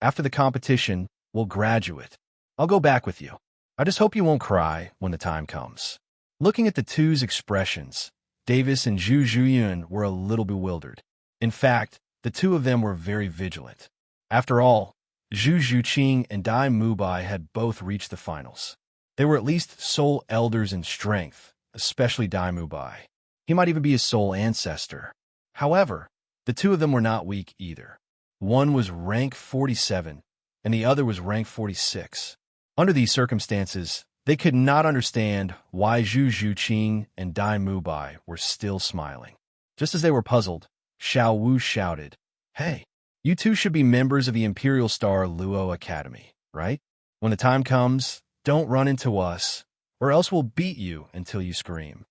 After the competition, we'll graduate. I'll go back with you. I just hope you won't cry when the time comes." Looking at the two's expressions, Davis and Zhu Zhuyun were a little bewildered. In fact, the two of them were very vigilant. After all, Zhu Zhuqing and Dai Mubai had both reached the finals. They were at least soul elders in strength, especially Dai Mubai. He might even be a soul ancestor. However, the two of them were not weak either. One was rank 47, and the other was rank 46. Under these circumstances, they could not understand why Zhu Zhuqing and Dai Mubai were still smiling. Just as they were puzzled, Xiao Wu shouted, "Hey, you two should be members of the Imperial Star Luo Academy, right? When the time comes, don't run into us, or else we'll beat you until you scream."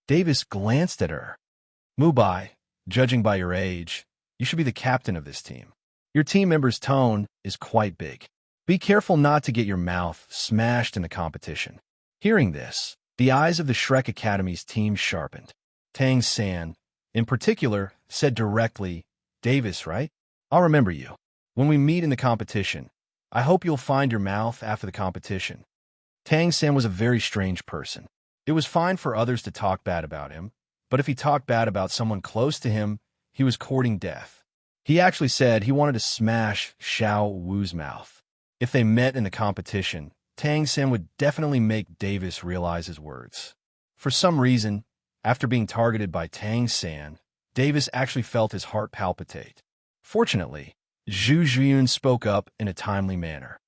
Davis glanced at her. "Mubai, judging by your age, you should be the captain of this team. Your team member's tone is quite big. Be careful not to get your mouth smashed in the competition." Hearing this, the eyes of the Shrek Academy's team sharpened. Tang San, in particular, said directly, "Davis, right? I'll remember you. When we meet in the competition, I hope you'll find your mouth after the competition." Tang San was a very strange person. It was fine for others to talk bad about him, but if he talked bad about someone close to him, he was courting death. He actually said he wanted to smash Xiao Wu's mouth. If they met in the competition, Tang San would definitely make Davis realize his words. For some reason, after being targeted by Tang San, Davis actually felt his heart palpitate. Fortunately, Zhu Zhuyun spoke up in a timely manner.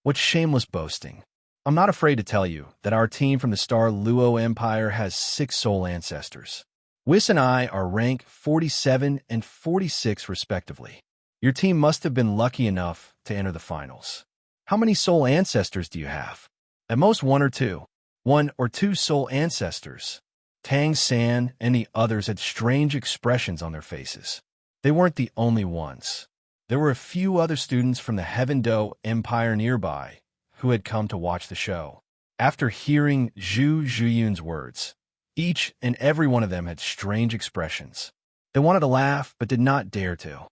"What shameless boasting. I'm not afraid to tell you that our team from the Star Luo Empire has 6 soul ancestors. Whis and I are rank 47 and 46 respectively. Your team must have been lucky enough to enter the finals. How many soul ancestors do you have?" "At most 1 or 2. 1 or 2 soul ancestors." Tang San and the others had strange expressions on their faces. They weren't the only ones. There were a few other students from the Heaven-Do Empire nearby who had come to watch the show. After hearing Zhu Zhuyun's words, each and every one of them had strange expressions. They wanted to laugh, but did not dare to.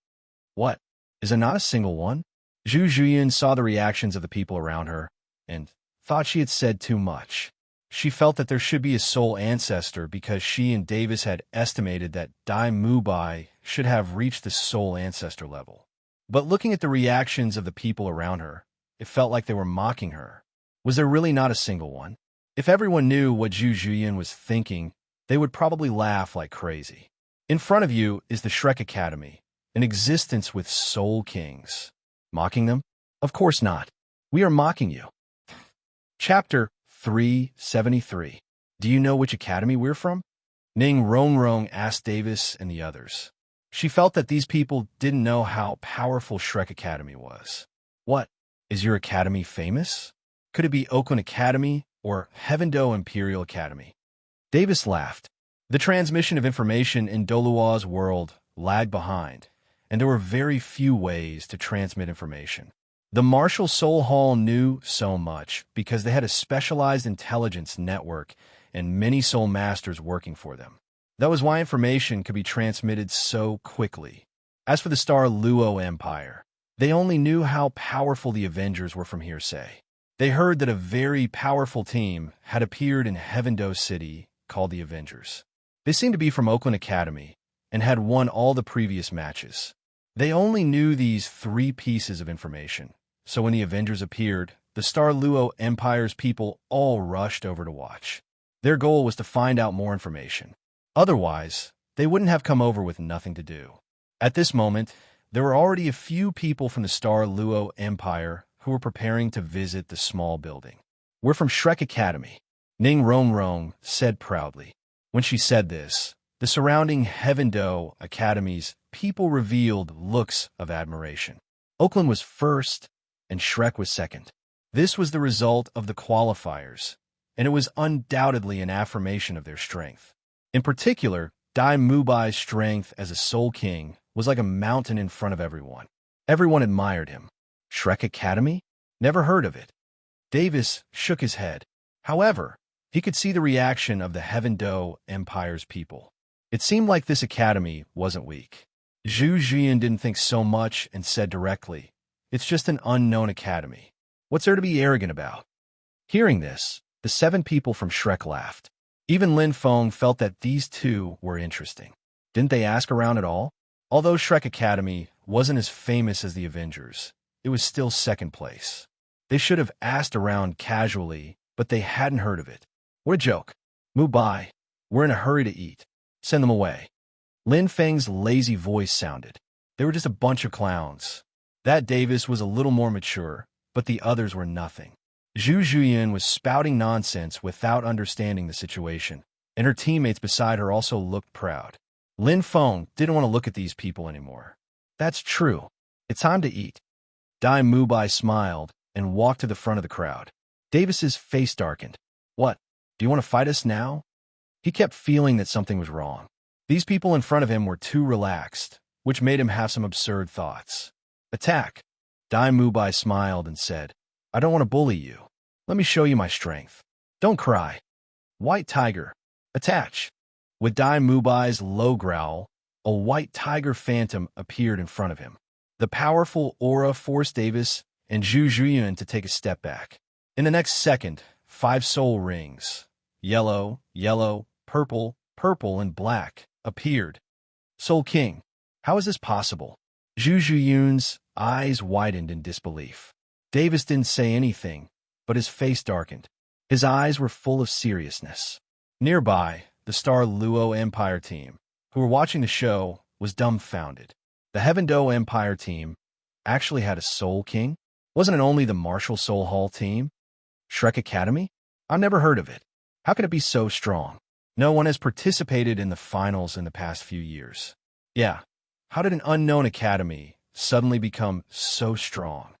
"What? Is there not a single one?" Zhu Zhuyun saw the reactions of the people around her and thought she had said too much. She felt that there should be a soul ancestor because she and Davis had estimated that Dai Mubai should have reached the soul ancestor level. But looking at the reactions of the people around her, it felt like they were mocking her. Was there really not a single one? If everyone knew what Zhu Zhuyun was thinking, they would probably laugh like crazy. In front of you is the Shrek Academy, an existence with soul kings. Mocking them? Of course not. We are mocking you. Chapter 373. Do you know which academy we're from? Ning Rongrong asked Davis and the others. She felt that these people didn't know how powerful Shrek Academy was. "What? Is your academy famous? Could it be Oakland Academy or Heaven-Do Imperial Academy?" Davis laughed. The transmission of information in Douluo's world lagged behind, and there were very few ways to transmit information. The Martial Soul Hall knew so much because they had a specialized intelligence network and many soul masters working for them. That was why information could be transmitted so quickly. As for the Star Luo Empire, They only knew how powerful the Avengers were from hearsay. They heard that a very powerful team had appeared in Heavendo City called the Avengers. They seemed to be from Oakland Academy and had won all the previous matches. They only knew these 3 pieces of information, so when the Avengers appeared, the Douluo Empire's people all rushed over to watch. Their goal was to find out more information. Otherwise, they wouldn't have come over with nothing to do. At this moment, there were already a few people from the Douluo Empire who were preparing to visit the small building. "We're from Shrek Academy," Ning Rong said proudly. When she said this, the surrounding Heavendo Academy's people revealed looks of admiration. Oakland was first, and Shrek was second. This was the result of the qualifiers, and it was undoubtedly an affirmation of their strength. In particular, Dai Mubai's strength as a Soul King was like a mountain in front of everyone. Everyone admired him. Shrek Academy? Never heard of it. Davis shook his head. However, he could see the reaction of the Heavendo Empire's people. It seemed like this academy wasn't weak. Zhu Jian didn't think so much and said directly, "It's just an unknown academy. What's there to be arrogant about?" Hearing this, the 7 people from Shrek laughed. Even Lin Feng felt that these 2 were interesting. Didn't they ask around at all? Although Shrek Academy wasn't as famous as the Avengers, it was still second place. They should have asked around casually, but they hadn't heard of it. What a joke. Mubai, we're in a hurry to eat. Send them away. Lin Feng's lazy voice sounded. They were just a bunch of clowns. That Davis was a little more mature, but the others were nothing. Zhu Juyan was spouting nonsense without understanding the situation, and her teammates beside her also looked proud. Lin Feng didn't want to look at these people anymore. That's true. It's time to eat. Dai Mubai smiled and walked to the front of the crowd. Davis's face darkened. What? Do you want to fight us now? He kept feeling that something was wrong. These people in front of him were too relaxed, which made him have some absurd thoughts. Attack. Dai Mubai smiled and said, I don't want to bully you. Let me show you my strength. Don't cry. White tiger. Attach. With Dai Mubai's low growl, a white tiger phantom appeared in front of him. The powerful aura forced Davis and Zhu Juyan to take a step back. In the next second, 5 soul rings, yellow, yellow, purple, purple, and black, appeared. Soul King, how is this possible? Zhu Juyan's eyes widened in disbelief. Davis didn't say anything, but his face darkened. His eyes were full of seriousness. Nearby, the Douluo Empire team, who were watching the show, was dumbfounded. The Heavendo Empire team actually had a Soul King? Wasn't it only the Martial Soul Hall team? Shrek Academy? I've never heard of it. How can it be so strong? No one has participated in the finals in the past few years. Yeah, how did an unknown academy suddenly become so strong?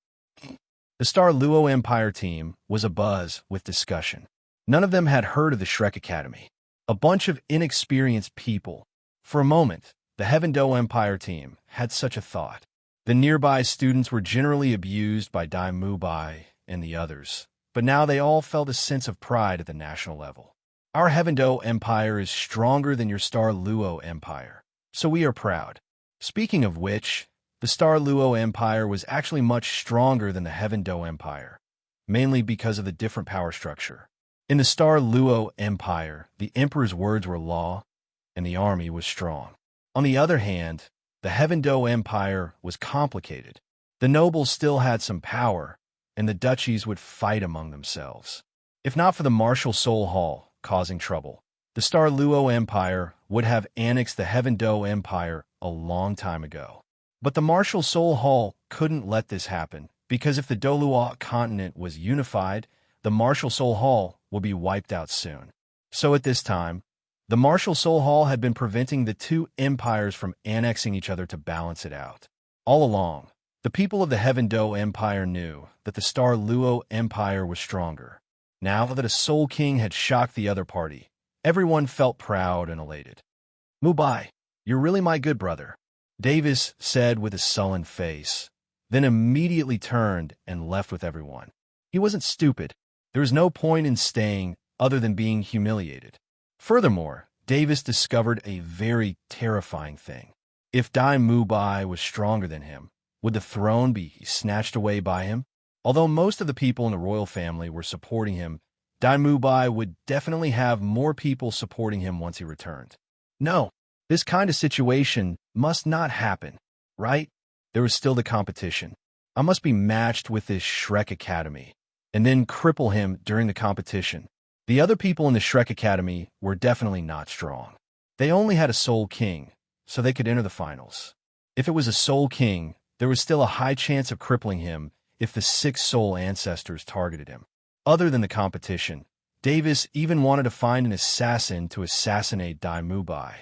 The Douluo Empire team was abuzz with discussion. None of them had heard of the Shrek Academy. A bunch of inexperienced people. For a moment, the Heavendo Empire team had such a thought. The nearby students were generally abused by Dai Mubai and the others, but now they all felt a sense of pride at the national level. Our Heavendo Empire is stronger than your Douluo Empire, so we are proud. Speaking of which, the Douluo Empire was actually much stronger than the Heavendo Empire, mainly because of the different power structure. In the Douluo Empire, the emperor's words were law, and the army was strong. On the other hand, the Heavendo Empire was complicated. The nobles still had some power, and the duchies would fight among themselves. If not for the Martial Soul Hall causing trouble, the Douluo Empire would have annexed the Heavendo Empire a long time ago. But the Martial Soul Hall couldn't let this happen, because if the Douluo continent was unified, the Martial Soul Hall would be wiped out soon. So at this time, the Martial Soul Hall had been preventing the 2 empires from annexing each other to balance it out. All along, the people of the Heavendo Empire knew that the Douluo Empire was stronger. Now that a Soul King had shocked the other party, everyone felt proud and elated. Mubai, you're really my good brother, Davis said with a sullen face, then immediately turned and left with everyone. He wasn't stupid. There was no point in staying other than being humiliated. Furthermore, Davis discovered a very terrifying thing. If Dai Mubai was stronger than him, Would the throne be snatched away by him? Although most of the people in the royal family were supporting him, Dai Mubai would definitely have more people supporting him once he returned. No, this kind of situation must not happen, right? There was still the competition. I must be matched with this Shrek Academy, and then cripple him during the competition. The other people in the Shrek Academy were definitely not strong. They only had a Soul King, so they could enter the finals. If it was a Soul King, there was still a high chance of crippling him if the 6 soul ancestors targeted him. Other than the competition, Davis even wanted to find an assassin to assassinate Dai Mubai.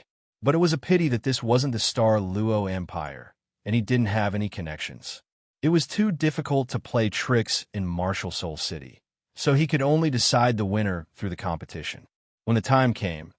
But it was a pity that this wasn't the Star Luo Empire, and he didn't have any connections. It was too difficult to play tricks in Martial Soul City, so he could only decide the winner through the competition. When the time came,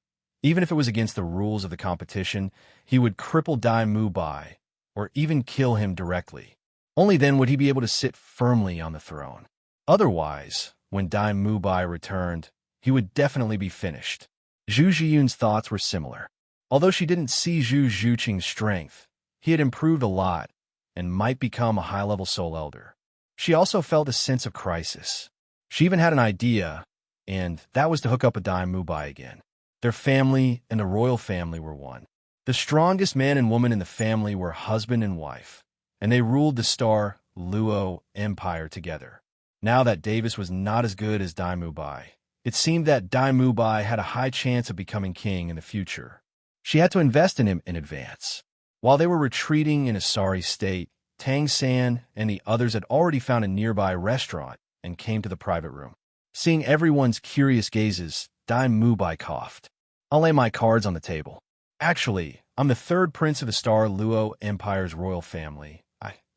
even if it was against the rules of the competition, he would cripple Dai Mubai, or even kill him directly. Only then would he be able to sit firmly on the throne. Otherwise, when Dai Mubai returned, he would definitely be finished. Zhu Zhiyun's thoughts were similar. Although she didn't see Zhu Zhuqing's strength, he had improved a lot and might become a high-level soul elder. She also felt a sense of crisis. She even had an idea, and that was to hook up with Dai Mubai again. Their family and the royal family were one. The strongest man and woman in the family were husband and wife, and they ruled the Star Luo Empire together. Now that Davis was not as good as Dai Mubai, it seemed that Dai Mubai had a high chance of becoming king in the future. She had to invest in him in advance. While they were retreating in a sorry state, Tang San and the others had already found a nearby restaurant and came to the private room. Seeing everyone's curious gazes, Dai Mubai coughed. I'll lay my cards on the table. Actually, I'm the 3rd prince of the Star Luo Empire's royal family.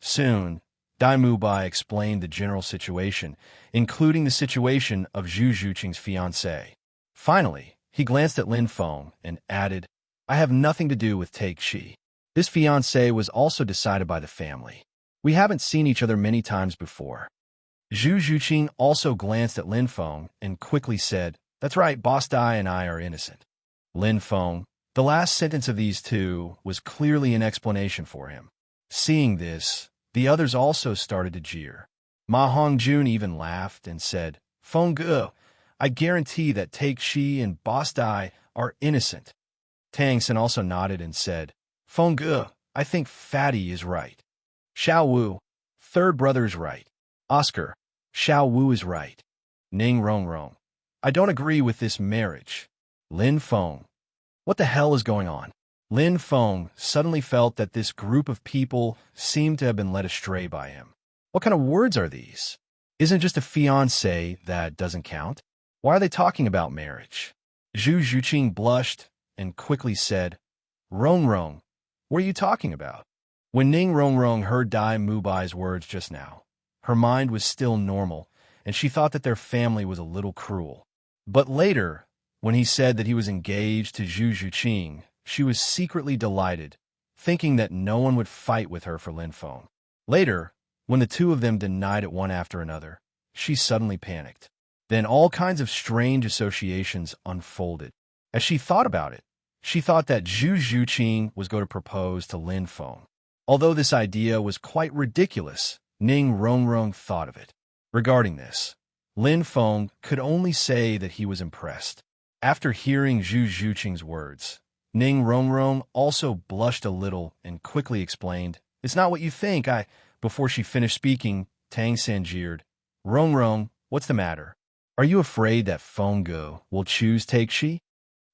Soon, Dai Mubai explained the general situation, including the situation of Zhu Zhuqing's fiancée. Finally, he glanced at Lin Feng and added, I have nothing to do with Take Shi. This fiancé was also decided by the family. We haven't seen each other many times before. Zhu Zhuqing also glanced at Lin Feng and quickly said, That's right, Boss Dai and I are innocent. Lin Feng, the last sentence of these two, was clearly an explanation for him. Seeing this, the others also started to jeer. Ma Hongjun even laughed and said, Feng Ge, I guarantee that Take Shi and Boss Dai are innocent. Tang Sen also nodded and said, Feng Ge, I think Fatty is right. Xiao Wu, 3rd brother is right. Oscar, Xiao Wu is right. Ning Rongrong, I don't agree with this marriage. Lin Feng, what the hell is going on? Lin Feng suddenly felt that this group of people seemed to have been led astray by him. What kind of words are these? Isn't just a fiancé that doesn't count? Why are they talking about marriage? Zhu Zhuqing blushed and quickly said, Rongrong, what are you talking about? When Ning Rongrong heard Dai Mubai's words just now, her mind was still normal, and she thought that their family was a little cruel. But later, when he said that he was engaged to Zhu Zhuqing, she was secretly delighted, thinking that no one would fight with her for Lin Feng. Later, when the two of them denied it one after another, she suddenly panicked. Then all kinds of strange associations unfolded. As she thought about it, she thought that Zhu Zhuqing was going to propose to Lin Feng. Although this idea was quite ridiculous, Ning Rongrong thought of it. Regarding this, Lin Feng could only say that he was impressed. After hearing Zhu Zhuqing's words, Ning Rongrong also blushed a little and quickly explained, It's not what you think, Before she finished speaking, Tang San jeered, Rongrong, what's the matter? Are you afraid that Feng Ge will choose Take Shi?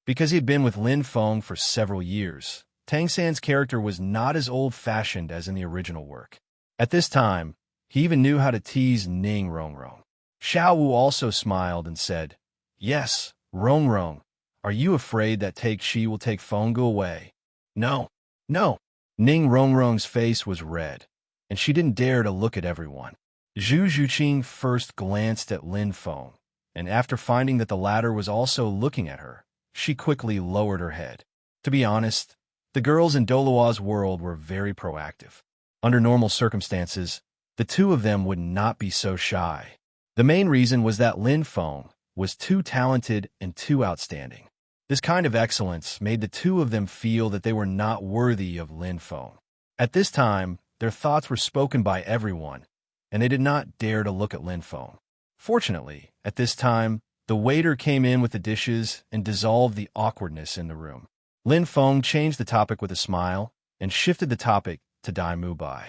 Because he had been with Lin Feng for several years, Tang San's character was not as old-fashioned as in the original work. At this time, he even knew how to tease Ning Rongrong. Xiao Wu also smiled and said, Yes, Rongrong, are you afraid that Take Shi will take Feng Ge away? No, no. Ning Rongrong's face was red, and she didn't dare to look at everyone. Zhu Zhuqing first glanced at Lin Feng, and after finding that the latter was also looking at her, she quickly lowered her head. To be honest, the girls in Douluo's world were very proactive. Under normal circumstances, the two of them would not be so shy. The main reason was that Lin Feng was too talented and too outstanding. This kind of excellence made the two of them feel that they were not worthy of Lin Feng. At this time, their thoughts were spoken by everyone, and they did not dare to look at Lin Feng. Fortunately, at this time, the waiter came in with the dishes and dissolved the awkwardness in the room. Lin Feng changed the topic with a smile and shifted the topic to Dai Mubai.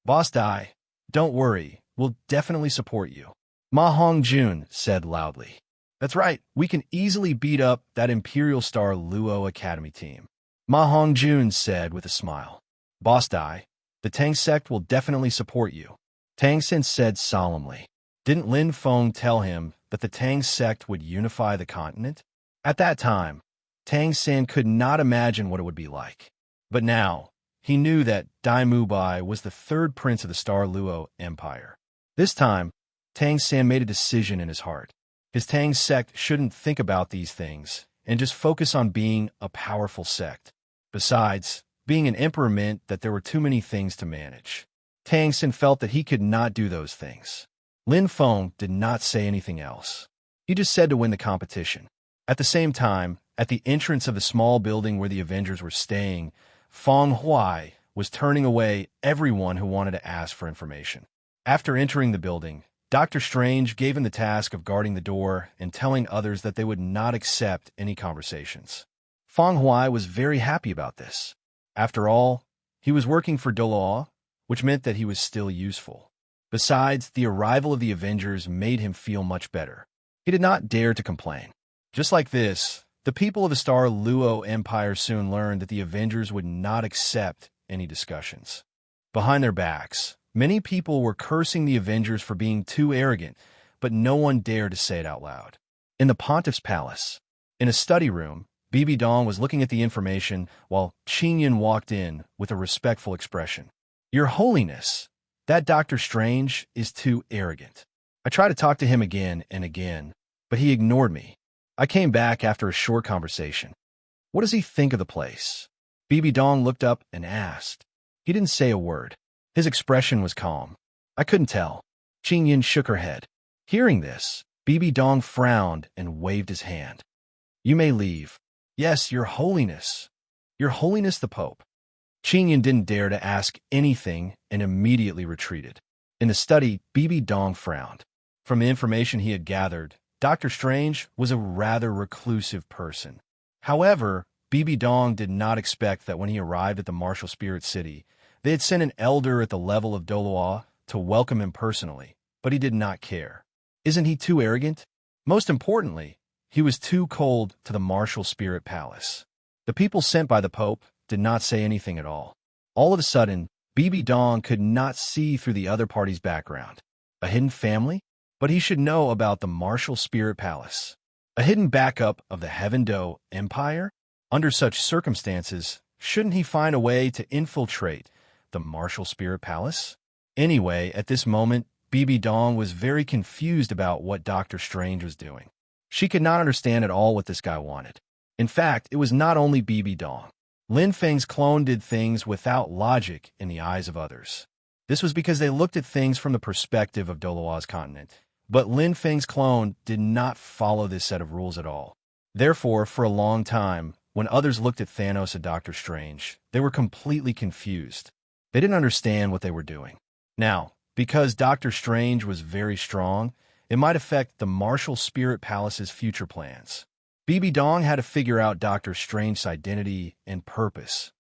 Boss Dai, don't worry, we'll definitely support you. Ma Hongjun said loudly. That's right, we can easily beat up that Imperial Star Luo Academy team. Ma Hongjun said with a smile. Boss Dai, the Tang sect will definitely support you. Tang Sin said solemnly. Didn't Lin Feng tell him that the Tang sect would unify the continent? At that time, Tang Sin could not imagine what it would be like. But now, he knew that Dai Mubai was the third prince of the Star Luo Empire. This time, Tang Sin made a decision in his heart. His Tang sect shouldn't think about these things and just focus on being a powerful sect. Besides, being an emperor meant that there were too many things to manage. Tang Sin felt that he could not do those things. Lin Feng did not say anything else. He just said to win the competition. At the same time, at the entrance of the small building where the Avengers were staying, Feng Huai was turning away everyone who wanted to ask for information. After entering the building, Dr. Strange gave him the task of guarding the door and telling others that they would not accept any conversations. Feng Huai was very happy about this. After all, he was working for Douluo, which meant that he was still useful. Besides, the arrival of the Avengers made him feel much better. He did not dare to complain. Just like this, the people of the Star Luo Empire soon learned that the Avengers would not accept any discussions. Behind their backs, many people were cursing the Avengers for being too arrogant, but no one dared to say it out loud. In the Pontiff's palace, in a study room, Bibi Dong was looking at the information while Qingyan walked in with a respectful expression. Your Holiness, that Dr. Strange is too arrogant. I tried to talk to him again and again, but he ignored me. I came back after a short conversation. What does he think of the place? Bibi Dong looked up and asked. He didn't say a word. His expression was calm. I couldn't tell. Qingyan shook her head. Hearing this, Bibi Dong frowned and waved his hand. You may leave. Yes, Your Holiness. Your Holiness the Pope. Qingyan didn't dare to ask anything and immediately retreated. In the study, Bibi Dong frowned. From the information he had gathered, Dr. Strange was a rather reclusive person. However, Bibi Dong did not expect that when he arrived at the Martial Spirit City, they had sent an elder at the level of Douluo to welcome him personally, but he did not care. Isn't he too arrogant? Most importantly, he was too cold to the Martial Spirit Palace. The people sent by the Pope did not say anything at all. All of a sudden, Bibi Dong could not see through the other party's background. A hidden family? But he should know about the Martial Spirit Palace. A hidden backup of the Heaven Do Empire? Under such circumstances, shouldn't he find a way to infiltrate the Martial Spirit Palace? Anyway, at this moment, Bibi Dong was very confused about what Dr. Strange was doing. She could not understand at all what this guy wanted. In fact, it was not only Bibi Dong. Lin Feng's clone did things without logic in the eyes of others. This was because they looked at things from the perspective of Douluo's continent. But Lin Feng's clone did not follow this set of rules at all. Therefore, for a long time, when others looked at Thanos and Doctor Strange, they were completely confused. They didn't understand what they were doing. Now, because Doctor Strange was very strong, it might affect the Martial Spirit Palace's future plans. Bibi Dong had to figure out Doctor Strange's identity and purpose.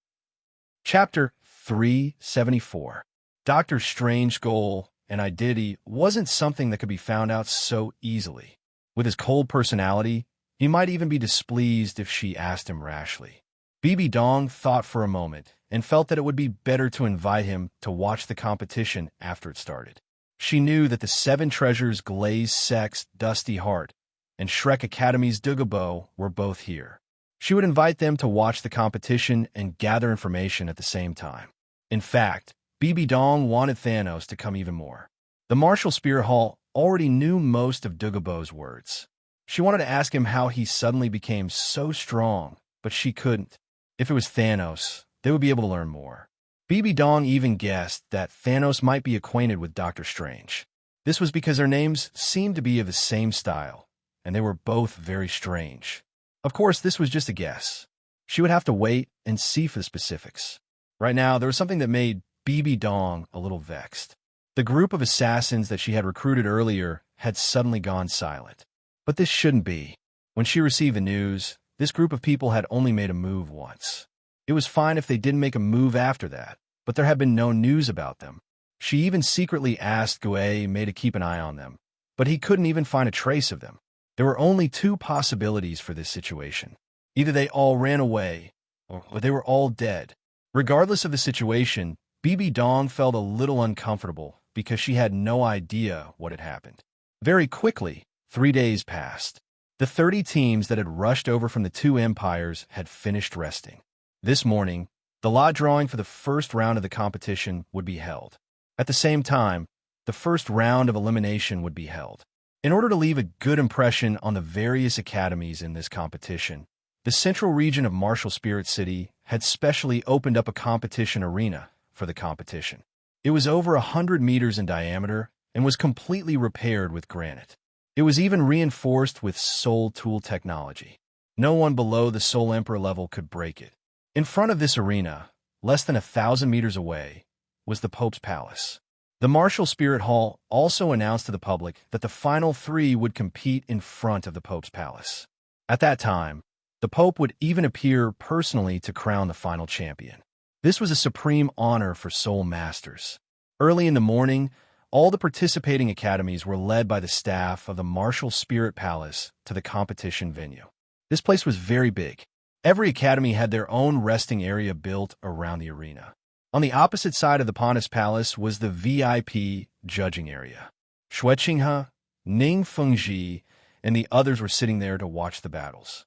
Chapter 374. Doctor Strange's goal and identity wasn't something that could be found out so easily. With his cold personality, he might even be displeased if she asked him rashly. Bibi Dong thought for a moment and felt that it would be better to invite him to watch the competition after it started. She knew that the Seven Treasures Glazed Sect's Dusty Heart and Shrek Academy's Douluo were both here. She would invite them to watch the competition and gather information at the same time. In fact, Bibi Dong wanted Thanos to come even more. The Martial Spirit Hall already knew most of Douluo's words. She wanted to ask him how he suddenly became so strong, but she couldn't. If it was Thanos, they would be able to learn more. Bibi Dong even guessed that Thanos might be acquainted with Doctor Strange. This was because their names seemed to be of the same style, and they were both very strange. Of course, this was just a guess. She would have to wait and see for the specifics. Right now, there was something that made Bibi Dong a little vexed. The group of assassins that she had recruited earlier had suddenly gone silent. But this shouldn't be. When she received the news, this group of people had only made a move once. It was fine if they didn't make a move after that, but there had been no news about them. She even secretly asked Gue Mei to keep an eye on them, but he couldn't even find a trace of them. There were only two possibilities for this situation. Either they all ran away, or they were all dead. Regardless of the situation, Bibi Dong felt a little uncomfortable because she had no idea what had happened. Very quickly, 3 days passed. The 30 teams that had rushed over from the two empires had finished resting. This morning, the lot drawing for the first round of the competition would be held. At the same time, the first round of elimination would be held. In order to leave a good impression on the various academies in this competition, the central region of Martial Spirit City had specially opened up a competition arena for the competition. It was over 100 meters in diameter and was completely repaired with granite. It was even reinforced with soul tool technology. No one below the Soul Emperor level could break it. In front of this arena, less than 1,000 meters away, was the Pope's Palace. The Martial Spirit Hall also announced to the public that the final 3 would compete in front of the Pope's Palace. At that time, the Pope would even appear personally to crown the final champion. This was a supreme honor for Soul Masters. Early in the morning, all the participating academies were led by the staff of the Martial Spirit Palace to the competition venue. This place was very big. Every academy had their own resting area built around the arena. On the opposite side of the Pontus Palace was the VIP judging area. Xue Qinghe, Ning Fengji, and the others were sitting there to watch the battles.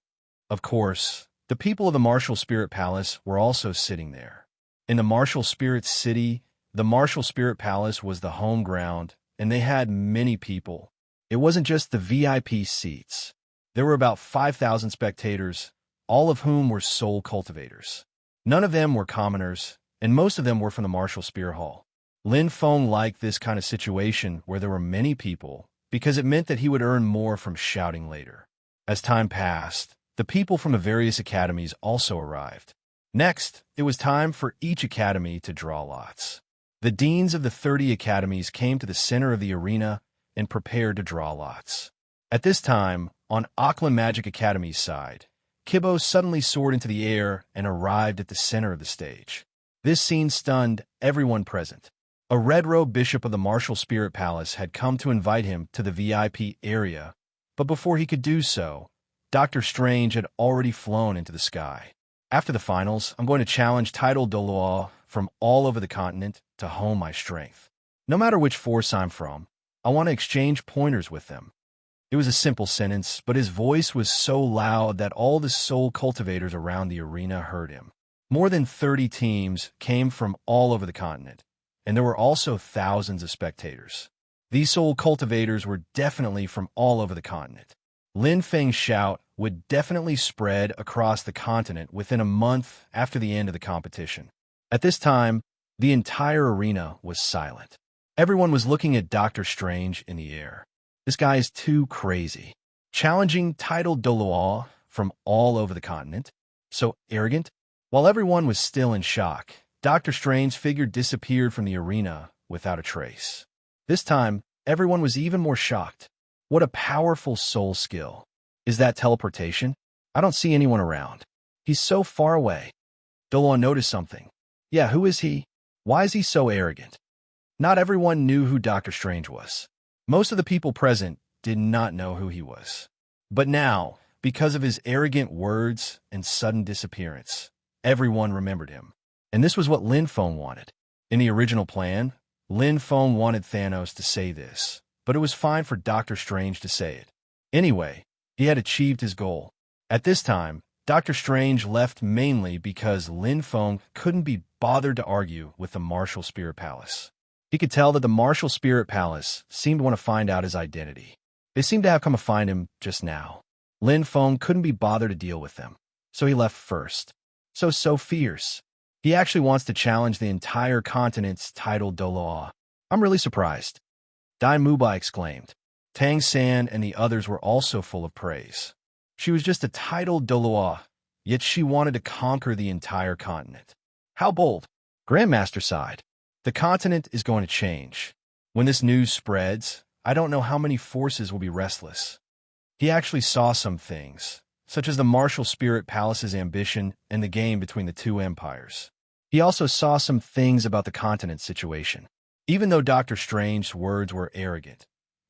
Of course, the people of the Martial Spirit Palace were also sitting there. In the Martial Spirit City, the Martial Spirit Palace was the home ground, and they had many people. It wasn't just the VIP seats. There were about 5,000 spectators, all of whom were soul cultivators. None of them were commoners, and most of them were from the Martial Spirit Hall. Lin Feng liked this kind of situation where there were many people because it meant that he would earn more from shouting later. As time passed, the people from the various academies also arrived. Next, it was time for each academy to draw lots. The deans of the 30 academies came to the center of the arena and prepared to draw lots. At this time, on Auckland Magic Academy's side, Kibo suddenly soared into the air and arrived at the center of the stage. This scene stunned everyone present. A red-robed bishop of the Martial Spirit Palace had come to invite him to the VIP area, but before he could do so, Dr. Strange had already flown into the sky. After the finals, I'm going to challenge titled Douluo from all over the continent to hone my strength. No matter which force I'm from, I want to exchange pointers with them. It was a simple sentence, but his voice was so loud that all the soul cultivators around the arena heard him. More than 30 teams came from all over the continent, and there were also thousands of spectators. These soul cultivators were definitely from all over the continent. Lin Feng's shout would definitely spread across the continent within a month after the end of the competition. At this time, the entire arena was silent. Everyone was looking at Dr. Strange in the air. This guy is too crazy. Challenging titled Douluo from all over the continent. So arrogant. While everyone was still in shock, Dr. Strange's figure disappeared from the arena without a trace. This time, everyone was even more shocked. What a powerful soul skill. Is that teleportation? I don't see anyone around. He's so far away. Douluo noticed something. Yeah, who is he? Why is he so arrogant? Not everyone knew who Dr. Strange was. Most of the people present did not know who he was. But now, because of his arrogant words and sudden disappearance, everyone remembered him. And this was what Lin Feng wanted. In the original plan, Lin Feng wanted Thanos to say this, but it was fine for Dr. Strange to say it. Anyway, he had achieved his goal. At this time, Dr. Strange left mainly because Lin Feng couldn't be bothered to argue with the Martial Spirit Palace. He could tell that the Martial Spirit Palace seemed to want to find out his identity. They seemed to have come to find him just now. Lin Feng couldn't be bothered to deal with them, so he left first. So fierce. He actually wants to challenge the entire continent's titled Douluo. I'm really surprised. Dai Mubai exclaimed. Tang San and the others were also full of praise. She was just a titled Douluo, yet she wanted to conquer the entire continent. How bold! Grandmaster sighed. The continent is going to change. When this news spreads, I don't know how many forces will be restless. He actually saw some things, such as the martial spirit palace's ambition and the game between the two empires. He also saw some things about the continent's situation. Even though Dr. Strange's words were arrogant,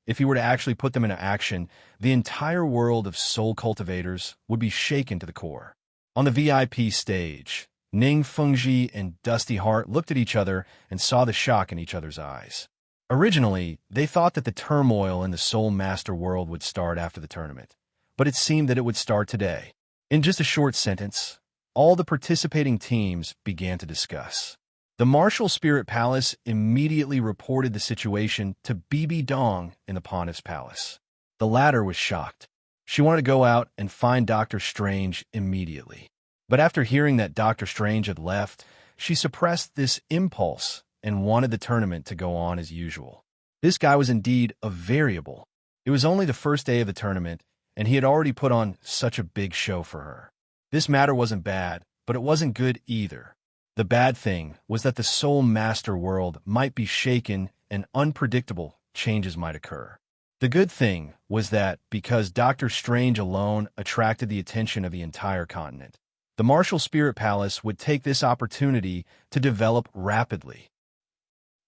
if he were to actually put them into action, the entire world of soul cultivators would be shaken to the core. On the VIP stage, Ning Fengji and Dusty Heart looked at each other and saw the shock in each other's eyes. Originally, they thought that the turmoil in the Soul Master world would start after the tournament, but it seemed that it would start today. In just a short sentence, all the participating teams began to discuss. The Martial Spirit Palace immediately reported the situation to Bibi Dong in the Pontiff's Palace. The latter was shocked. She wanted to go out and find Dr. Strange immediately. But after hearing that Dr. Strange had left, she suppressed this impulse and wanted the tournament to go on as usual. This guy was indeed a variable. It was only the first day of the tournament, and he had already put on such a big show for her. This matter wasn't bad, but it wasn't good either. The bad thing was that the Soul Master world might be shaken and unpredictable changes might occur. The good thing was that because Dr. Strange alone attracted the attention of the entire continent, the Martial Spirit Palace would take this opportunity to develop rapidly.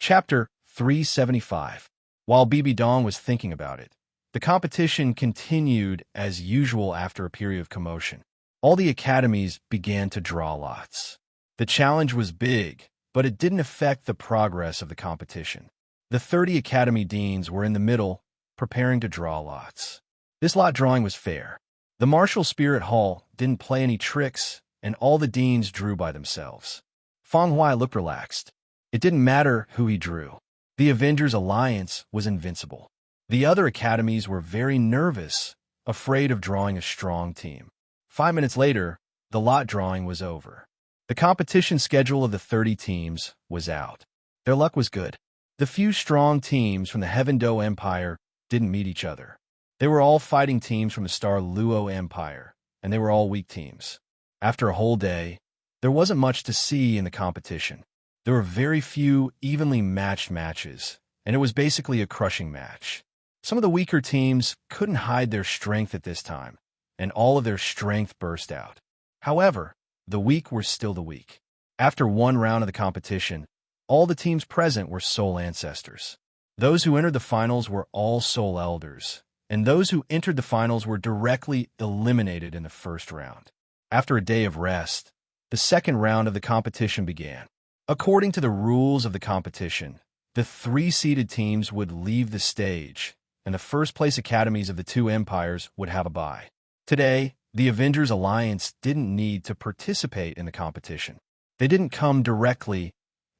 Chapter 375. While Bibi Dong was thinking about it, the competition continued as usual after a period of commotion. All the academies began to draw lots. The challenge was big, but it didn't affect the progress of the competition. The 30 academy deans were in the middle, preparing to draw lots. This lot drawing was fair. The Martial Spirit Hall didn't play any tricks, and all the deans drew by themselves. Feng Huai looked relaxed. It didn't matter who he drew. The Avengers Alliance was invincible. The other academies were very nervous, afraid of drawing a strong team. 5 minutes later, the lot drawing was over. The competition schedule of the 30 teams was out. Their luck was good. The few strong teams from the Heaven Do Empire didn't meet each other. They were all fighting teams from the Star Luo Empire, and they were all weak teams. After a whole day, there wasn't much to see in the competition. There were very few evenly matched matches, and it was basically a crushing match. Some of the weaker teams couldn't hide their strength at this time, and all of their strength burst out. However, the weak were still the weak. After one round of the competition, all the teams present were soul ancestors. Those who entered the finals were all soul elders, and those who entered the finals were directly eliminated in the first round. After a day of rest, the second round of the competition began. According to the rules of the competition, the 3-seeded teams would leave the stage, and the first-place academies of the two empires would have a bye. Today, the Avengers Alliance didn't need to participate in the competition. They didn't come directly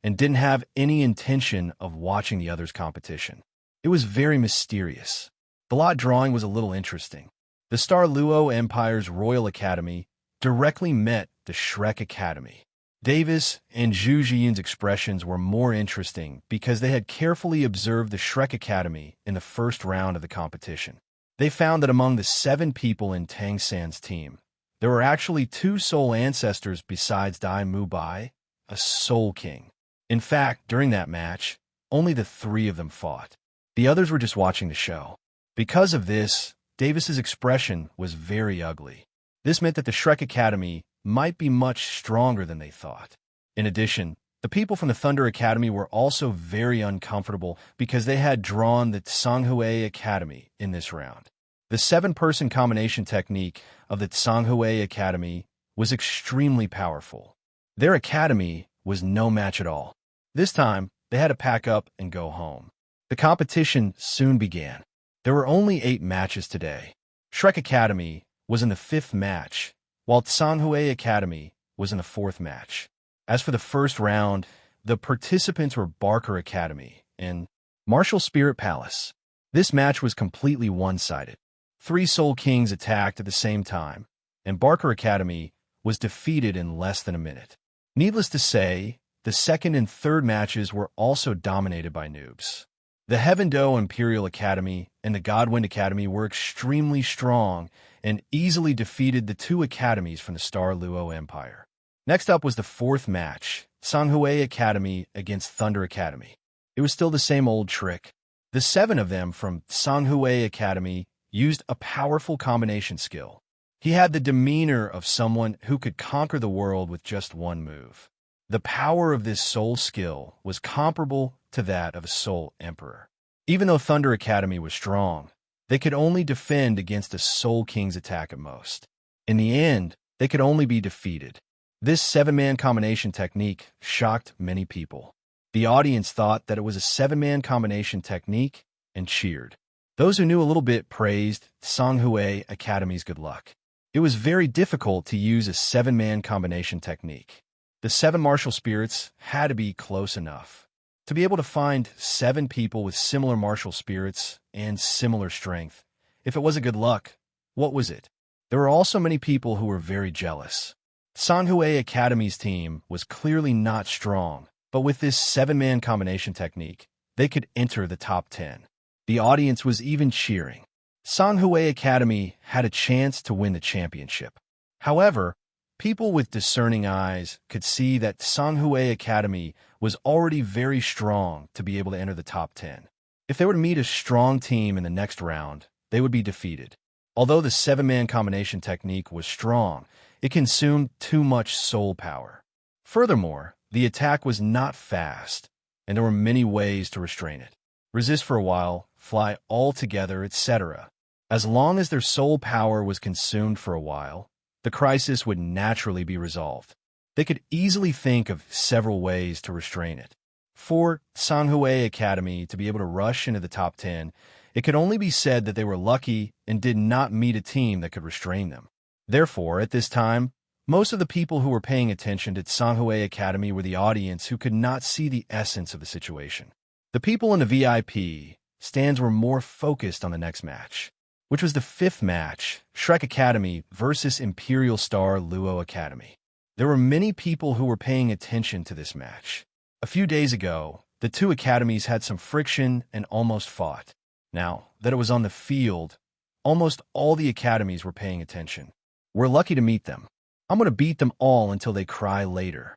and didn't have any intention of watching the others' competition. It was very mysterious. The lot drawing was a little interesting. The Star Luo Empire's Royal Academy directly met the Shrek Academy. Davis and Zhu Jiyun's expressions were more interesting because they had carefully observed the Shrek Academy in the first round of the competition. They found that among the 7 people in Tang San's team, there were actually 2 soul ancestors besides Dai Mu Bai, a soul king. In fact, during that match, only the 3 of them fought. The others were just watching the show. Because of this, Davis's expression was very ugly. This meant that the Shrek Academy might be much stronger than they thought. In addition, the people from the Thunder Academy were also very uncomfortable because they had drawn the Tsanghui Academy in this round. The 7-person combination technique of the Tsanghui Academy was extremely powerful. Their academy was no match at all. This time, they had to pack up and go home. The competition soon began. There were only 8 matches today. Shrek Academy was in the 5th match, while Tsanghui Academy was in the 4th match. As for the first round, the participants were Barker Academy and Martial Spirit Palace. This match was completely one-sided. 3 Soul Kings attacked at the same time, and Barker Academy was defeated in less than a minute. Needless to say, the second and third matches were also dominated by noobs. The Heaven Do Imperial Academy and the Godwind Academy were extremely strong and easily defeated the 2 academies from the Star Luo Empire. Next up was the 4th match, Sanghui Academy against Thunder Academy. It was still the same old trick. The 7 of them from Sanghui Academy used a powerful combination skill. He had the demeanor of someone who could conquer the world with just one move. The power of this soul skill was comparable to that of a soul emperor. Even though Thunder Academy was strong, they could only defend against a Soul King's attack at most. In the end, they could only be defeated. This 7-man combination technique shocked many people. The audience thought that it was a 7-man combination technique and cheered. Those who knew a little bit praised Sanghui Academy's good luck. It was very difficult to use a 7-man combination technique. The 7 martial spirits had to be close enough. To be able to find 7 people with similar martial spirits and similar strength, if it was a good luck, what was it? There were also many people who were very jealous. Sanghui Academy's team was clearly not strong, but with this 7-man combination technique, they could enter the top 10. The audience was even cheering. Sanghui Academy had a chance to win the championship. However, people with discerning eyes could see that Sanghui Academy was already very strong to be able to enter the top 10. If they were to meet a strong team in the next round, they would be defeated. Although the 7-man combination technique was strong, it consumed too much soul power. Furthermore, the attack was not fast, and there were many ways to restrain it. Resist for a while, fly altogether, etc. As long as their soul power was consumed for a while, the crisis would naturally be resolved. They could easily think of several ways to restrain it. For Sanghui Academy to be able to rush into the top 10, it could only be said that they were lucky and did not meet a team that could restrain them. Therefore, at this time, most of the people who were paying attention to Sanghui Academy were the audience who could not see the essence of the situation. The people in the VIP stands were more focused on the next match, which was the 5th match, Shrek Academy versus Imperial Star Luo Academy. There were many people who were paying attention to this match. A few days ago, the 2 academies had some friction and almost fought. Now that it was on the field, almost all the academies were paying attention. We're lucky to meet them. I'm going to beat them all until they cry later.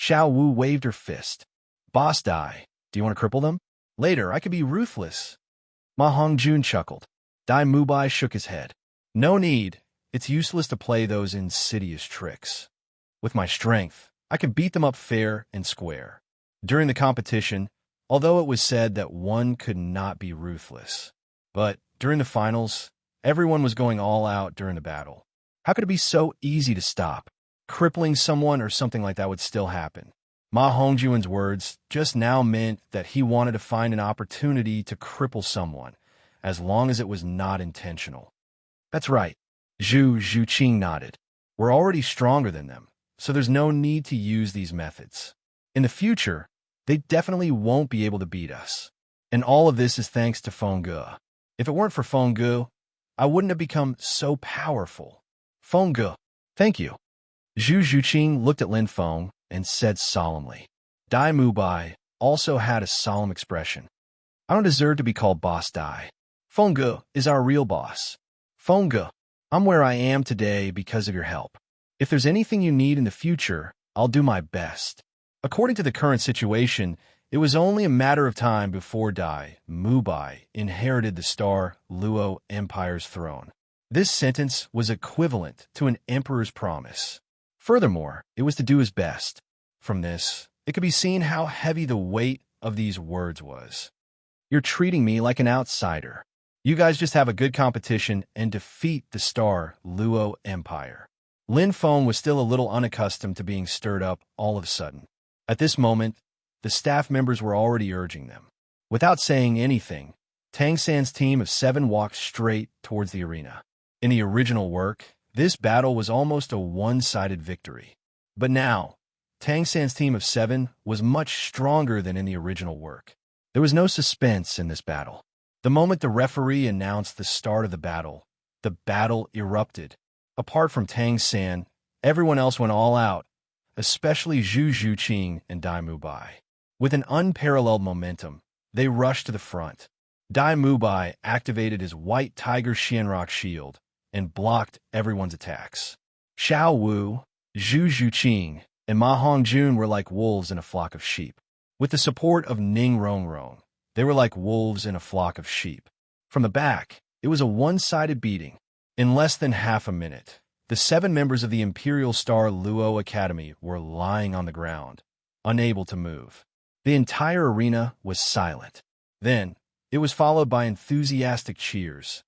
Xiao Wu waved her fist. Boss Dai, do you want to cripple them? Later, I could be ruthless. Ma Hongjun chuckled. Dai Mubai shook his head. No need. It's useless to play those insidious tricks. With my strength, I could beat them up fair and square. During the competition, although it was said that one could not be ruthless, but during the finals, everyone was going all out during the battle. How could it be so easy to stop? Crippling someone or something like that would still happen. Ma Hongjun's words just now meant that he wanted to find an opportunity to cripple someone, as long as it was not intentional. That's right. Zhu Zhuqing nodded. We're already stronger than them, so there's no need to use these methods. In the future, they definitely won't be able to beat us. And all of this is thanks to Fengge. If it weren't for Fengge, I wouldn't have become so powerful. Fengge, thank you. Zhu Zhuqing looked at Lin Feng and said solemnly. Dai Mubai also had a solemn expression. I don't deserve to be called Boss Dai. Fengge is our real boss. Fengge, I'm where I am today because of your help. If there's anything you need in the future, I'll do my best. According to the current situation, it was only a matter of time before Dai Mubai inherited the Star Luo Empire's throne. This sentence was equivalent to an emperor's promise. Furthermore, it was to do his best. From this, it could be seen how heavy the weight of these words was. You're treating me like an outsider. You guys just have a good competition and defeat the Star Luo Empire. Lin Feng was still a little unaccustomed to being stirred up all of a sudden. At this moment, the staff members were already urging them. Without saying anything, Tang San's team of 7 walked straight towards the arena. In the original work, this battle was almost a one-sided victory. But now, Tang San's team of 7 was much stronger than in the original work. There was no suspense in this battle. The moment the referee announced the start of the battle erupted. Apart from Tang San, everyone else went all out, especially Zhu Zhuqing and Dai Mubai. With an unparalleled momentum, they rushed to the front. Dai Mubai activated his White Tiger Xianrock shield and blocked everyone's attacks. Xiao Wu, Zhu Zhuqing, and Ma Hongjun were like wolves in a flock of sheep. With the support of Ning Rongrong, they were like wolves in a flock of sheep. From the back, it was a one-sided beating. In less than half a minute, the 7 members of the Imperial Star Luo Academy were lying on the ground, unable to move. The entire arena was silent. Then, it was followed by enthusiastic cheers.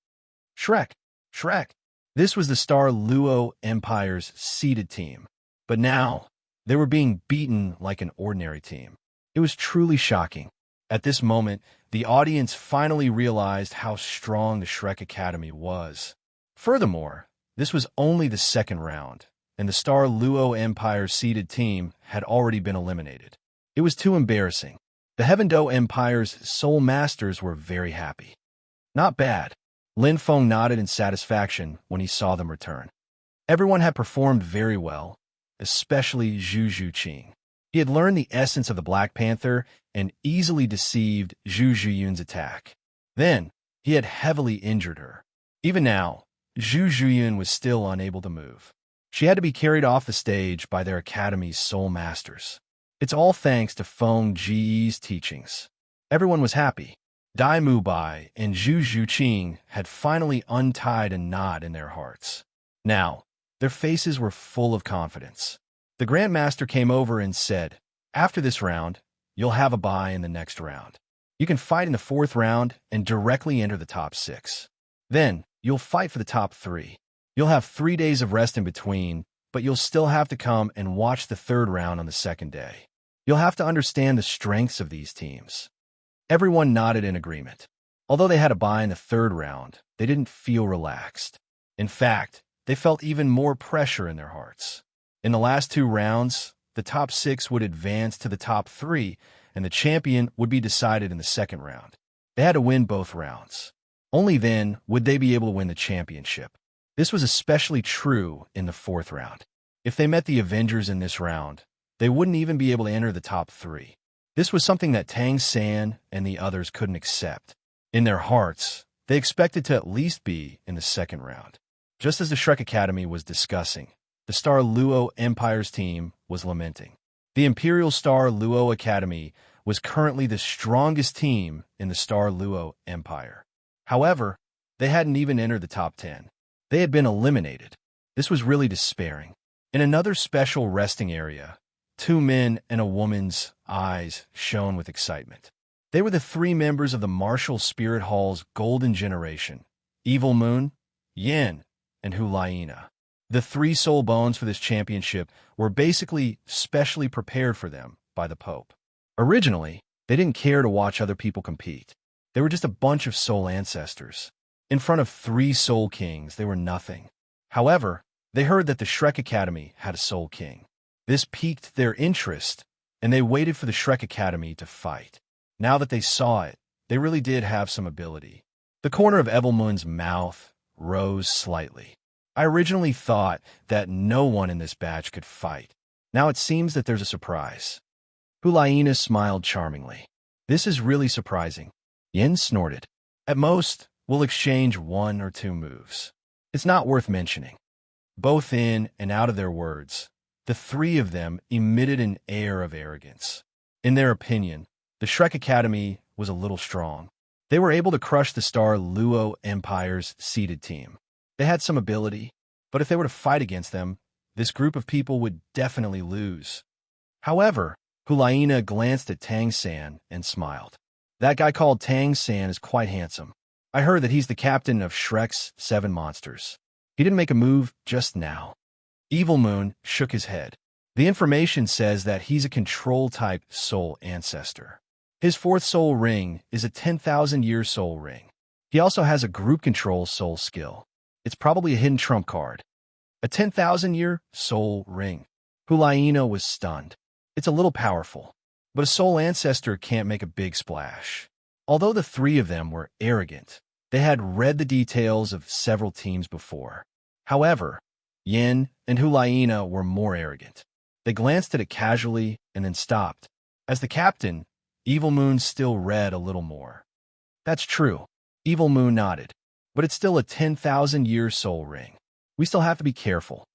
Shrek! Shrek! This was the Star Luo Empire's seeded team. But now, they were being beaten like an ordinary team. It was truly shocking. At this moment, the audience finally realized how strong the Shrek Academy was. Furthermore, this was only the second round, and the Star Luo Empire's seeded team had already been eliminated. It was too embarrassing. The Heavendo Empire's Soul Masters were very happy. Not bad. Lin Feng nodded in satisfaction when he saw them return. Everyone had performed very well, especially Zhu Zhuqing. He had learned the essence of the Black Panther and easily deceived Zhu Zhuyun's attack. Then, he had heavily injured her. Even now, Zhu Zhuyun was still unable to move. She had to be carried off the stage by their academy's Soul Masters. It's all thanks to Feng Ji's teachings. Everyone was happy. Dai Mubai and Zhu Zhuqing had finally untied a knot in their hearts. Now, their faces were full of confidence. The Grandmaster came over and said, "After this round, you'll have a bye in the next round. You can fight in the 4th round and directly enter the top 6. Then, you'll fight for the top 3. You'll have 3 days of rest in between, but you'll still have to come and watch the 3rd round on the 2nd day. You'll have to understand the strengths of these teams." Everyone nodded in agreement. Although they had a bye in the 3rd round, they didn't feel relaxed. In fact, they felt even more pressure in their hearts. In the last 2 rounds, the top 6 would advance to the top 3, and the champion would be decided in the 2nd round. They had to win both rounds. Only then would they be able to win the championship. This was especially true in the 4th round. If they met the Avengers in this round, they wouldn't even be able to enter the top 3. This was something that Tang San and the others couldn't accept. In their hearts, they expected to at least be in the 2nd round. Just as the Shrek Academy was discussing, the Star Luo Empire's team was lamenting. The Imperial Star Luo Academy was currently the strongest team in the Star Luo Empire. However, they hadn't even entered the top 10. They had been eliminated. This was really despairing. In another special resting area, 2 men and a woman's eyes shone with excitement. They were the 3 members of the Martial Spirit Hall's Golden Generation, Evil Moon, Yin, and Hulaina. The 3 soul bones for this championship were basically specially prepared for them by the Pope. Originally, they didn't care to watch other people compete. They were just a bunch of soul ancestors. In front of 3 soul kings, they were nothing. However, they heard that the Shrek Academy had a soul king. This piqued their interest, and they waited for the Shrek Academy to fight. Now that they saw it, they really did have some ability. The corner of Evelmoon's mouth rose slightly. I originally thought that no one in this batch could fight. Now it seems that there's a surprise. Hulaina smiled charmingly. This is really surprising. Yin snorted. At most, we'll exchange 1 or 2 moves. It's not worth mentioning. Both in and out of their words, the 3 of them emitted an air of arrogance. In their opinion, the Shrek Academy was a little strong. They were able to crush the Star Luo Empire's seeded team. They had some ability, but if they were to fight against them, this group of people would definitely lose. However, Hulaina glanced at Tang San and smiled. That guy called Tang San is quite handsome. I heard that he's the captain of Shrek's 7 monsters. He didn't make a move just now. Evil Moon shook his head. The information says that he's a control-type soul ancestor. His 4th soul ring is a 10,000-year soul ring. He also has a group control soul skill. It's probably a hidden trump card. A 10,000-year soul ring. Hulaina was stunned. It's a little powerful, but a soul ancestor can't make a big splash. Although the 3 of them were arrogant, they had read the details of several teams before. However, Yin and Hulaina were more arrogant. They glanced at it casually and then stopped. As the captain, Evil Moon still read a little more. That's true. Evil Moon nodded. But it's still a 10,000-year soul ring. We still have to be careful.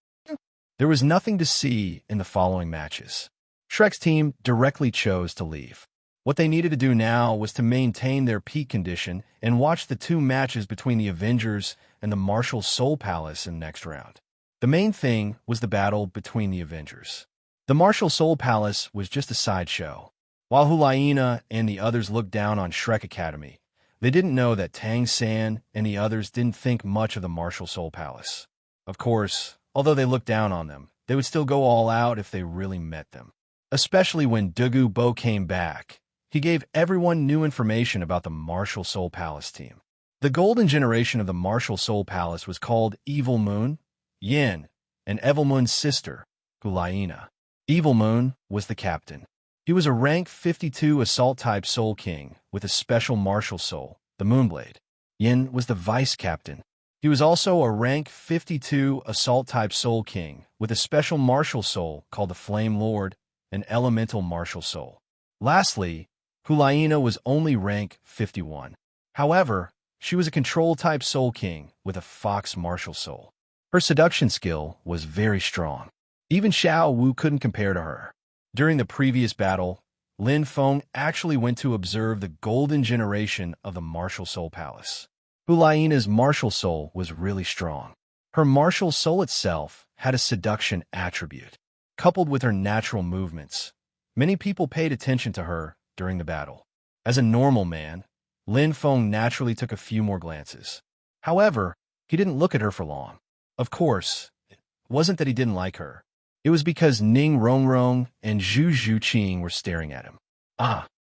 There was nothing to see in the following matches. Shrek's team directly chose to leave. What they needed to do now was to maintain their peak condition and watch the two matches between the Avengers and the Martial Soul Palace in the next round. The main thing was the battle between the Avengers. The Martial Soul Palace was just a sideshow. While Hulaina and the others looked down on Shrek Academy, they didn't know that Tang San and the others didn't think much of the Martial Soul Palace. Of course, although they looked down on them, they would still go all out if they really met them. Especially when Douluo Bo came back. He gave everyone new information about the Martial Soul Palace team. The golden generation of the Martial Soul Palace was called Evil Moon, Yin, and Evil Moon's sister, Hulaina. Evil Moon was the captain. He was a rank 52 assault-type Soul King with a special martial soul, the Moonblade. Yin was the vice-captain. He was also a rank 52 assault-type Soul King with a special martial soul called the Flame Lord, an elemental martial soul. Lastly, Hulaina was only rank 51. However, she was a control-type Soul King with a fox martial soul. Her seduction skill was very strong. Even Xiao Wu couldn't compare to her. During the previous battle, Lin Feng actually went to observe the golden generation of the Martial Soul Palace. Hulaina's martial soul was really strong. Her martial soul itself had a seduction attribute. Coupled with her natural movements, many people paid attention to her during the battle. As a normal man, Lin Feng naturally took a few more glances. However, he didn't look at her for long. Of course, it wasn't that he didn't like her. It was because Ning Rongrong and Zhu Zhuqing were staring at him.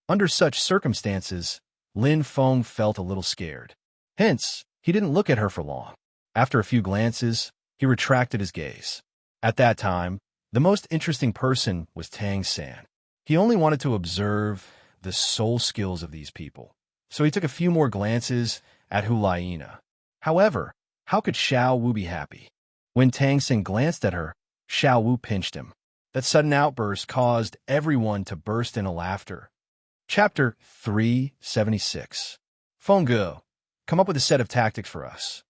Under such circumstances, Lin Feng felt a little scared. Hence, he didn't look at her for long. After a few glances, he retracted his gaze. At that time, the most interesting person was Tang San. He only wanted to observe the soul skills of these people, so he took a few more glances at Hulaina. However, how could Xiao Wu be happy? When Tang San glanced at her, Xiao Wu pinched him. That sudden outburst caused everyone to burst into laughter. Chapter 376. Fengge, come up with a set of tactics for us.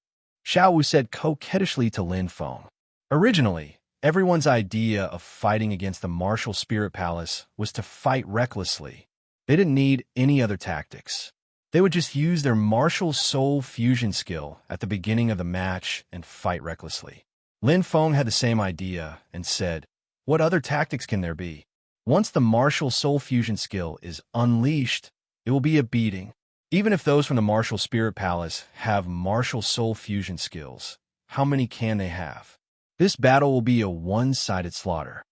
Xiao Wu said coquettishly to Lin Feng. Originally, everyone's idea of fighting against the Martial Spirit Palace was to fight recklessly. They didn't need any other tactics. They would just use their martial soul fusion skill at the beginning of the match and fight recklessly. Lin Feng had the same idea and said, what other tactics can there be? Once the martial soul fusion skill is unleashed, it will be a beating. Even if those from the Martial Spirit Palace have martial soul fusion skills, how many can they have? This battle will be a one-sided slaughter.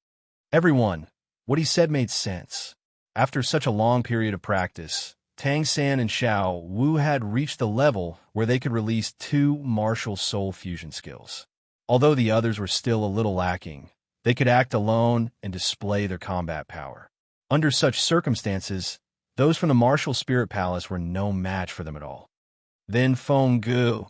Everyone, what he said made sense. After such a long period of practice, Tang San and Xiao Wu had reached the level where they could release two martial soul fusion skills. Although the others were still a little lacking, they could act alone and display their combat power. Under such circumstances, those from the Martial Spirit Palace were no match for them at all. Then Fengge,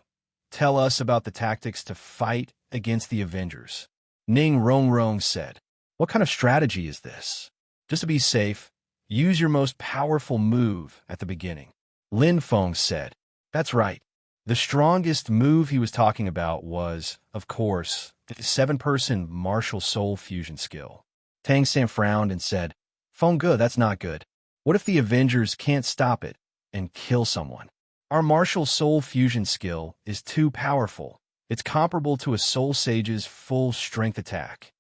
tell us about the tactics to fight against the Avengers. Ning Rongrong said, what kind of strategy is this? Just to be safe, use your most powerful move at the beginning. Lin Feng said, that's right. The strongest move he was talking about was, of course, the 7-person martial soul fusion skill. Tang San frowned and said, Fengge, that's not good. What if the Avengers can't stop it and kill someone? Our martial soul fusion skill is too powerful. It's comparable to a soul sage's full strength attack.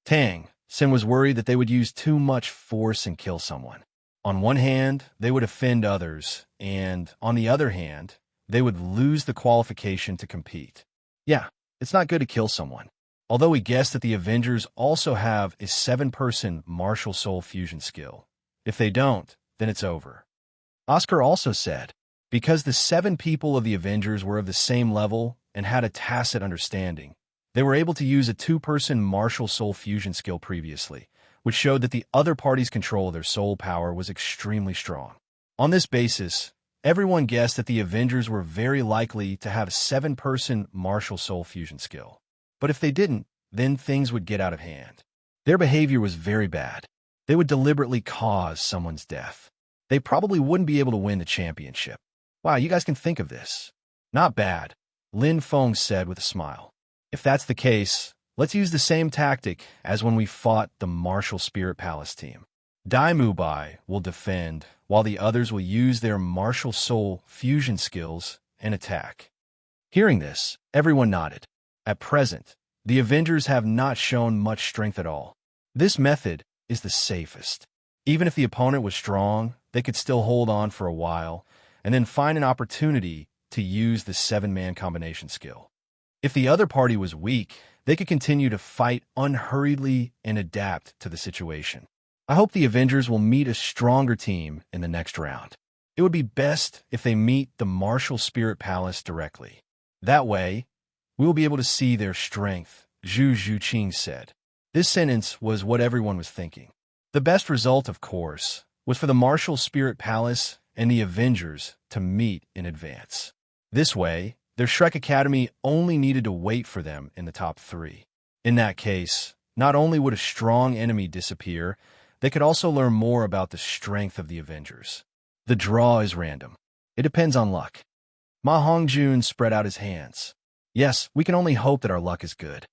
Tang San was worried that they would use too much force and kill someone. On one hand, they would offend others, and on the other hand, they would lose the qualification to compete. Yeah, it's not good to kill someone. Although he guessed that the Avengers also have a 7-person martial soul fusion skill. If they don't, then it's over. Oscar also said, because the 7 people of the Avengers were of the same level and had a tacit understanding, they were able to use a 2-person martial soul fusion skill previously, which showed that the other party's control of their soul power was extremely strong. On this basis, everyone guessed that the Avengers were very likely to have a 7-person martial soul fusion skill. But if they didn't, then things would get out of hand. Their behavior was very bad. They would deliberately cause someone's death. They probably wouldn't be able to win the championship. Wow, you guys can think of this. Not bad, Lin Feng said with a smile. If that's the case, Let's use the same tactic as when we fought the Martial Spirit Palace team. Dai Mubai will defend, while the others will use their martial soul fusion skills and attack. Hearing this, everyone nodded. At present, the Avengers have not shown much strength at all. This method is the safest. Even if the opponent was strong, they could still hold on for a while, and then find an opportunity to use the 7-man combination skill. If the other party was weak, they could continue to fight unhurriedly and adapt to the situation. I hope the Avengers will meet a stronger team in the next round. It would be best if they meet the Martial Spirit Palace directly. That way, we will be able to see their strength, Zhu Zhuqing said. This sentence was what everyone was thinking. The best result, of course, was for the Martial Spirit Palace and the Avengers to meet in advance. This way, their Shrek Academy only needed to wait for them in the top 3. In that case, not only would a strong enemy disappear, they could also learn more about the strength of the Avengers. The draw is random. It depends on luck. Ma Hongjun spread out his hands. Yes, we can only hope that our luck is good.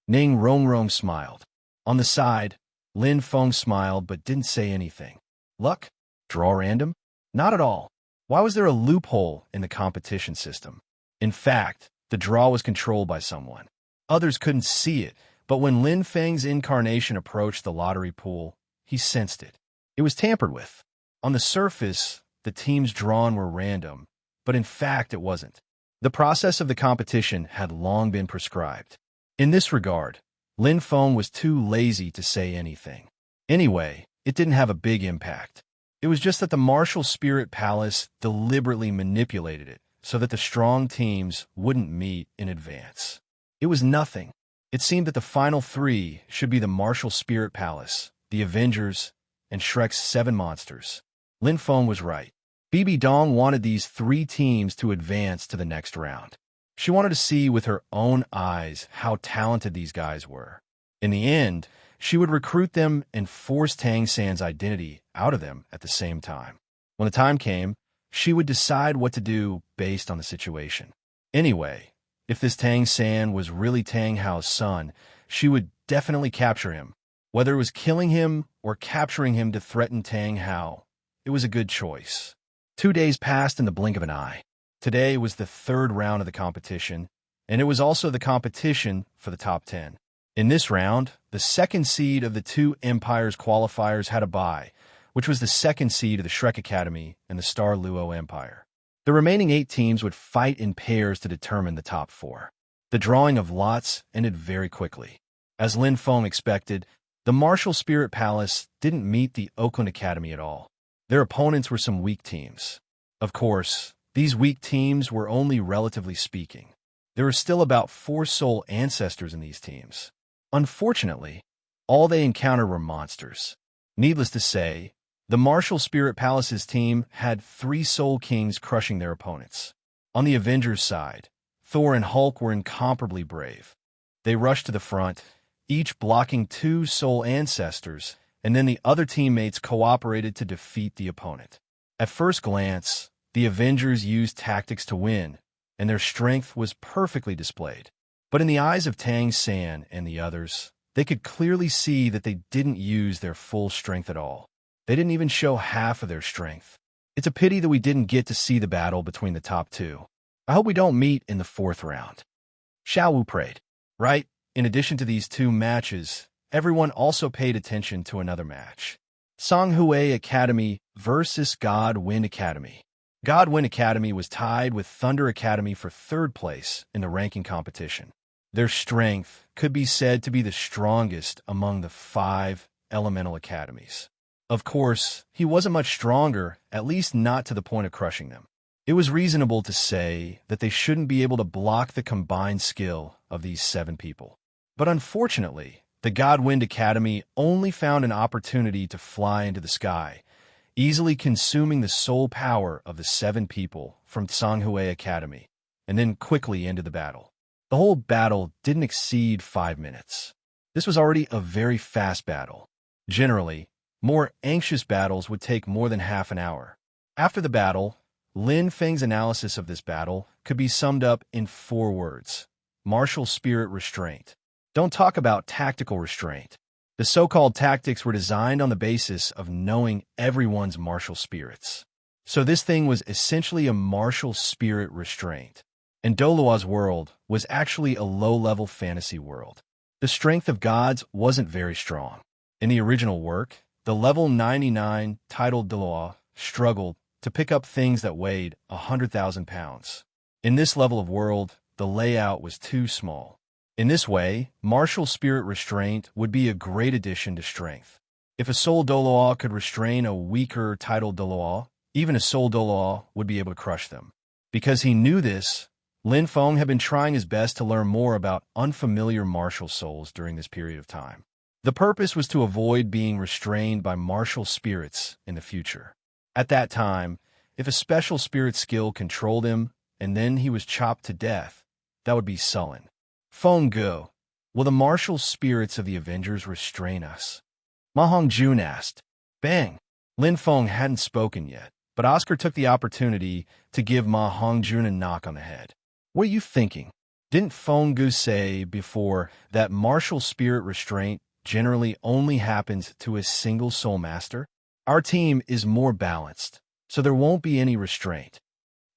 Ning Rongrong smiled. On the side, Lin Feng smiled but didn't say anything. Luck? Draw random? Not at all. Why was there a loophole in the competition system? In fact, the draw was controlled by someone. Others couldn't see it, but when Lin Feng's incarnation approached the lottery pool, he sensed it. It was tampered with. On the surface, the teams drawn were random, but in fact it wasn't. The process of the competition had long been prescribed. In this regard, Lin Feng was too lazy to say anything. Anyway, it didn't have a big impact. It was just that the Martial Spirit Palace deliberately manipulated it so that the strong teams wouldn't meet in advance. It was nothing. It seemed that the final 3 should be the Martial Spirit Palace, the Avengers, and Shrek's 7 monsters. Lin Feng was right. Bibi Dong wanted these 3 teams to advance to the next round. She wanted to see with her own eyes how talented these guys were. In the end, she would recruit them and force Tang San's identity out of them at the same time. When the time came, she would decide what to do based on the situation. Anyway, if this Tang San was really Tang Hao's son, she would definitely capture him. Whether it was killing him or capturing him to threaten Tang Hao, it was a good choice. 2 days passed in the blink of an eye. Today was the 3rd round of the competition, and it was also the competition for the top 10. In this round, the 2nd seed of the 2 Empires qualifiers had a bye, which was the 2nd seed of the Shrek Academy and the Star Luo Empire. The remaining 8 teams would fight in pairs to determine the top 4. The drawing of lots ended very quickly. As Lin Feng expected, the Martial Spirit Palace didn't meet the Oakland Academy at all. Their opponents were some weak teams. Of course, these weak teams were only relatively speaking. There were still about 4 soul ancestors in these teams. Unfortunately, all they encountered were monsters. Needless to say, the Martial Spirit Palace's team had 3 Soul Kings crushing their opponents. On the Avengers' side, Thor and Hulk were incomparably brave. They rushed to the front, each blocking 2 soul ancestors, and then the other teammates cooperated to defeat the opponent. At first glance, the Avengers used tactics to win, and their strength was perfectly displayed. But in the eyes of Tang San and the others, they could clearly see that they didn't use their full strength at all. They didn't even show half of their strength. It's a pity that we didn't get to see the battle between the top 2. I hope we don't meet in the 4th round. Xiao Wu prayed. Right? In addition to these 2 matches, everyone also paid attention to another match. Songhui Academy versus Godwind Academy. Godwind Academy was tied with Thunder Academy for 3rd place in the ranking competition. Their strength could be said to be the strongest among the 5 elemental academies. Of course, he wasn't much stronger, at least not to the point of crushing them. It was reasonable to say that they shouldn't be able to block the combined skill of these 7 people. But unfortunately, the Godwind Academy only found an opportunity to fly into the sky, easily consuming the soul power of the 7 people from Songhui Academy, and then quickly ended the battle. The whole battle didn't exceed 5 minutes. This was already a very fast battle. Generally, more anxious battles would take more than half an hour. After the battle, Lin Feng's analysis of this battle could be summed up in 4 words: martial spirit restraint. Don't talk about tactical restraint. The so-called tactics were designed on the basis of knowing everyone's martial spirits. So this thing was essentially a martial spirit restraint. And Douluo's world was actually a low-level fantasy world. The strength of gods wasn't very strong. In the original work, the level 99 titled Douluo struggled to pick up things that weighed 100,000 pounds. In this level of world, the layout was too small. In this way, martial spirit restraint would be a great addition to strength. If a soul Douluo could restrain a weaker titled Douluo, even a soul Douluo would be able to crush them. Because he knew this, Lin Feng had been trying his best to learn more about unfamiliar martial souls during this period of time. The purpose was to avoid being restrained by martial spirits in the future. At that time, if a special spirit skill controlled him and then he was chopped to death, that would be sullen. Feng Gu, will the martial spirits of the Avengers restrain us? Ma Hongjun asked. Bang! Lin Feng hadn't spoken yet, but Oscar took the opportunity to give Ma Hongjun a knock on the head. What are you thinking? Didn't Feng Gu say before that martial spirit restraint generally only happens to a single soul master? Our team is more balanced, so there won't be any restraint.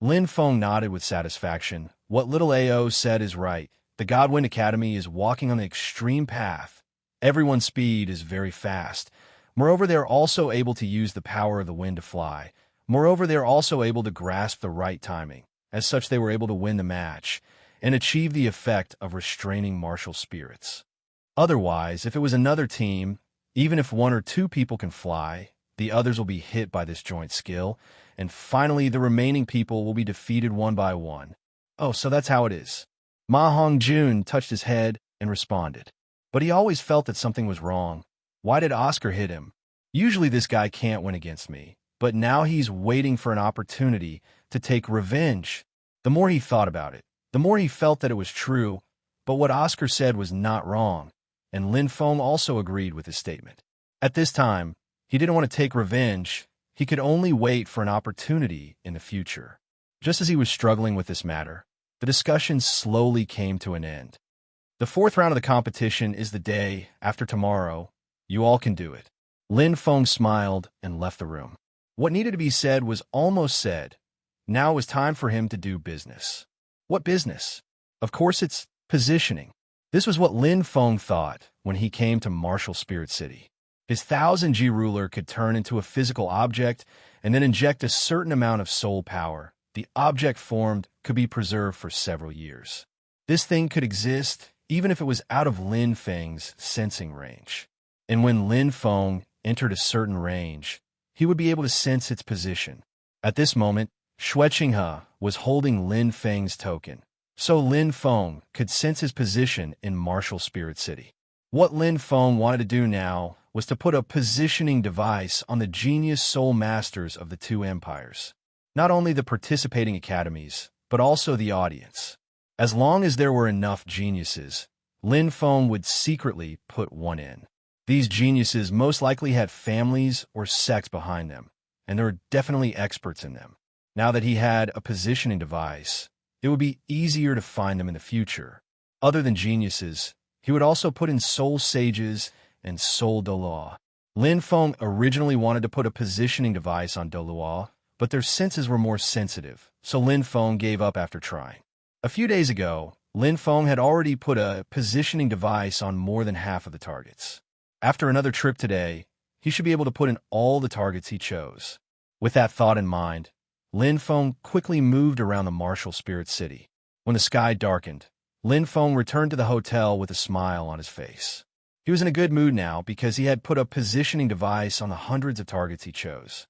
Lin Feng nodded with satisfaction. What little AO said is right. The Godwind Academy is walking on the extreme path. Everyone's speed is very fast. Moreover, they are also able to use the power of the wind to fly. Moreover, they are also able to grasp the right timing. As such, they were able to win the match and achieve the effect of restraining martial spirits. Otherwise, if it was another team, even if one or two people can fly, the others will be hit by this joint skill, and finally the remaining people will be defeated one by one. Oh, so that's how it is. Ma Hongjun touched his head and responded. But he always felt that something was wrong. Why did Oscar hit him? Usually this guy can't win against me, but now he's waiting for an opportunity to take revenge. The more he thought about it, the more he felt that it was true, but what Oscar said was not wrong, and Lin Feng also agreed with his statement. At this time, he didn't want to take revenge. He could only wait for an opportunity in the future. Just as he was struggling with this matter, the discussion slowly came to an end. The fourth round of the competition is the day after tomorrow. You all can do it. Lin Feng smiled and left the room. What needed to be said was almost said. Now it was time for him to do business. What business? Of course, it's positioning. This was what Lin Feng thought when he came to Martial Spirit City. His 1000G ruler could turn into a physical object and then inject a certain amount of soul power. The object formed could be preserved for several years. This thing could exist even if it was out of Lin Feng's sensing range. And when Lin Feng entered a certain range, he would be able to sense its position. At this moment, Xue Qinghe was holding Lin Feng's token, so Lin Feng could sense his position in Martial Spirit City. What Lin Feng wanted to do now was to put a positioning device on the genius soul masters of the two empires. Not only the participating academies, but also the audience. As long as there were enough geniuses, Lin Feng would secretly put one in. These geniuses most likely had families or sects behind them, and there were definitely experts in them. Now that he had a positioning device, it would be easier to find them in the future. Other than geniuses, he would also put in soul sages and soul Douluo. Lin Feng originally wanted to put a positioning device on Douluo, but their senses were more sensitive, so Lin Feng gave up after trying. A few days ago, Lin Feng had already put a positioning device on more than half of the targets. After another trip today, he should be able to put in all the targets he chose. With that thought in mind, Lin Feng quickly moved around the Martial Spirit City. When the sky darkened, Lin Feng returned to the hotel with a smile on his face. He was in a good mood now because he had put a positioning device on the hundreds of targets he chose.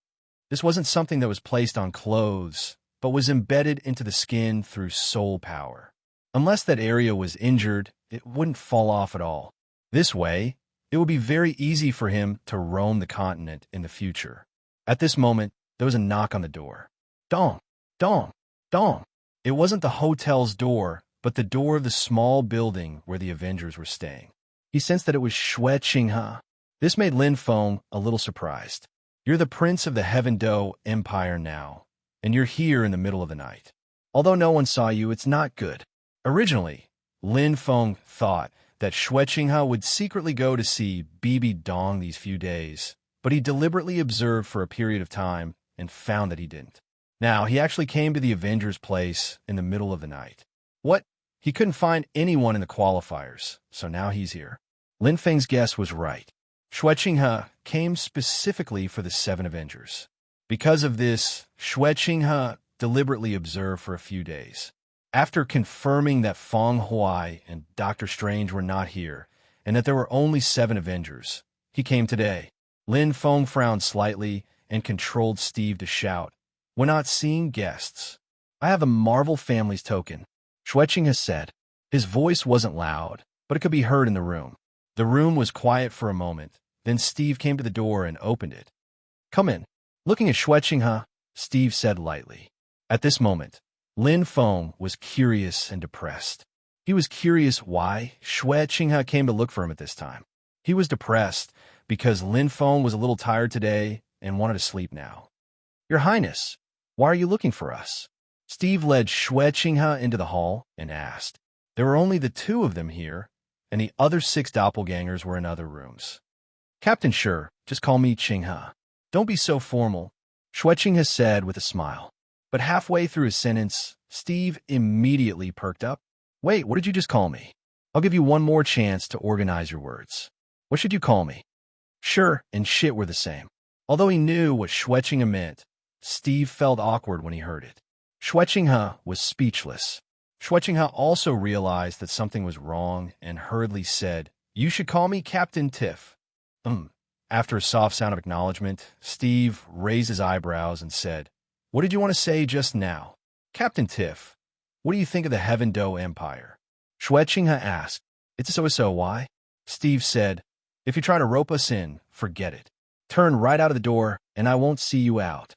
This wasn't something that was placed on clothes, but was embedded into the skin through soul power. Unless that area was injured, it wouldn't fall off at all. This way, it would be very easy for him to roam the continent in the future. At this moment, there was a knock on the door. Dong, dong, dong. It wasn't the hotel's door, but the door of the small building where the Avengers were staying. He sensed that it was Xue Qinghe. This made Lin Feng a little surprised. You're the prince of the Heaven Do Empire now, and you're here in the middle of the night. Although no one saw you, it's not good. Originally, Lin Feng thought that Xue would secretly go to see Bibi Dong these few days, but he deliberately observed for a period of time and found that he didn't. Now, he actually came to the Avengers' place in the middle of the night. What? He couldn't find anyone in the qualifiers, so now he's here. Lin Feng's guess was right. Xue came specifically for the 7 Avengers. Because of this, Xue deliberately observed for a few days. After confirming that Feng Huai and Doctor Strange were not here, and that there were only 7 Avengers, he came today. Lin Feng frowned slightly and controlled Steve to shout, "We're not seeing guests. I have a Marvel Families token," Xue said. His voice wasn't loud, but it could be heard in the room. The room was quiet for a moment. Then Steve came to the door and opened it. "Come in." Looking at Xue, Steve said lightly. At this moment, Lin Feng was curious and depressed. He was curious why Xue came to look for him at this time. He was depressed because Lin Feng was a little tired today and wanted to sleep now. "Your Highness, why are you looking for us?" Steve led Xue into the hall and asked. There were only the 2 of them here, and the other 6 doppelgangers were in other rooms. "Captain Sure, just call me Qinghe. Don't be so formal," Xue said with a smile. But halfway through his sentence, Steve immediately perked up. "Wait, what did you just call me? I'll give you one more chance to organize your words. What should you call me?" Sure and shit were the same. Although he knew what Xue meant, Steve felt awkward when he heard it. Xue was speechless. Xue also realized that something was wrong and hurriedly said, "You should call me Captain Tiff." After a soft sound of acknowledgement, Steve raised his eyebrows and said, "What did you want to say just now?" "Captain Tiff, what do you think of the Heaven Do Empire?" Xue asked. "It's so why?" Steve said, "If you try to rope us in, forget it. Turn right out of the door, and I won't see you out."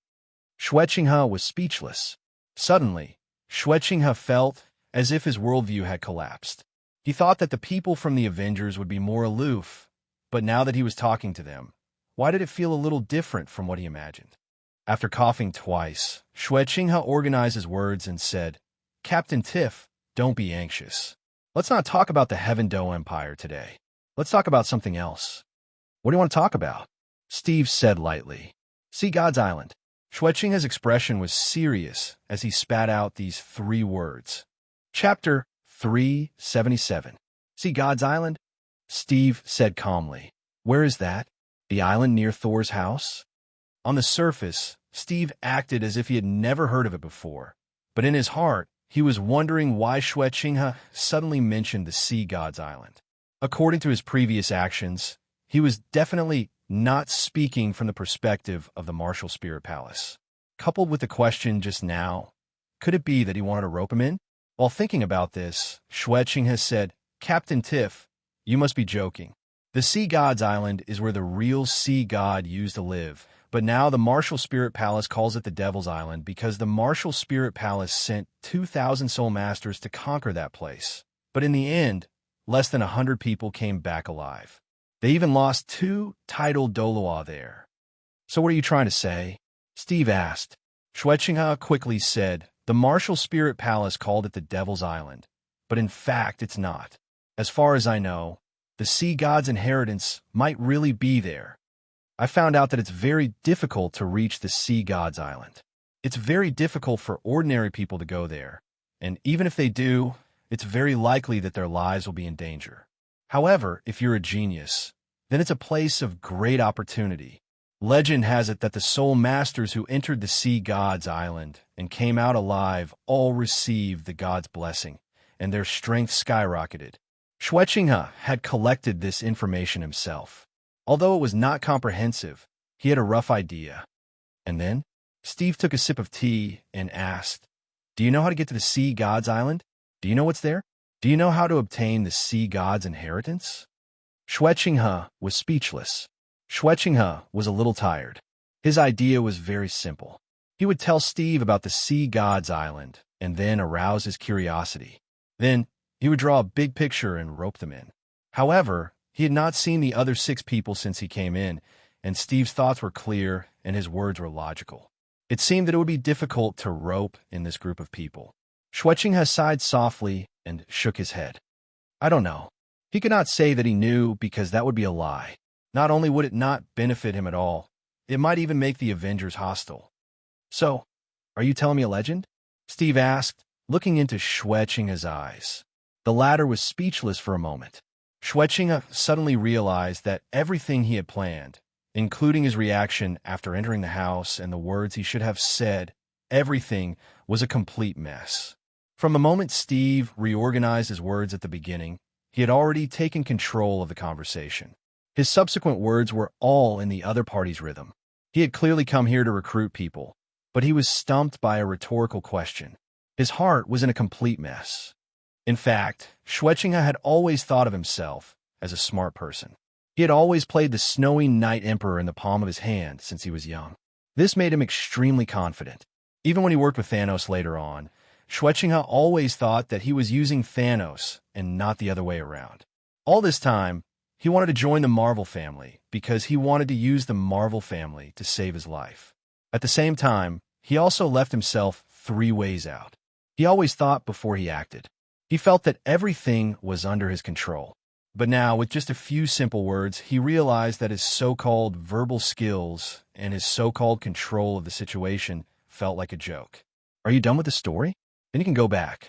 Xue was speechless. Suddenly, Xue felt as if his worldview had collapsed. He thought that the people from the Avengers would be more aloof, but now that he was talking to them, why did it feel a little different from what he imagined? After coughing twice, Xue organized his words and said, "Captain Tiff, don't be anxious. Let's not talk about the Heaven Do Empire today. Let's talk about something else." "What do you want to talk about?" Steve said lightly. "See God's Island." Xue's expression was serious as he spat out these 3 words. Chapter 377. "See God's Island?" Steve said calmly. "Where is that? The island near Thor's house?" On the surface, Steve acted as if he had never heard of it before, but in his heart, he was wondering why Xue suddenly mentioned the Sea God's Island. According to his previous actions, he was definitely not speaking from the perspective of the Martial Spirit Palace. Coupled with the question just now, could it be that he wanted to rope him in? While thinking about this, Xue said, "Captain Tiff, you must be joking. The Sea God's Island is where the real sea god used to live, but now the Martial Spirit Palace calls it the Devil's Island because the Martial Spirit Palace sent 2,000 Soul Masters to conquer that place. But in the end, less than 100 people came back alive. They even lost 2 titled Douluo there." "So what are you trying to say?" Steve asked. Xue quickly said, "The Martial Spirit Palace called it the Devil's Island, but in fact it's not. As far as I know, the Sea God's inheritance might really be there. I found out that it's very difficult to reach the Sea God's Island. It's very difficult for ordinary people to go there, and even if they do, it's very likely that their lives will be in danger. However, if you're a genius, then it's a place of great opportunity. Legend has it that the Soul Masters who entered the Sea God's Island and came out alive all received the God's blessing, and their strength skyrocketed." Xue had collected this information himself. Although it was not comprehensive, he had a rough idea. And then, Steve took a sip of tea and asked, "Do you know how to get to the Sea God's Island? Do you know what's there? Do you know how to obtain the Sea God's inheritance?" Xue was speechless. Xue was a little tired. His idea was very simple. He would tell Steve about the Sea God's Island and then arouse his curiosity. Then, he would draw a big picture and rope them in. However, he had not seen the other 6 people since he came in, and Steve's thoughts were clear and his words were logical. It seemed that it would be difficult to rope in this group of people. Xue sighed softly and shook his head. "I don't know. He could not say that he knew because that would be a lie. Not only would it not benefit him at all, it might even make the Avengers hostile. So, are you telling me a legend? Steve asked, looking into Shuechinga's eyes. The latter was speechless for a moment. Shuechinga suddenly realized that everything he had planned, including his reaction after entering the house and the words he should have said, everything was a complete mess. From the moment Steve reorganized his words at the beginning, he had already taken control of the conversation. His subsequent words were all in the other party's rhythm. He had clearly come here to recruit people, but he was stumped by a rhetorical question. His heart was in a complete mess. In fact, Shuechinga had always thought of himself as a smart person. He had always played the snowy Knight Emperor in the palm of his hand since he was young. This made him extremely confident. Even when he worked with Thanos later on, Shuechinga always thought that he was using Thanos and not the other way around. All this time, he wanted to join the Marvel family because he wanted to use the Marvel family to save his life. At the same time, he also left himself 3 ways out. He always thought before he acted. He felt that everything was under his control. But now, with just a few simple words, he realized that his so-called verbal skills and his so-called control of the situation felt like a joke. Are you done with the story? Then you can go back.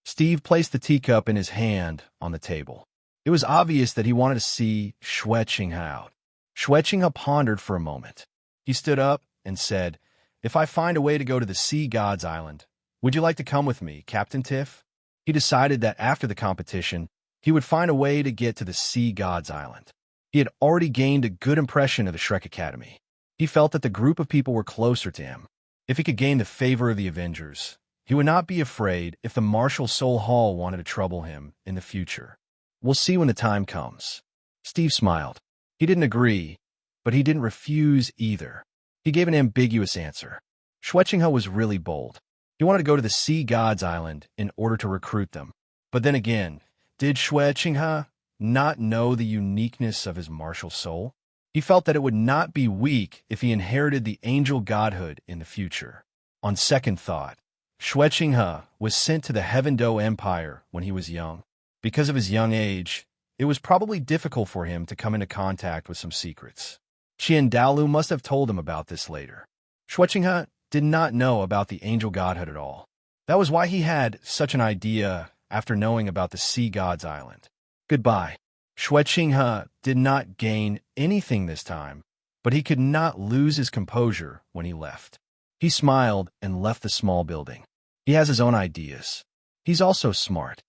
Steve placed the teacup in his hand on the table. It was obvious that he wanted to see Shuechinga out. Shuechinga pondered for a moment. He stood up and said, "If I find a way to go to the Sea God's Island, would you like to come with me, Captain Tiff?" He decided that after the competition, he would find a way to get to the Sea God's Island. He had already gained a good impression of the Shrek Academy. He felt that the group of people were closer to him. If he could gain the favor of the Avengers, he would not be afraid if the Martial Soul Hall wanted to trouble him in the future. We'll see when the time comes. Steve smiled. He didn't agree, but he didn't refuse either. He gave an ambiguous answer. Shuechinga was really bold. He wanted to go to the Sea God's Island in order to recruit them. But then again, did Shuechinga not know the uniqueness of his martial soul? He felt that it would not be weak if he inherited the angel godhood in the future. On second thought, Shuechinga was sent to the Heaven-Do Empire when he was young. Because of his young age, it was probably difficult for him to come into contact with some secrets. Douluo must have told him about this later. Shuechinga did not know about the angel godhood at all. That was why he had such an idea after knowing about the Sea God's Island. Goodbye. Shuechinga did not gain anything this time, but he could not lose his composure when he left. He smiled and left the small building. He has his own ideas. He's also smart.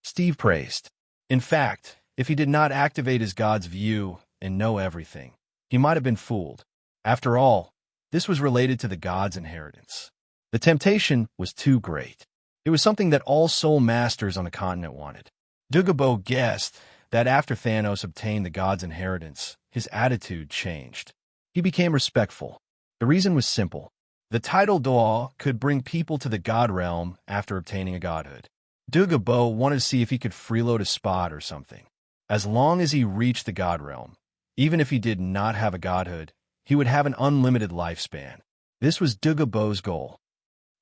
Steve praised. In fact, if he did not activate his God's view and know everything, he might have been fooled. After all, this was related to the God's inheritance. The temptation was too great. It was something that all soul masters on the continent wanted. Douluo guessed that after Thanos obtained the God's inheritance, his attitude changed. He became respectful. The reason was simple. The title Douluo could bring people to the God realm after obtaining a godhood. Douluo wanted to see if he could freeload a spot or something. As long as he reached the God realm, even if he did not have a godhood, he would have an unlimited lifespan. This was Douluo's goal.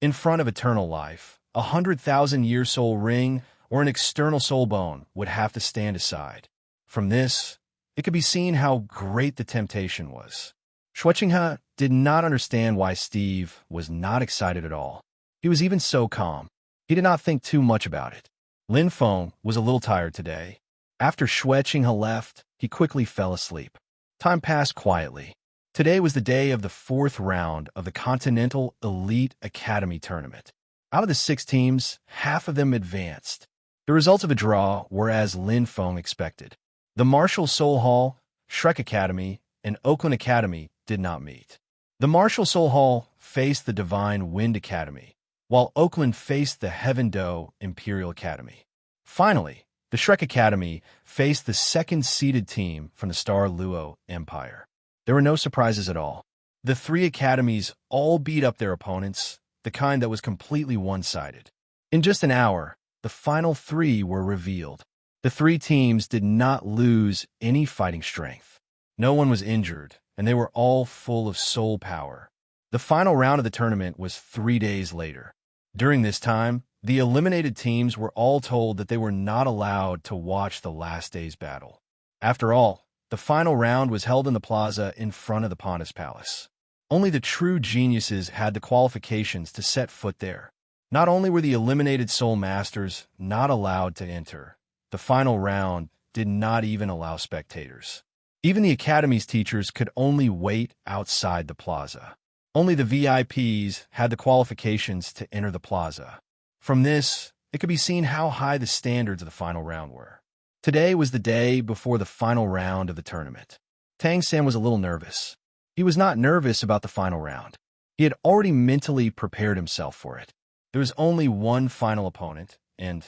In front of eternal life, 100,000-year soul ring or an external soul bone would have to stand aside. From this, it could be seen how great the temptation was. Shuechinga did not understand why Steve was not excited at all. He was even so calm. He did not think too much about it. Lin Feng was a little tired today. After Shuechinga left, he quickly fell asleep. Time passed quietly. Today was the day of the 4th round of the Continental Elite Academy Tournament. Out of the 6 teams, half of them advanced. The results of a draw were as Lin Feng expected. The Martial Soul Hall, Shrek Academy, and Oakland Academy did not meet. The Martial Soul Hall faced the Divine Wind Academy, while Oakland faced the Heaven-Do Imperial Academy. Finally, the Shrek Academy faced the second-seeded team from the Douluo Empire. There were no surprises at all. The 3 academies all beat up their opponents, the kind that was completely one-sided. In just an hour, the final 3 were revealed. The 3 teams did not lose any fighting strength. No one was injured, and they were all full of soul power. The final round of the tournament was 3 days later. During this time, The eliminated teams were all told that they were not allowed to watch the last day's battle. After all, the final round was held in the plaza in front of the Pontus Palace. Only the true geniuses had the qualifications to set foot there. Not only were the eliminated Soul Masters not allowed to enter, the final round did not even allow spectators. Even the Academy's teachers could only wait outside the plaza. Only the VIPs had the qualifications to enter the plaza. From this, it could be seen how high the standards of the final round were. Today was the day before the final round of the tournament. Tang San was a little nervous. He was not nervous about the final round. He had already mentally prepared himself for it. There was only one final opponent, and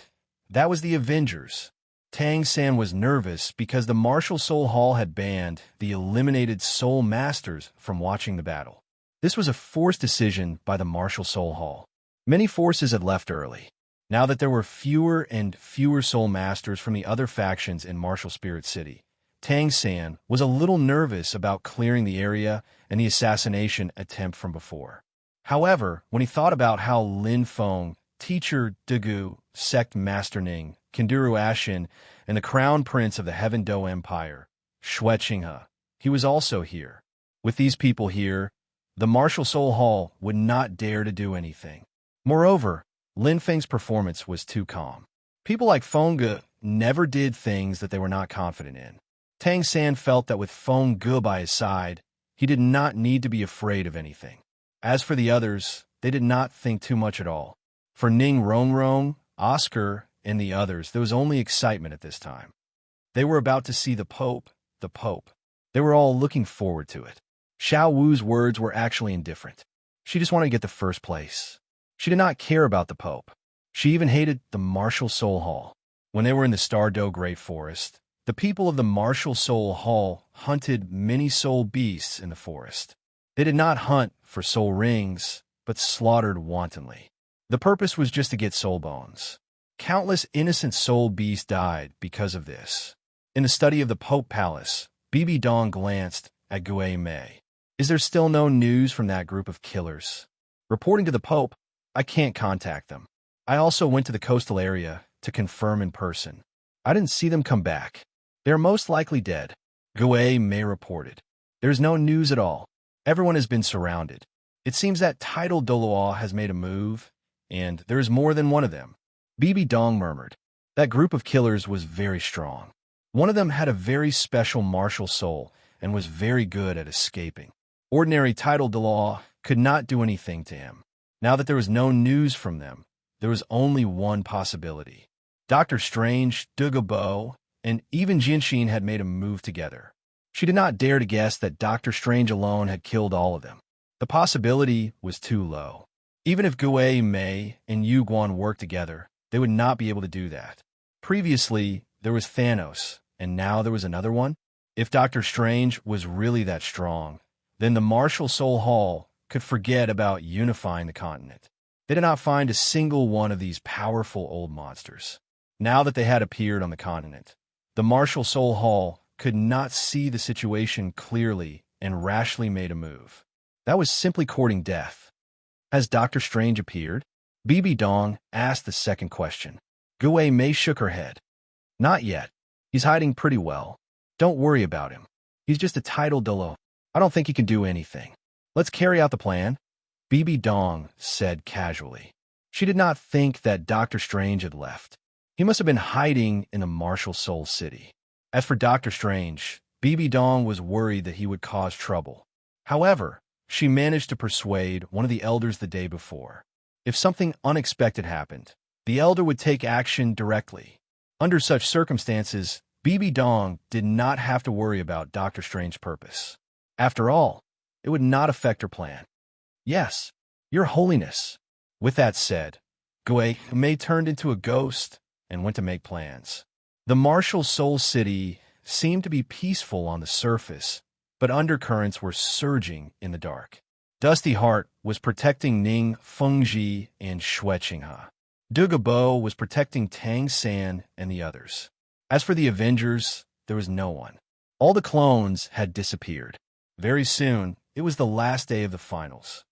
that was the Avengers. Tang San was nervous because the Martial Soul Hall had banned the eliminated Soul Masters from watching the battle. This was a forced decision by the Martial Soul Hall. Many forces had left early. Now that there were fewer and fewer Soul Masters from the other factions in Martial Spirit City, Tang San was a little nervous about clearing the area and the assassination attempt from before. However, when he thought about how Lin Feng, Teacher Degu, Sect Master Ning, Kanduru Ashin, and the Crown Prince of the Heaven Do Empire, Xue Qinghe, he was also here. With these people here, the Martial Soul Hall would not dare to do anything. Moreover, Lin Feng's performance was too calm. People like Feng Ge never did things that they were not confident in. Tang San felt that with Feng Ge by his side, he did not need to be afraid of anything. As for the others, they did not think too much at all. For Ning Rongrong, Oscar, and the others, there was only excitement at this time. They were about to see the Pope. They were all looking forward to it. Xiao Wu's words were actually indifferent. She just wanted to get the first place. She did not care about the Pope. She even hated the Martial Soul Hall. When they were in the Stardo Great Forest, the people of the Martial Soul Hall hunted many soul beasts in the forest. They did not hunt for soul rings, but slaughtered wantonly. The purpose was just to get soul bones. Countless innocent soul beasts died because of this. In the study of the Pope Palace, Bibi Dong glanced at Gue Mei. Is there still no news from that group of killers? Reporting to the Pope, I can't contact them. I also went to the coastal area to confirm in person. I didn't see them come back. They are most likely dead. Gue Mei reported. There's no news at all. Everyone has been surrounded. It seems that title Douluo has made a move, and there is more than one of them. Bibi Dong murmured. That group of killers was very strong. One of them had a very special martial soul and was very good at escaping. Ordinary title Douluo could not do anything to him. Now that there was no news from them, there was only one possibility. Dr. Strange, Dugabo, and even Jinshin had made a move together. She did not dare to guess that Dr. Strange alone had killed all of them. The possibility was too low. Even if Gue Mei and Yu Guan worked together, they would not be able to do that. Previously, there was Thanos, and now there was another one? If Dr. Strange was really that strong, then the Martial Soul Hall could forget about unifying the continent. They did not find a single one of these powerful old monsters. Now that they had appeared on the continent, the Martial Soul Hall could not see the situation clearly and rashly made a move. That was simply courting death. Has Dr. Strange appeared? Bibi Dong asked the second question. Gue Mei shook her head. Not yet. He's hiding pretty well. Don't worry about him. He's just a title Douluo. I don't think he can do anything. Let's carry out the plan, Bibi Dong said casually. She did not think that Dr. Strange had left. He must have been hiding in the Martial Soul City. As for Dr. Strange, Bibi Dong was worried that he would cause trouble. However, she managed to persuade one of the elders the day before. If something unexpected happened, the elder would take action directly. Under such circumstances, Bibi Dong did not have to worry about Dr. Strange's purpose. After all, it would not affect her plan. Yes, Your Holiness. With that said, Gue Mei turned into a ghost and went to make plans. The Martial Soul City seemed to be peaceful on the surface, but undercurrents were surging in the dark. Dusty Heart was protecting Ning Fengji and Xue Qinghe. Dugabo was protecting Tang San and the others. As for the Avengers, there was no one. All the clones had disappeared. Very soon, it was the last day of the finals.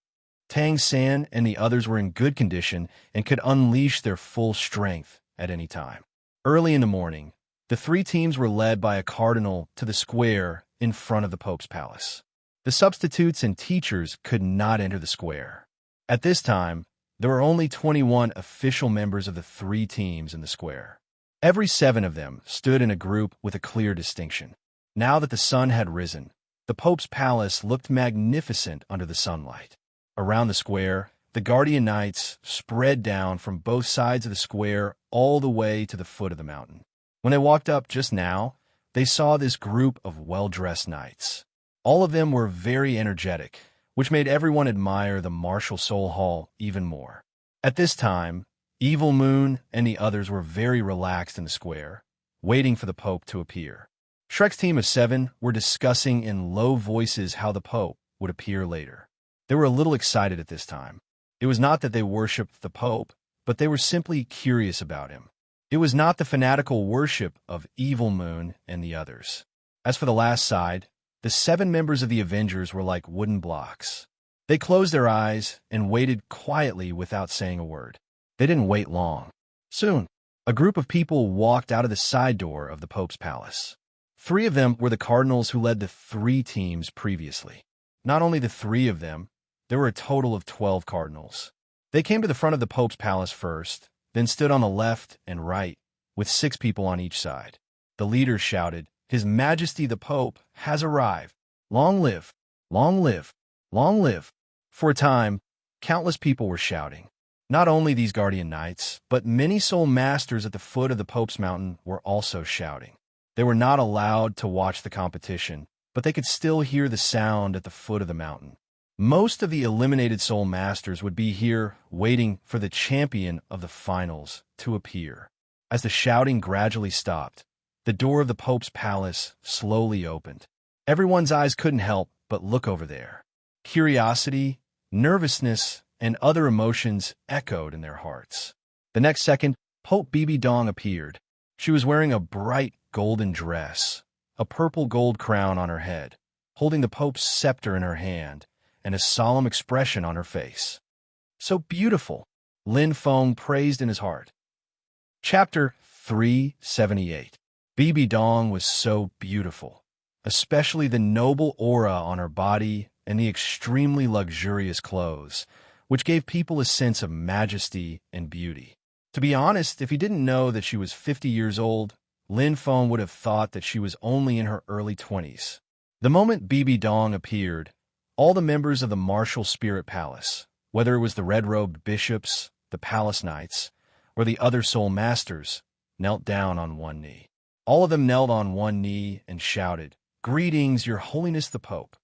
Tang San and the others were in good condition and could unleash their full strength at any time. Early in the morning, the three teams were led by a cardinal to the square in front of the Pope's palace. The substitutes and teachers could not enter the square. At this time, there were only 21 official members of the three teams in the square. Every 7 of them stood in a group with a clear distinction. Now that the sun had risen, the Pope's palace looked magnificent under the sunlight. Around the square, the Guardian Knights spread down from both sides of the square all the way to the foot of the mountain. When they walked up just now, they saw this group of well-dressed knights. All of them were very energetic, which made everyone admire the martial soul hall even more. At this time, Evil Moon and the others were very relaxed in the square, waiting for the Pope to appear. Shrek's team of 7 were discussing in low voices how the Pope would appear later. They were a little excited at this time. It was not that they worshipped the Pope, but they were simply curious about him. It was not the fanatical worship of Evil Moon and the others. As for the last side, the 7 members of the Avengers were like wooden blocks. They closed their eyes and waited quietly without saying a word. They didn't wait long. Soon, a group of people walked out of the side door of the Pope's palace. 3 of them were the cardinals who led the 3 teams previously. Not only the 3 of them, there were a total of 12 cardinals. They came to the front of the Pope's palace first, then stood on the left and right, with 6 people on each side. The leaders shouted, "His Majesty the Pope has arrived. Long live! Long live! Long live!" For a time, countless people were shouting. Not only these Guardian Knights, but many soul masters at the foot of the Pope's mountain were also shouting. They were not allowed to watch the competition, but they could still hear the sound at the foot of the mountain. Most of the eliminated soul masters would be here waiting for the champion of the finals to appear. As the shouting gradually stopped, the door of the Pope's palace slowly opened. Everyone's eyes couldn't help but look over there. Curiosity, nervousness, and other emotions echoed in their hearts. The next second, Pope Bibi Dong appeared. She was wearing a bright golden dress, a purple gold crown on her head, holding the Pope's scepter in her hand, and a solemn expression on her face. "So beautiful," Lin Feng praised in his heart. Chapter 378. Bibi Dong was so beautiful, especially the noble aura on her body and the extremely luxurious clothes, which gave people a sense of majesty and beauty. To be honest, if he didn't know that she was 50 years old, Lin Feng would have thought that she was only in her early 20s. The moment Bibi Dong appeared, all the members of the martial spirit palace, whether it was the red-robed bishops, the palace knights, or the other soul masters, knelt down on one knee. All of them knelt on one knee and shouted, "Greetings, Your Holiness the Pope."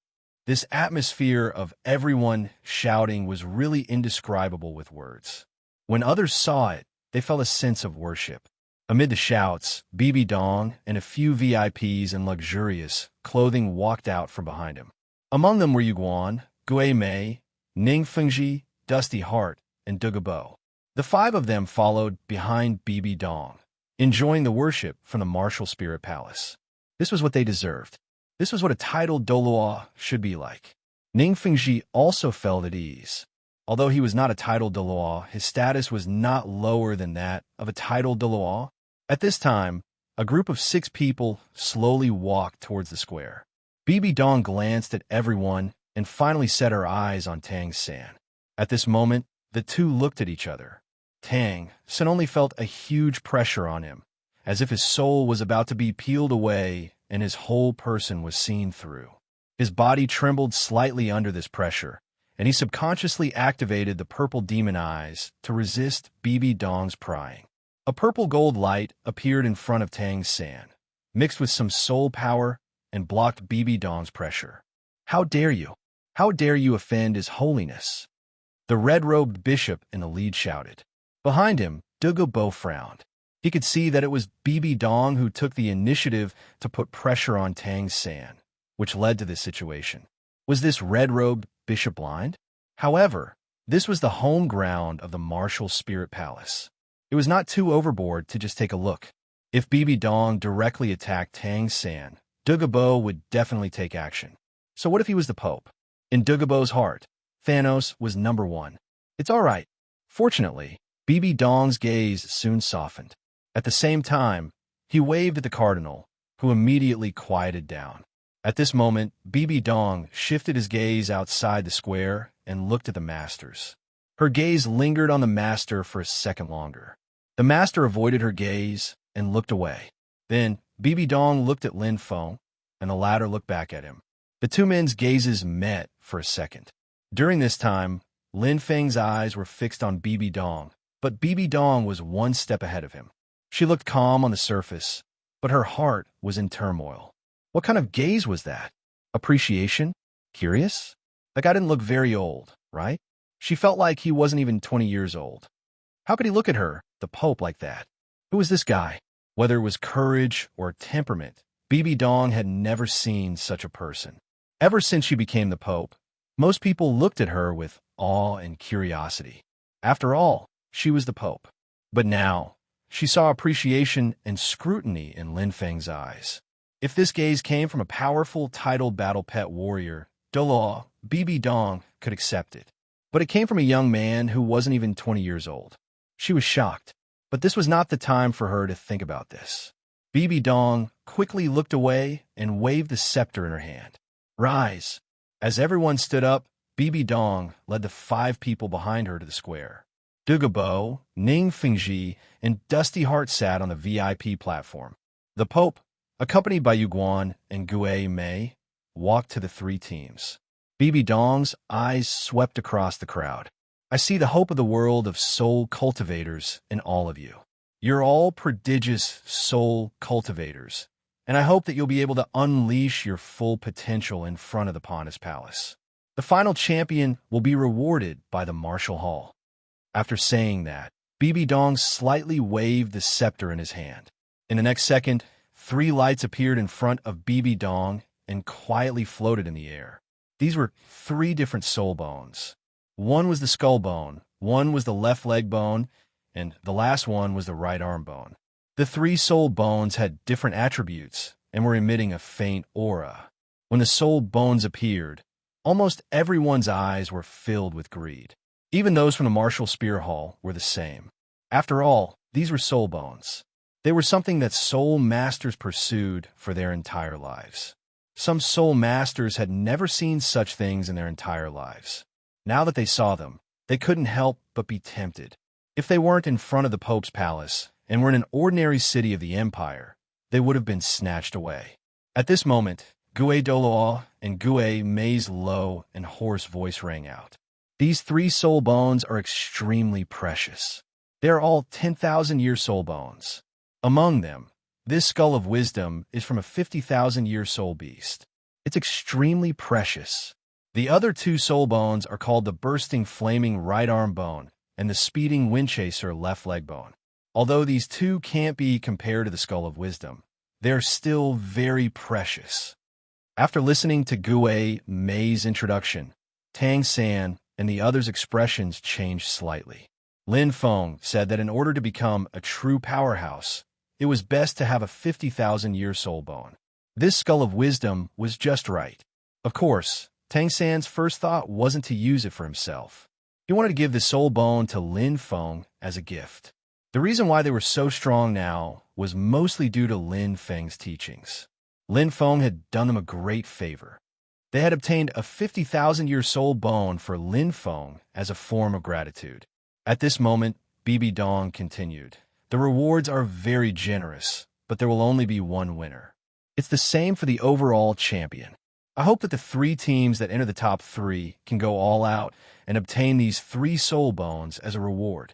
This atmosphere of everyone shouting was really indescribable with words. When others saw it, they felt a sense of worship. Amid the shouts, Bibi Dong and a few VIPs in luxurious clothing walked out from behind him. Among them were Yuguan, Gui Mei, Ning Fengji, Dusty Heart, and Douluo. The 5 of them followed behind Bibi Dong, enjoying the worship from the martial spirit palace. This was what they deserved. This was what a titled Douluo should be like. Ning Fengji also felt at ease. Although he was not a titled Douluo, his status was not lower than that of a titled Douluo. At this time, a group of 6 people slowly walked towards the square. Bibi Dong glanced at everyone and finally set her eyes on Tang San. At this moment, the two looked at each other. Tang San only felt a huge pressure on him, as if his soul was about to be peeled away and his whole person was seen through. His body trembled slightly under this pressure, and he subconsciously activated the purple demon eyes to resist Bibi Dong's prying. A purple gold light appeared in front of Tang San, mixed with some soul power, and blocked Bibi Dong's pressure. "How dare you? How dare you offend His Holiness?" The red-robed bishop in the lead shouted. Behind him, Douluo frowned. He could see that it was Bibi Dong who took the initiative to put pressure on Tang San, which led to this situation. Was this red-robed bishop blind? However, this was the home ground of the martial spirit palace. It was not too overboard to just take a look. If Bibi Dong directly attacked Tang San, Douluo would definitely take action. So what if he was the Pope? In Douluo's heart, Thanos was number one. It's all right. Fortunately, BB Dong's gaze soon softened. At the same time, he waved at the cardinal, who immediately quieted down. At this moment, BB Dong shifted his gaze outside the square and looked at the masters. Her gaze lingered on the master for a second longer. The master avoided her gaze and looked away. Then, BB Dong looked at Lin Feng, and the latter looked back at him. The two men's gazes met for a second. During this time, Lin Feng's eyes were fixed on BB Dong, but BB Dong was one step ahead of him. She looked calm on the surface, but her heart was in turmoil. What kind of gaze was that? Appreciation? Curious? The guy didn't look very old, right? She felt like he wasn't even 20 years old. How could he look at her, the Pope, like that? Who was this guy? Whether it was courage or temperament, BB Dong had never seen such a person. Ever since she became the Pope, most people looked at her with awe and curiosity. After all, she was the Pope. But now, she saw appreciation and scrutiny in Lin Feng's eyes. If this gaze came from a powerful, titled battle pet warrior, Douluo, BB Dong could accept it. But it came from a young man who wasn't even 20 years old. She was shocked, but this was not the time for her to think about this. BB Dong quickly looked away and waved the scepter in her hand. Rise! As everyone stood up, BB Dong led the 5 people behind her to the square. Dugabo, Ning Fengji, and Dusty Heart sat on the VIP platform. The Pope, accompanied by Yuguan and Gue Mei, walked to the 3 teams. BB Dong's eyes swept across the crowd. I see the hope of the world of soul cultivators in all of you. You're all prodigious soul cultivators, and I hope that you'll be able to unleash your full potential in front of the Pontus Palace. The final champion will be rewarded by the Martial Hall. After saying that, BB Dong slightly waved the scepter in his hand. In the next second, 3 lights appeared in front of BB Dong and quietly floated in the air. These were 3 different soul bones. One was the skull bone, one was the left leg bone, and the last one was the right arm bone. The 3 soul bones had different attributes and were emitting a faint aura. When the soul bones appeared, almost everyone's eyes were filled with greed. Even those from the Martial Spear Hall were the same. After all, these were soul bones. They were something that soul masters pursued for their entire lives. Some soul masters had never seen such things in their entire lives. Now that they saw them, they couldn't help but be tempted. If they weren't in front of the Pope's palace and were in an ordinary city of the Empire, they would have been snatched away. At this moment, Gue Douluo and Gue Mei's low and hoarse voice rang out. These 3 soul bones are extremely precious. They are all 10,000-year soul bones. Among them, this skull of wisdom is from a 50,000-year soul beast. It's extremely precious. The other 2 soul bones are called the bursting flaming right arm bone and the speeding wind chaser left leg bone. Although these 2 can't be compared to the skull of wisdom, they are still very precious. After listening to Gue Mei's introduction, Tang San and the others' expressions changed slightly. Lin Feng said that in order to become a true powerhouse, it was best to have a 50,000-year soul bone. This skull of wisdom was just right. Of course, Tang San's first thought wasn't to use it for himself. He wanted to give the soul bone to Lin Feng as a gift. The reason why they were so strong now was mostly due to Lin Feng's teachings. Lin Feng had done them a great favor. They had obtained a 50,000-year soul bone for Lin Feng as a form of gratitude. At this moment, BB Dong continued. The rewards are very generous, but there will only be one winner. It's the same for the overall champion. I hope that the 3 teams that enter the top 3 can go all out and obtain these 3 soul bones as a reward.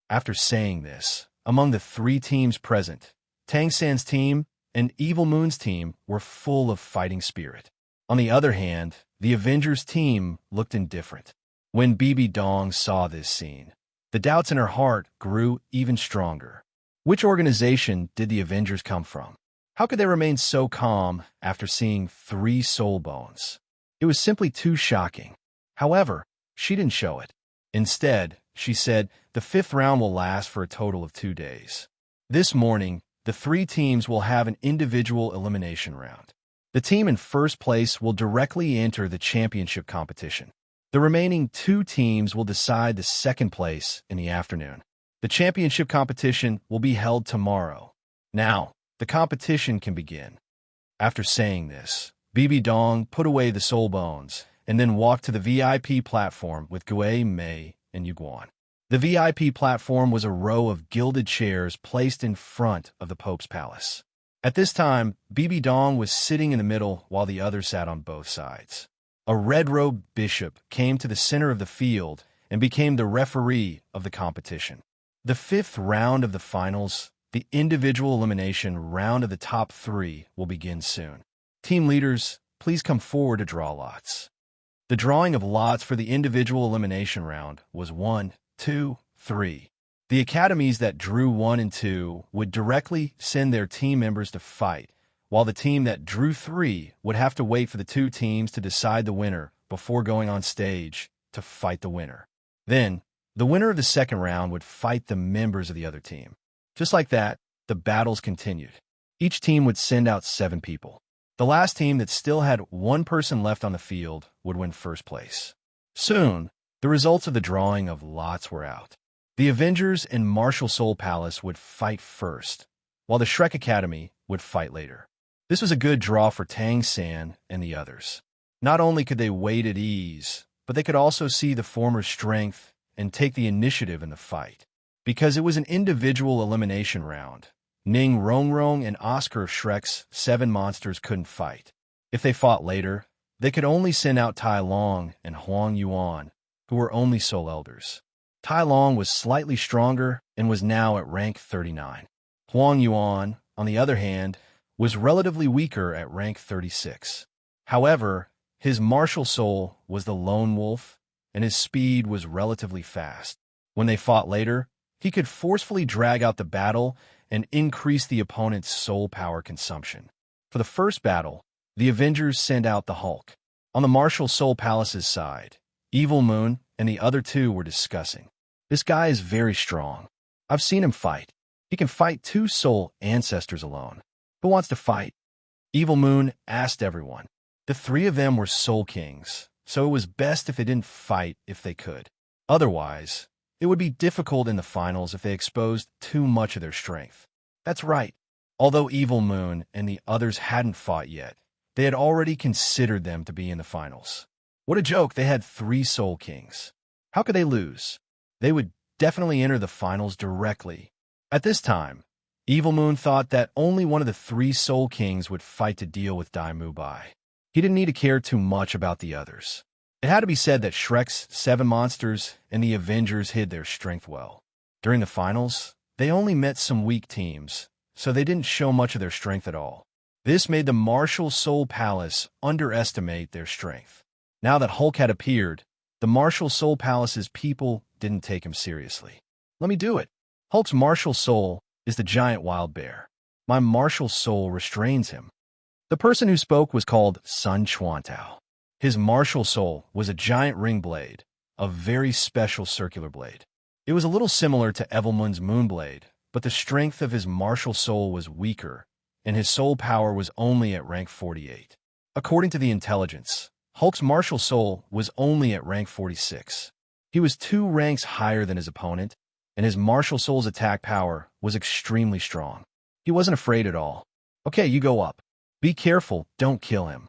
After saying this, among the 3 teams present, Tang San's team and Evil Moon's team were full of fighting spirit. On the other hand, the Avengers team looked indifferent. When BB Dong saw this scene, the doubts in her heart grew even stronger. Which organization did the Avengers come from? How could they remain so calm after seeing 3 soul bones? It was simply too shocking. However, she didn't show it. Instead, she said, the 5th round will last for a total of 2 days. This morning, the 3 teams will have an individual elimination round. The team in first place will directly enter the championship competition. The remaining 2 teams will decide the second place in the afternoon. The championship competition will be held tomorrow. Now, the competition can begin. After saying this, Bibi Dong put away the soul bones and then walked to the VIP platform with Gui, Mei, and Yuguan. The VIP platform was a row of gilded chairs placed in front of the Pope's palace. At this time, Bibi Dong was sitting in the middle while the others sat on both sides. A red-robed bishop came to the center of the field and became the referee of the competition. The 5th round of the finals, the individual elimination round of the top 3, will begin soon. Team leaders, please come forward to draw lots. The drawing of lots for the individual elimination round was 1, 2, 3. The academies that drew 1 and 2 would directly send their team members to fight, while the team that drew 3 would have to wait for the 2 teams to decide the winner before going on stage to fight the winner. Then, the winner of the second round would fight the members of the other team. Just like that, the battles continued. Each team would send out 7 people. The last team that still had 1 person left on the field would win first place. Soon, the results of the drawing of lots were out. The Avengers and Martial Soul Palace would fight first, while the Shrek Academy would fight later. This was a good draw for Tang San and the others. Not only could they wait at ease, but they could also see the former's strength and take the initiative in the fight. Because it was an individual elimination round, Ning Rongrong and Oscar of Shrek's 7 monsters couldn't fight. If they fought later, they could only send out Tai Long and Huang Yuan, who were only soul elders. Tai Long was slightly stronger and was now at rank 39. Huang Yuan, on the other hand, was relatively weaker at rank 36. However, his martial soul was the lone wolf, and his speed was relatively fast. When they fought later, he could forcefully drag out the battle and increase the opponent's soul power consumption. For the first battle, the Avengers sent out the Hulk. On the Martial Soul Palace's side, Evil Moon and the other 2 were discussing. This guy is very strong. I've seen him fight. He can fight 2 soul ancestors alone. Who wants to fight? Evil Moon asked everyone. The 3 of them were soul kings, so it was best if they didn't fight if they could. Otherwise, it would be difficult in the finals if they exposed too much of their strength. That's right. Although Evil Moon and the others hadn't fought yet, they had already considered them to be in the finals. What a joke, they had 3 soul kings. How could they lose? They would definitely enter the finals directly. At this time, Evil Moon thought that only one of the 3 soul kings would fight to deal with Dai Mubai. He didn't need to care too much about the others. It had to be said that Shrek's 7 monsters and the Avengers hid their strength well. During the finals, they only met some weak teams, so they didn't show much of their strength at all. This made the Martial Soul Palace underestimate their strength. Now that Hulk had appeared, the Martial Soul Palace's people didn't take him seriously. Let me do it. Hulk's martial soul is the giant wild bear. My martial soul restrains him. The person who spoke was called Sun Chuantao. His martial soul was a giant ring blade, a very special circular blade. It was a little similar to Evelmun's moon blade, but the strength of his martial soul was weaker, and his soul power was only at rank 48. According to the intelligence, Hulk's martial soul was only at rank 46. He was 2 ranks higher than his opponent, and his martial soul's attack power was extremely strong. He wasn't afraid at all. Okay, you go up. Be careful, don't kill him.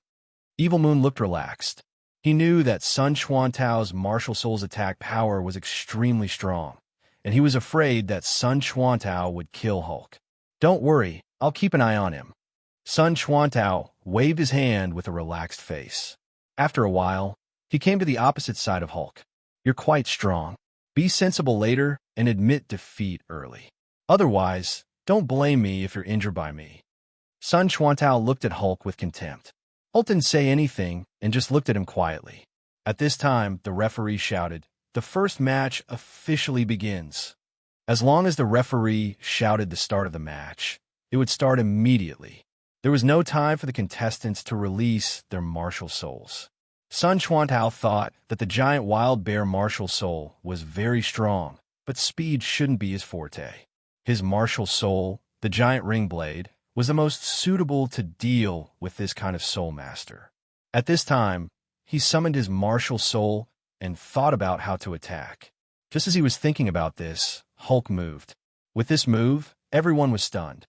Evil Moon looked relaxed. He knew that Sun Chuantao's martial soul's attack power was extremely strong, and he was afraid that Sun Chuantao would kill Hulk. Don't worry, I'll keep an eye on him. Sun Chuantao waved his hand with a relaxed face. After a while, he came to the opposite side of Hulk. You're quite strong. Be sensible later and admit defeat early. Otherwise, don't blame me if you're injured by me. Sun Chuantao looked at Hulk with contempt. Hulk didn't say anything and just looked at him quietly. At this time, the referee shouted, "The first match officially begins." As long as the referee shouted the start of the match, it would start immediately. There was no time for the contestants to release their martial souls. Sun Chuantao thought that the giant wild bear martial soul was very strong, but speed shouldn't be his forte. His martial soul, the giant ring blade, was the most suitable to deal with this kind of soul master. At this time, he summoned his martial soul and thought about how to attack. Just as he was thinking about this, Hulk moved. With this move, everyone was stunned.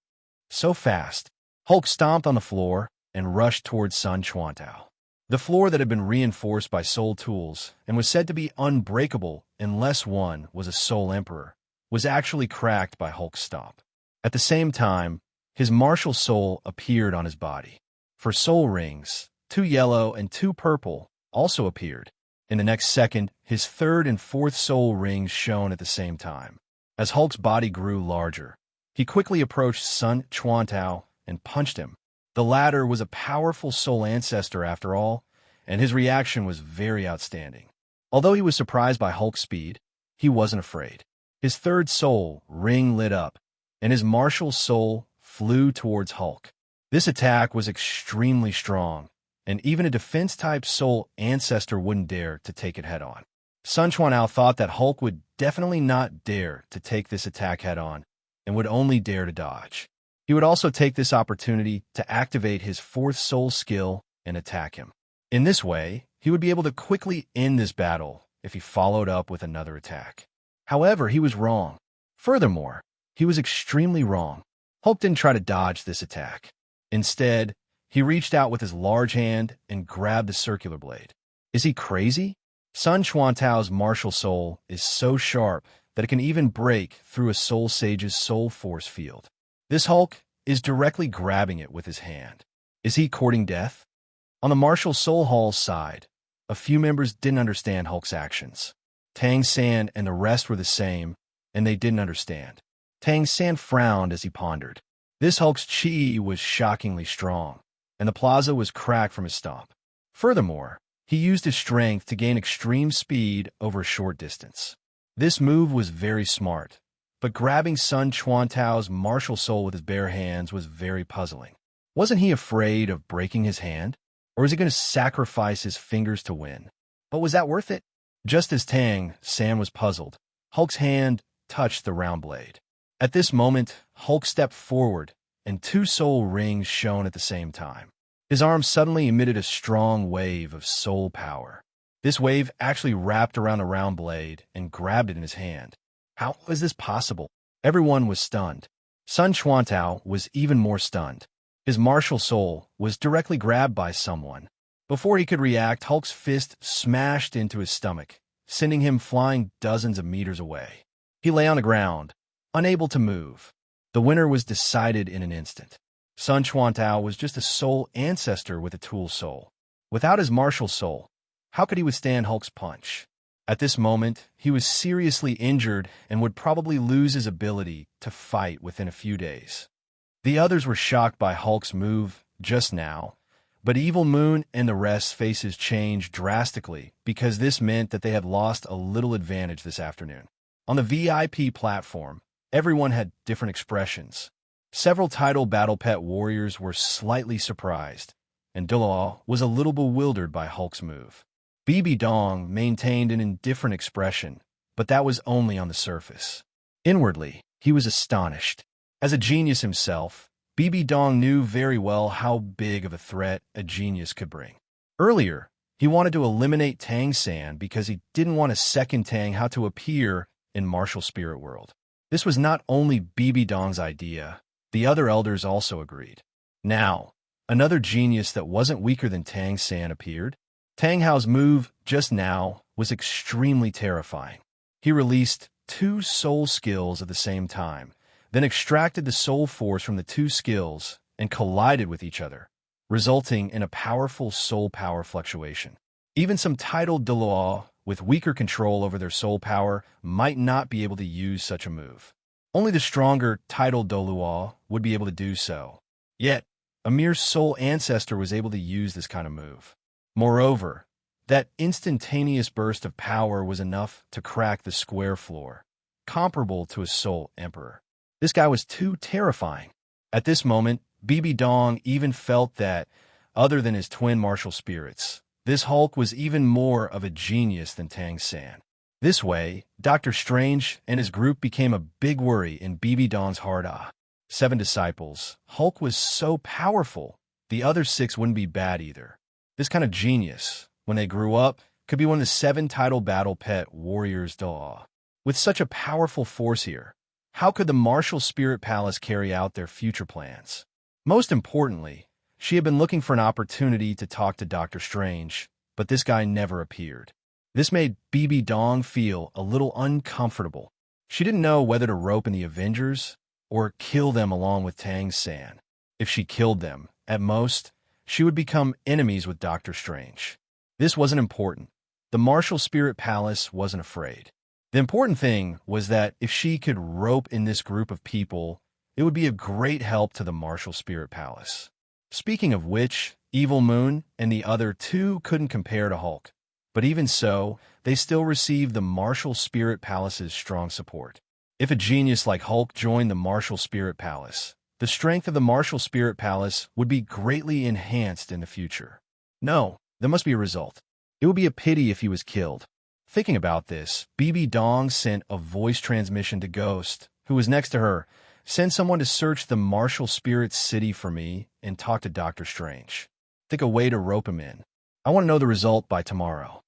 So fast, Hulk stomped on the floor and rushed towards Sun Chuantao. The floor that had been reinforced by soul tools and was said to be unbreakable unless one was a soul emperor, was actually cracked by Hulk's stomp. At the same time, his martial soul appeared on his body. For soul rings, 2 yellow and 2 purple, also appeared. In the next second, his 3rd and 4th soul rings shone at the same time. As Hulk's body grew larger, he quickly approached Sun Chuantao and punched him. The latter was a powerful soul ancestor after all, and his reaction was very outstanding. Although he was surprised by Hulk's speed, he wasn't afraid. His 3rd soul ring lit up, and his martial soul flew towards Hulk. This attack was extremely strong, and even a defense-type soul ancestor wouldn't dare to take it head-on. Sun Chuanao thought that Hulk would definitely not dare to take this attack head-on, and would only dare to dodge. He would also take this opportunity to activate his 4th soul skill and attack him. In this way, he would be able to quickly end this battle if he followed up with another attack. However, he was wrong. Furthermore, he was extremely wrong. Hulk didn't try to dodge this attack. Instead, he reached out with his large hand and grabbed the circular blade. Is he crazy? Sun Chuantao's martial soul is so sharp that it can even break through a soul sage's soul force field. This Hulk is directly grabbing it with his hand. Is he courting death? On the martial soul hall's side, a few members didn't understand Hulk's actions. Tang San and the rest were the same, and they didn't understand. Tang San frowned as he pondered. This Hulk's chi was shockingly strong, and the plaza was cracked from his stomp. Furthermore, he used his strength to gain extreme speed over a short distance. This move was very smart, but grabbing Sun Chuantao's martial soul with his bare hands was very puzzling. Wasn't he afraid of breaking his hand? Or was he going to sacrifice his fingers to win? But was that worth it? Just as Tang San was puzzled, Hulk's hand touched the round blade. At this moment, Hulk stepped forward, and 2 soul rings shone at the same time. His arm suddenly emitted a strong wave of soul power. This wave actually wrapped around the round blade and grabbed it in his hand. How was this possible? Everyone was stunned. Sun Chuantao was even more stunned. His martial soul was directly grabbed by someone. Before he could react, Hulk's fist smashed into his stomach, sending him flying dozens of meters away. He lay on the ground, unable to move. The winner was decided in an instant. Sun Chuantao was just a soul ancestor with a tool soul. Without his martial soul, how could he withstand Hulk's punch? At this moment, he was seriously injured and would probably lose his ability to fight within a few days. The others were shocked by Hulk's move just now, but Evil Moon and the rest's faces changed drastically because this meant that they had lost a little advantage this afternoon. On the VIP platform, everyone had different expressions. Several title battle pet warriors were slightly surprised, and Douluo was a little bewildered by Hulk's move. BB Dong maintained an indifferent expression, but that was only on the surface. Inwardly, he was astonished. As a genius himself, BB Dong knew very well how big of a threat a genius could bring. Earlier, he wanted to eliminate Tang San because he didn't want to second Tang how to appear in Martial Spirit World. This was not only BB Dong's idea, the other elders also agreed. Now, another genius that wasn't weaker than Tang San appeared. Tang Hao's move just now was extremely terrifying. He released 2 soul skills at the same time, then extracted the soul force from the 2 skills and collided with each other, resulting in a powerful soul power fluctuation. Even some titled Douluo with weaker control over their soul power might not be able to use such a move. Only the stronger titled Douluo would be able to do so. Yet, a mere soul ancestor was able to use this kind of move. Moreover, that instantaneous burst of power was enough to crack the square floor, comparable to a soul emperor. This guy was too terrifying. At this moment, BB Dong even felt that, other than his twin martial spirits, this Hulk was even more of a genius than Tang San. This way, Dr. Strange and his group became a big worry in BB Dong's heart. 7 disciples. Hulk was so powerful, the other 6 wouldn't be bad either. This kind of genius, when they grew up, could be one of the 7 title battle pet warriors Douluo. With such a powerful force here, how could the martial spirit palace carry out their future plans? Most importantly, she had been looking for an opportunity to talk to Doctor Strange, but this guy never appeared. This made Bibi Dong feel a little uncomfortable. She didn't know whether to rope in the Avengers or kill them along with Tang San. If she killed them, at most, she would become enemies with Doctor Strange. This wasn't important. The martial spirit palace wasn't afraid. The important thing was that if she could rope in this group of people, it would be a great help to the martial spirit palace. Speaking of which, Evil Moon and the other 2 couldn't compare to Hulk. But even so, they still received the martial spirit palace's strong support. If a genius like Hulk joined the martial spirit palace, the strength of the martial spirit palace would be greatly enhanced in the future. No, there must be a result. It would be a pity if he was killed. Thinking about this, Bibi Dong sent a voice transmission to Ghost, who was next to her. Send someone to search the martial spirit city for me and talk to Doctor Strange. Think a way to rope him in. I want to know the result by tomorrow.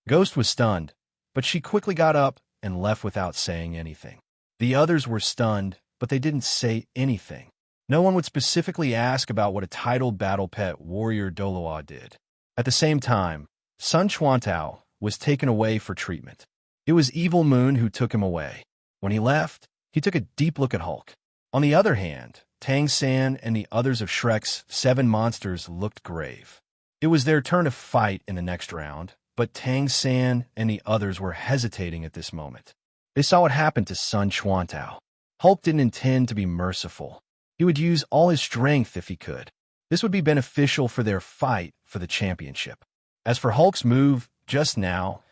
Ghost was stunned, but she quickly got up and left without saying anything. The others were stunned, but they didn't say anything. No one would specifically ask about what a titled battle pet warrior Douluo did. At the same time, Sun Chuantao was taken away for treatment. It was Evil Moon who took him away. When he left, he took a deep look at Hulk. On the other hand, Tang San and the others of Shrek's 7 monsters looked grave. It was their turn to fight in the next round, but Tang San and the others were hesitating at this moment. They saw what happened to Sun Chuantao. Hulk didn't intend to be merciful. He would use all his strength if he could. This would be beneficial for their fight for the championship. As for Hulk's move, just now,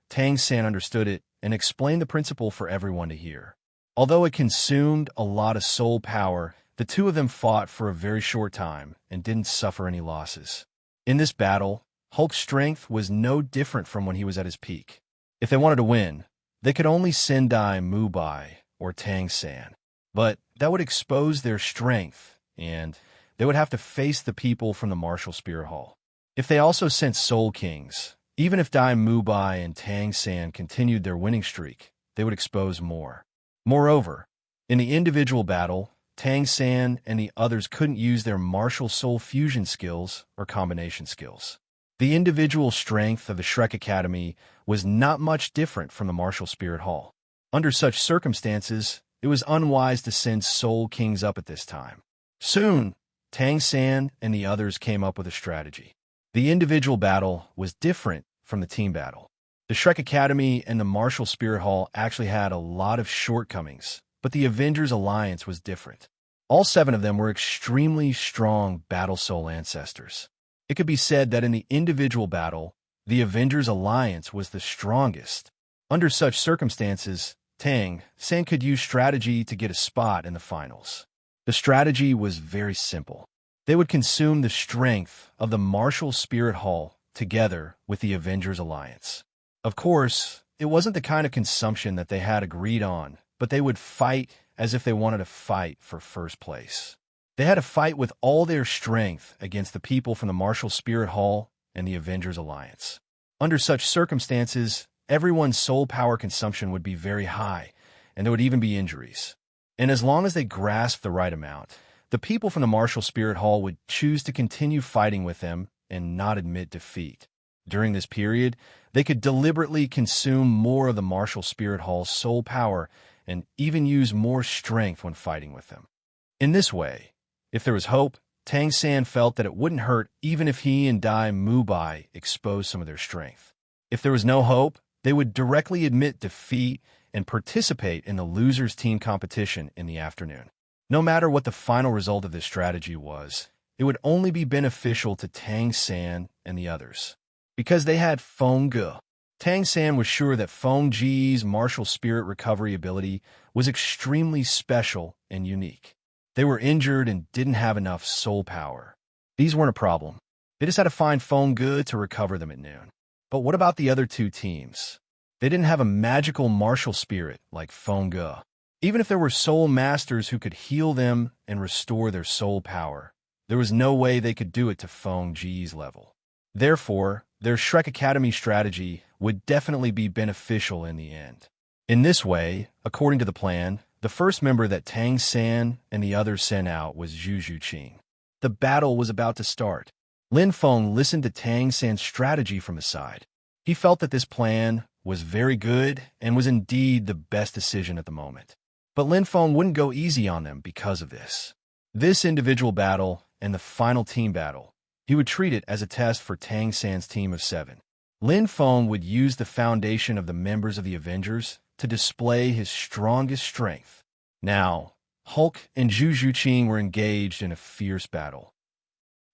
Tang San understood it and explained the principle for everyone to hear. Although it consumed a lot of soul power, the 2 of them fought for a very short time and didn't suffer any losses. In this battle, Hulk's strength was no different from when he was at his peak. If they wanted to win, they could only Sendai Mubai or Tang San. But that would expose their strength, and they would have to face the people from the Martial Spirit Hall. If they also sent Soul Kings, even if Dai Mubai and Tang San continued their winning streak, they would expose more. Moreover, in the individual battle, Tang San and the others couldn't use their martial soul fusion skills or combination skills. The individual strength of the Shrek Academy was not much different from the Martial Spirit Hall. Under such circumstances, it was unwise to send Soul Kings up at this time. Soon, Tang San and the others came up with a strategy. The individual battle was different from the team battle. The Shrek Academy and the Martial Spirit Hall actually had a lot of shortcomings, but the Avengers Alliance was different. All 7 of them were extremely strong battle soul ancestors. It could be said that in the individual battle, the Avengers Alliance was the strongest. Under such circumstances, Tang San could use strategy to get a spot in the finals. The strategy was very simple. They would consume the strength of the Martial Spirit Hall together with the Avengers Alliance. Of course, it wasn't the kind of consumption that they had agreed on, but they would fight as if they wanted to fight for first place. They had to fight with all their strength against the people from the Martial Spirit Hall and the Avengers Alliance. Under such circumstances, everyone's soul power consumption would be very high, and there would even be injuries. And as long as they grasped the right amount, the people from the Martial Spirit Hall would choose to continue fighting with them and not admit defeat. During this period, they could deliberately consume more of the Martial Spirit Hall's soul power and even use more strength when fighting with them. In this way, if there was hope, Tang San felt that it wouldn't hurt even if he and Dai Mubai exposed some of their strength. If there was no hope, they would directly admit defeat and participate in the losers team competition in the afternoon. No matter what the final result of this strategy was, it would only be beneficial to Tang San and the others. Because they had Feng Ge, Tang San was sure that Feng Ji's martial spirit recovery ability was extremely special and unique. They were injured and didn't have enough soul power. These weren't a problem. They just had to find Feng Ge to recover them at noon. But what about the other 2 teams? They didn't have a magical martial spirit like Feng Ge. Even if there were soul masters who could heal them and restore their soul power, there was no way they could do it to Feng Ji's level. Therefore, their Shrek Academy strategy would definitely be beneficial in the end. In this way, according to the plan, the first member that Tang San and the others sent out was Zhu Zhuqing. The battle was about to start. Lin Feng listened to Tang San's strategy from the side. He felt that this plan was very good and was indeed the best decision at the moment. But Lin Feng wouldn't go easy on them because of this. This individual battle and the final team battle, he would treat it as a test for Tang San's team of 7. Lin Feng would use the foundation of the members of the Avengers to display his strongest strength. Now, Hulk and Zhu Zhuqing were engaged in a fierce battle.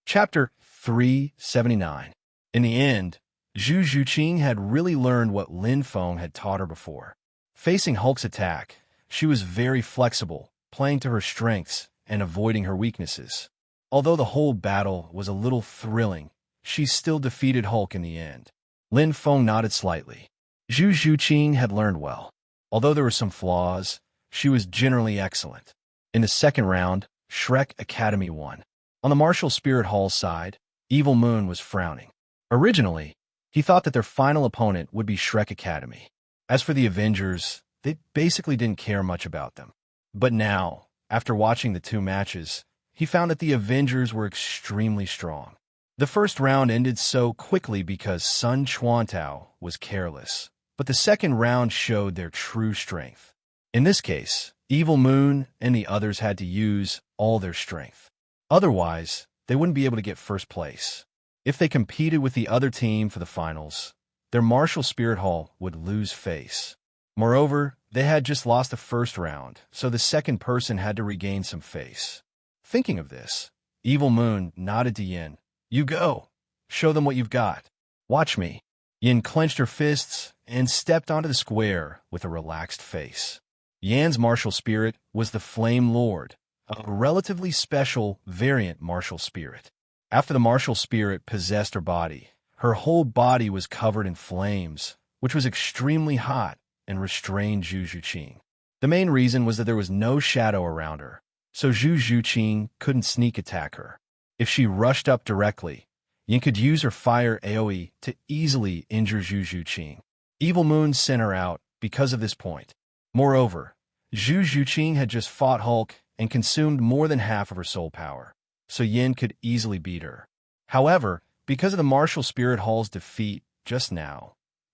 Chapter 379. In the end, Zhu Zhuqing had really learned what Lin Feng had taught her before. Facing Hulk's attack, she was very flexible, playing to her strengths and avoiding her weaknesses. Although the whole battle was a little thrilling, she still defeated Hulk in the end. Lin Feng nodded slightly. Zhu Zhuqing had learned well. Although there were some flaws, she was generally excellent. In the second round, Shrek Academy won. On the Martial Spirit Hall side, Evil Moon was frowning. Originally, he thought that their final opponent would be Shrek Academy. As for the Avengers, they basically didn't care much about them. But now, after watching the 2 matches, he found that the Avengers were extremely strong. The first round ended so quickly because Sun Chuantao was careless, but the second round showed their true strength. In this case, Evil Moon and the others had to use all their strength. Otherwise, they wouldn't be able to get first place. If they competed with the other team for the finals, their Martial Spirit Hall would lose face. Moreover, they had just lost the first round, so the second person had to regain some face. Thinking of this, Evil Moon nodded to Yin. You go. Show them what you've got. Watch me. Yin clenched her fists and stepped onto the square with a relaxed face. Yan's martial spirit was the Flame Lord, a relatively special variant martial spirit. After the martial spirit possessed her whole body was covered in flames, which was extremely hot and restrained Zhu Zhuqing. The main reason was that there was no shadow around her, so Zhu Zhuqing couldn't sneak attack her. If she rushed up directly, Yin could use her fire AoE to easily injure Zhu Zhuqing. Evil Moon sent her out because of this point. Moreover, Zhu Zhuqing had just fought Hulk and consumed more than half of her soul power, so Yin could easily beat her. However, because of the Martial Spirit Hall's defeat just now,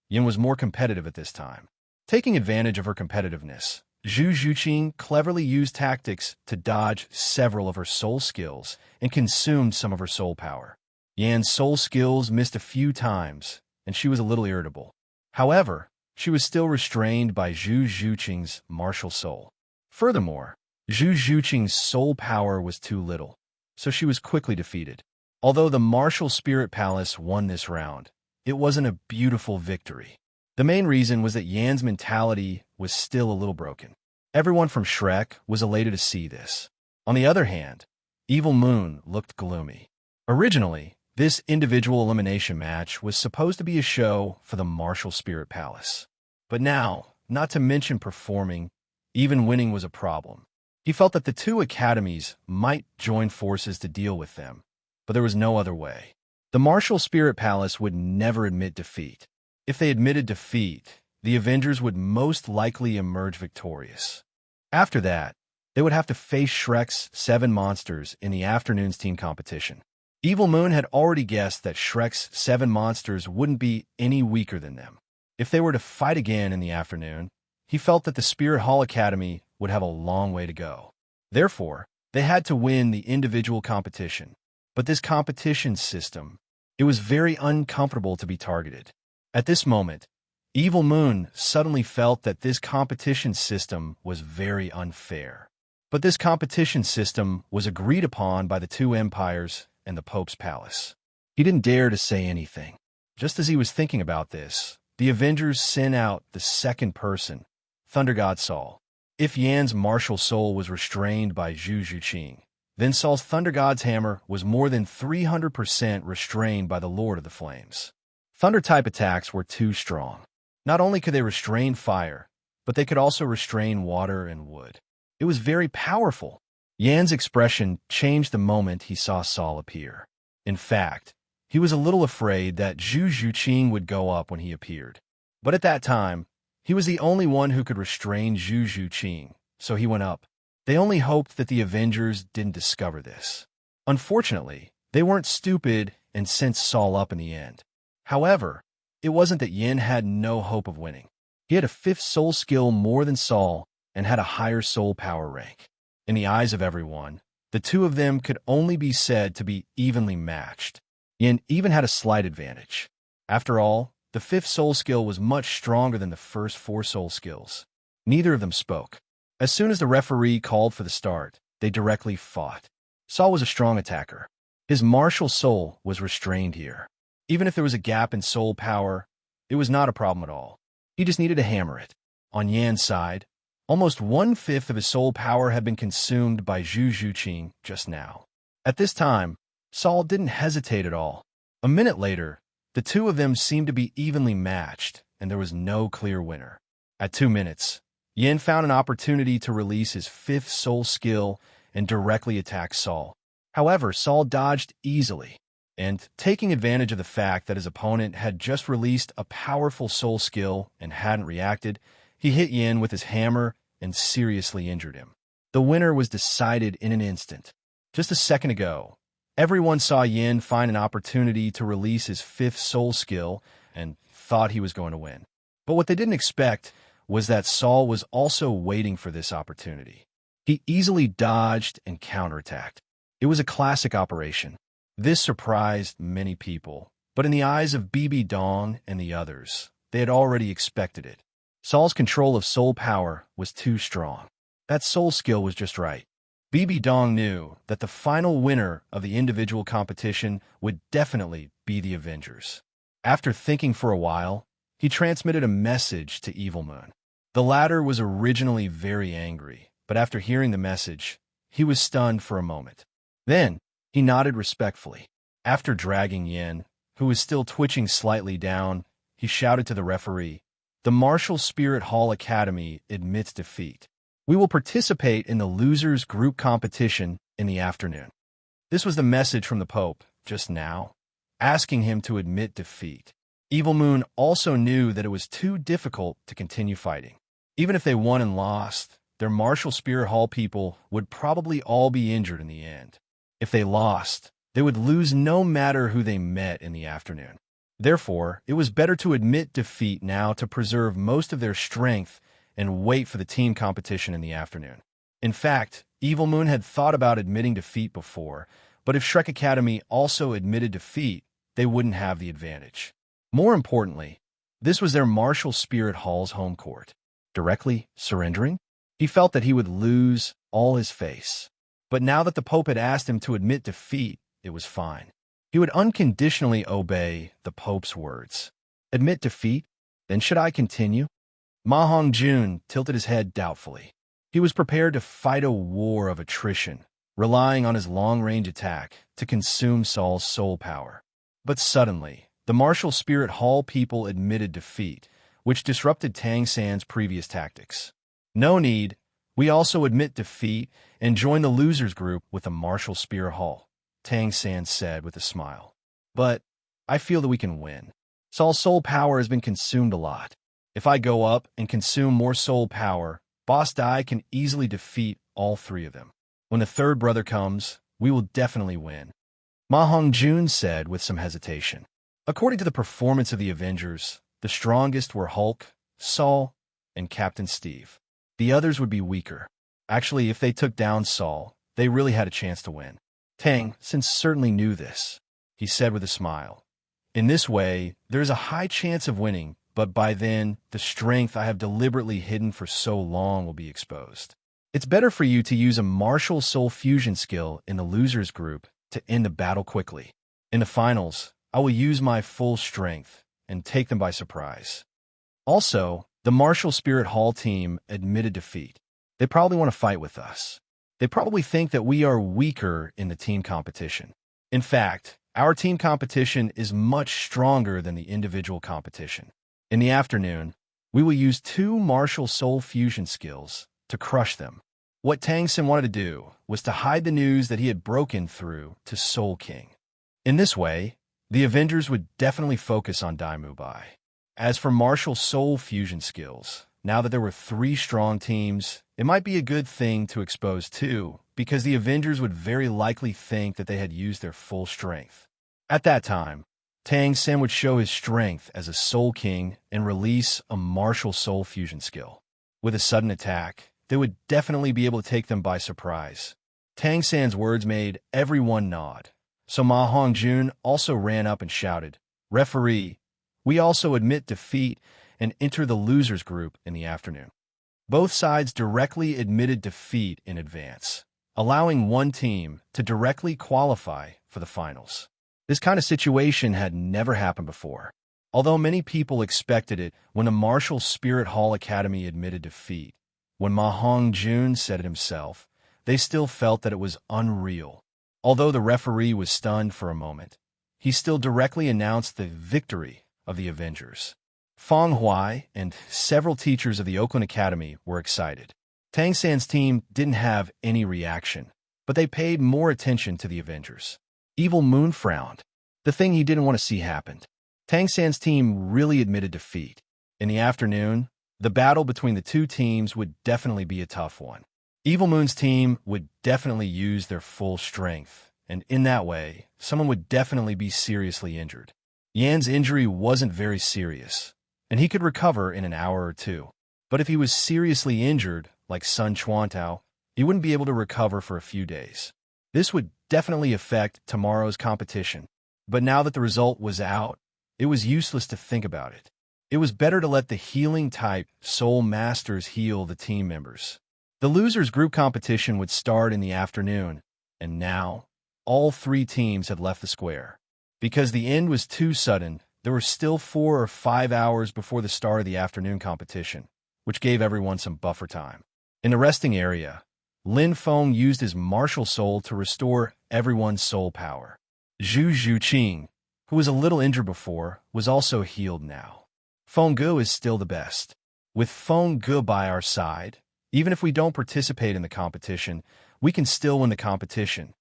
Yin was more competitive at this time. Taking advantage of her competitiveness, Zhu Zhuqing cleverly used tactics to dodge several of her soul skills and consumed some of her soul power. Yan's soul skills missed a few times, and she was a little irritable. However, she was still restrained by Zhu Zhuqing's martial soul. Furthermore, Zhu Zhuqing's soul power was too little, so she was quickly defeated. Although the Martial Spirit Palace won this round, it wasn't a beautiful victory. The main reason was that Yan's mentality was still a little broken. Everyone from Shrek was elated to see this. On the other hand, Evil Moon looked gloomy. Originally, this individual elimination match was supposed to be a show for the Martial Spirit Palace. But now, not to mention performing, even winning was a problem. He felt that the 2 academies might join forces to deal with them, but there was no other way. The Martial Spirit Palace would never admit defeat. If they admitted defeat, the Avengers would most likely emerge victorious. After that, they would have to face Shrek's 7 monsters in the afternoon's team competition. Evil Moon had already guessed that Shrek's 7 monsters wouldn't be any weaker than them. If they were to fight again in the afternoon, he felt that the Spirit Hall Academy would have a long way to go. Therefore, they had to win the individual competition. But this competition system, it was very uncomfortable to be targeted. At this moment, Evil Moon suddenly felt that this competition system was very unfair. But this competition system was agreed upon by the 2 empires and the Pope's palace. He didn't dare to say anything. Just as he was thinking about this, the Avengers sent out the second person, Thunder God Saul. If Yan's martial soul was restrained by Zhu Zhuqing, then Saul's Thunder God's hammer was more than 300% restrained by the Lord of the Flames. Thunder-type attacks were too strong. Not only could they restrain fire, but they could also restrain water and wood. It was very powerful. Yan's expression changed the moment he saw Saul appear. In fact, He was a little afraid that Zhu Zhuqing would go up when he appeared. But at that time, he was the only one who could restrain Zhu Zhuqing, so he went up. They only hoped that the Avengers didn't discover this. Unfortunately, they weren't stupid and sent Saul up in the end. However, it wasn't that Yin had no hope of winning. He had a 5th soul skill more than Saul and had a higher soul power rank. In the eyes of everyone, the two of them could only be said to be evenly matched. Yin even had a slight advantage. After all, the 5th soul skill was much stronger than the first 4 soul skills. Neither of them spoke. As soon as the referee called for the start, they directly fought. Saul was a strong attacker. His martial soul was restrained here. Even if there was a gap in soul power, it was not a problem at all. He just needed to hammer it. On Yan's side, almost 1/5 of his soul power had been consumed by Zhu Zhuqing just now. At this time, Saul didn't hesitate at all. A minute later, the two of them seemed to be evenly matched, and there was no clear winner. At 2 minutes, Yin found an opportunity to release his 5th soul skill and directly attack Saul. However, Saul dodged easily, and taking advantage of the fact that his opponent had just released a powerful soul skill and hadn't reacted, he hit Yin with his hammer and seriously injured him. The winner was decided in an instant. Just a second ago, everyone saw Yin find an opportunity to release his 5th soul skill and thought he was going to win. But what they didn't expect was that Saul was also waiting for this opportunity. He easily dodged and counterattacked. It was a classic operation. This surprised many people, but in the eyes of Bibi Dong and the others, they had already expected it. Saul's control of soul power was too strong. That soul skill was just right. Bibi Dong knew that the final winner of the individual competition would definitely be the Avengers. After thinking for a while, he transmitted a message to Evil Moon. The latter was originally very angry, but after hearing the message, he was stunned for a moment. Then, he nodded respectfully. After dragging Yin, who was still twitching slightly down, he shouted to the referee, "The Martial Spirit Hall Academy admits defeat. We will participate in the losers group competition in the afternoon." This was the message from the Pope, just now, asking him to admit defeat. Evil Moon also knew that it was too difficult to continue fighting. Even if they won and lost, their Martial Spirit Hall people would probably all be injured in the end. If they lost, they would lose no matter who they met in the afternoon. Therefore, it was better to admit defeat now to preserve most of their strength and wait for the team competition in the afternoon. In fact, Evil Moon had thought about admitting defeat before, but if Shrek Academy also admitted defeat, they wouldn't have the advantage. More importantly, this was their Martial Spirit Hall's home court. Directly surrendering? He felt that he would lose all his face. But now that the Pope had asked him to admit defeat, it was fine. He would unconditionally obey the Pope's words. Admit defeat? Then should I continue? Ma Hongjun tilted his head doubtfully. He was prepared to fight a war of attrition, relying on his long-range attack to consume Saul's soul power. But suddenly, the Martial Spirit Hall people admitted defeat, which disrupted Tang San's previous tactics. No need. We also admit defeat and join the losers group with the Martial Spirit Hall, Tang San said with a smile. But I feel that we can win. Saul's soul power has been consumed a lot. If I go up and consume more soul power, Boss Dai can easily defeat all 3 of them. When the 3rd brother comes, we will definitely win. Ma Hongjun said with some hesitation. According to the performance of the Avengers, the strongest were Hulk, Saul, and Captain Steve. The others would be weaker. Actually, if they took down Saul, they really had a chance to win. Tang Sin certainly knew this. He said with a smile. In this way, there is a high chance of winning, but by then, the strength I have deliberately hidden for so long will be exposed. It's better for you to use a martial soul fusion skill in the losers group to end the battle quickly. In the finals, I will use my full strength and take them by surprise. Also, the Martial Spirit Hall team admitted defeat. They probably want to fight with us. They probably think that we are weaker in the team competition. In fact, our team competition is much stronger than the individual competition. In the afternoon, we will use 2 martial soul fusion skills to crush them. What Tang Sin wanted to do was to hide the news that he had broken through to Soul King. In this way, the Avengers would definitely focus on Daimubai. As for martial soul fusion skills, now that there were 3 strong teams, it might be a good thing to expose 2, because the Avengers would very likely think that they had used their full strength. At that time, Tang Sen would show his strength as a Soul King and release a martial soul fusion skill. With a sudden attack, they would definitely be able to take them by surprise. Tang San's words made everyone nod, so Ma Hongjun also ran up and shouted, "Referee, we also admit defeat and enter the losers group in the afternoon." Both sides directly admitted defeat in advance, allowing one team to directly qualify for the finals. This kind of situation had never happened before. Although many people expected it when the Martial Spirit Hall Academy admitted defeat, when Ma Hongjun said it himself, they still felt that it was unreal. Although the referee was stunned for a moment, he still directly announced the victory of the Avengers. Feng Huai and several teachers of the Oakland Academy were excited. Tang San's team didn't have any reaction, but they paid more attention to the Avengers. Evil Moon frowned. The thing he didn't want to see happened. Tang San's team really admitted defeat. In the afternoon, the battle between the 2 teams would definitely be a tough one. Evil Moon's team would definitely use their full strength, and in that way, someone would definitely be seriously injured. Yan's injury wasn't very serious, and he could recover in an hour or 2. But if he was seriously injured, like Sun Chuantao, he wouldn't be able to recover for a few days. This would definitely affect tomorrow's competition. But now that the result was out, it was useless to think about it. It was better to let the healing-type Soul Masters heal the team members. The losers group competition would start in the afternoon, and now, all 3 teams had left the square. Because the end was too sudden, there were still 4 or 5 hours before the start of the afternoon competition, which gave everyone some buffer time. In the resting area, Lin Feng used his martial soul to restore everyone's soul power. Zhu Zhuqing, who was a little injured before, was also healed now. Feng Ge is still the best. With Feng Ge by our side, even if we don't participate in the competition, we can still win the competition,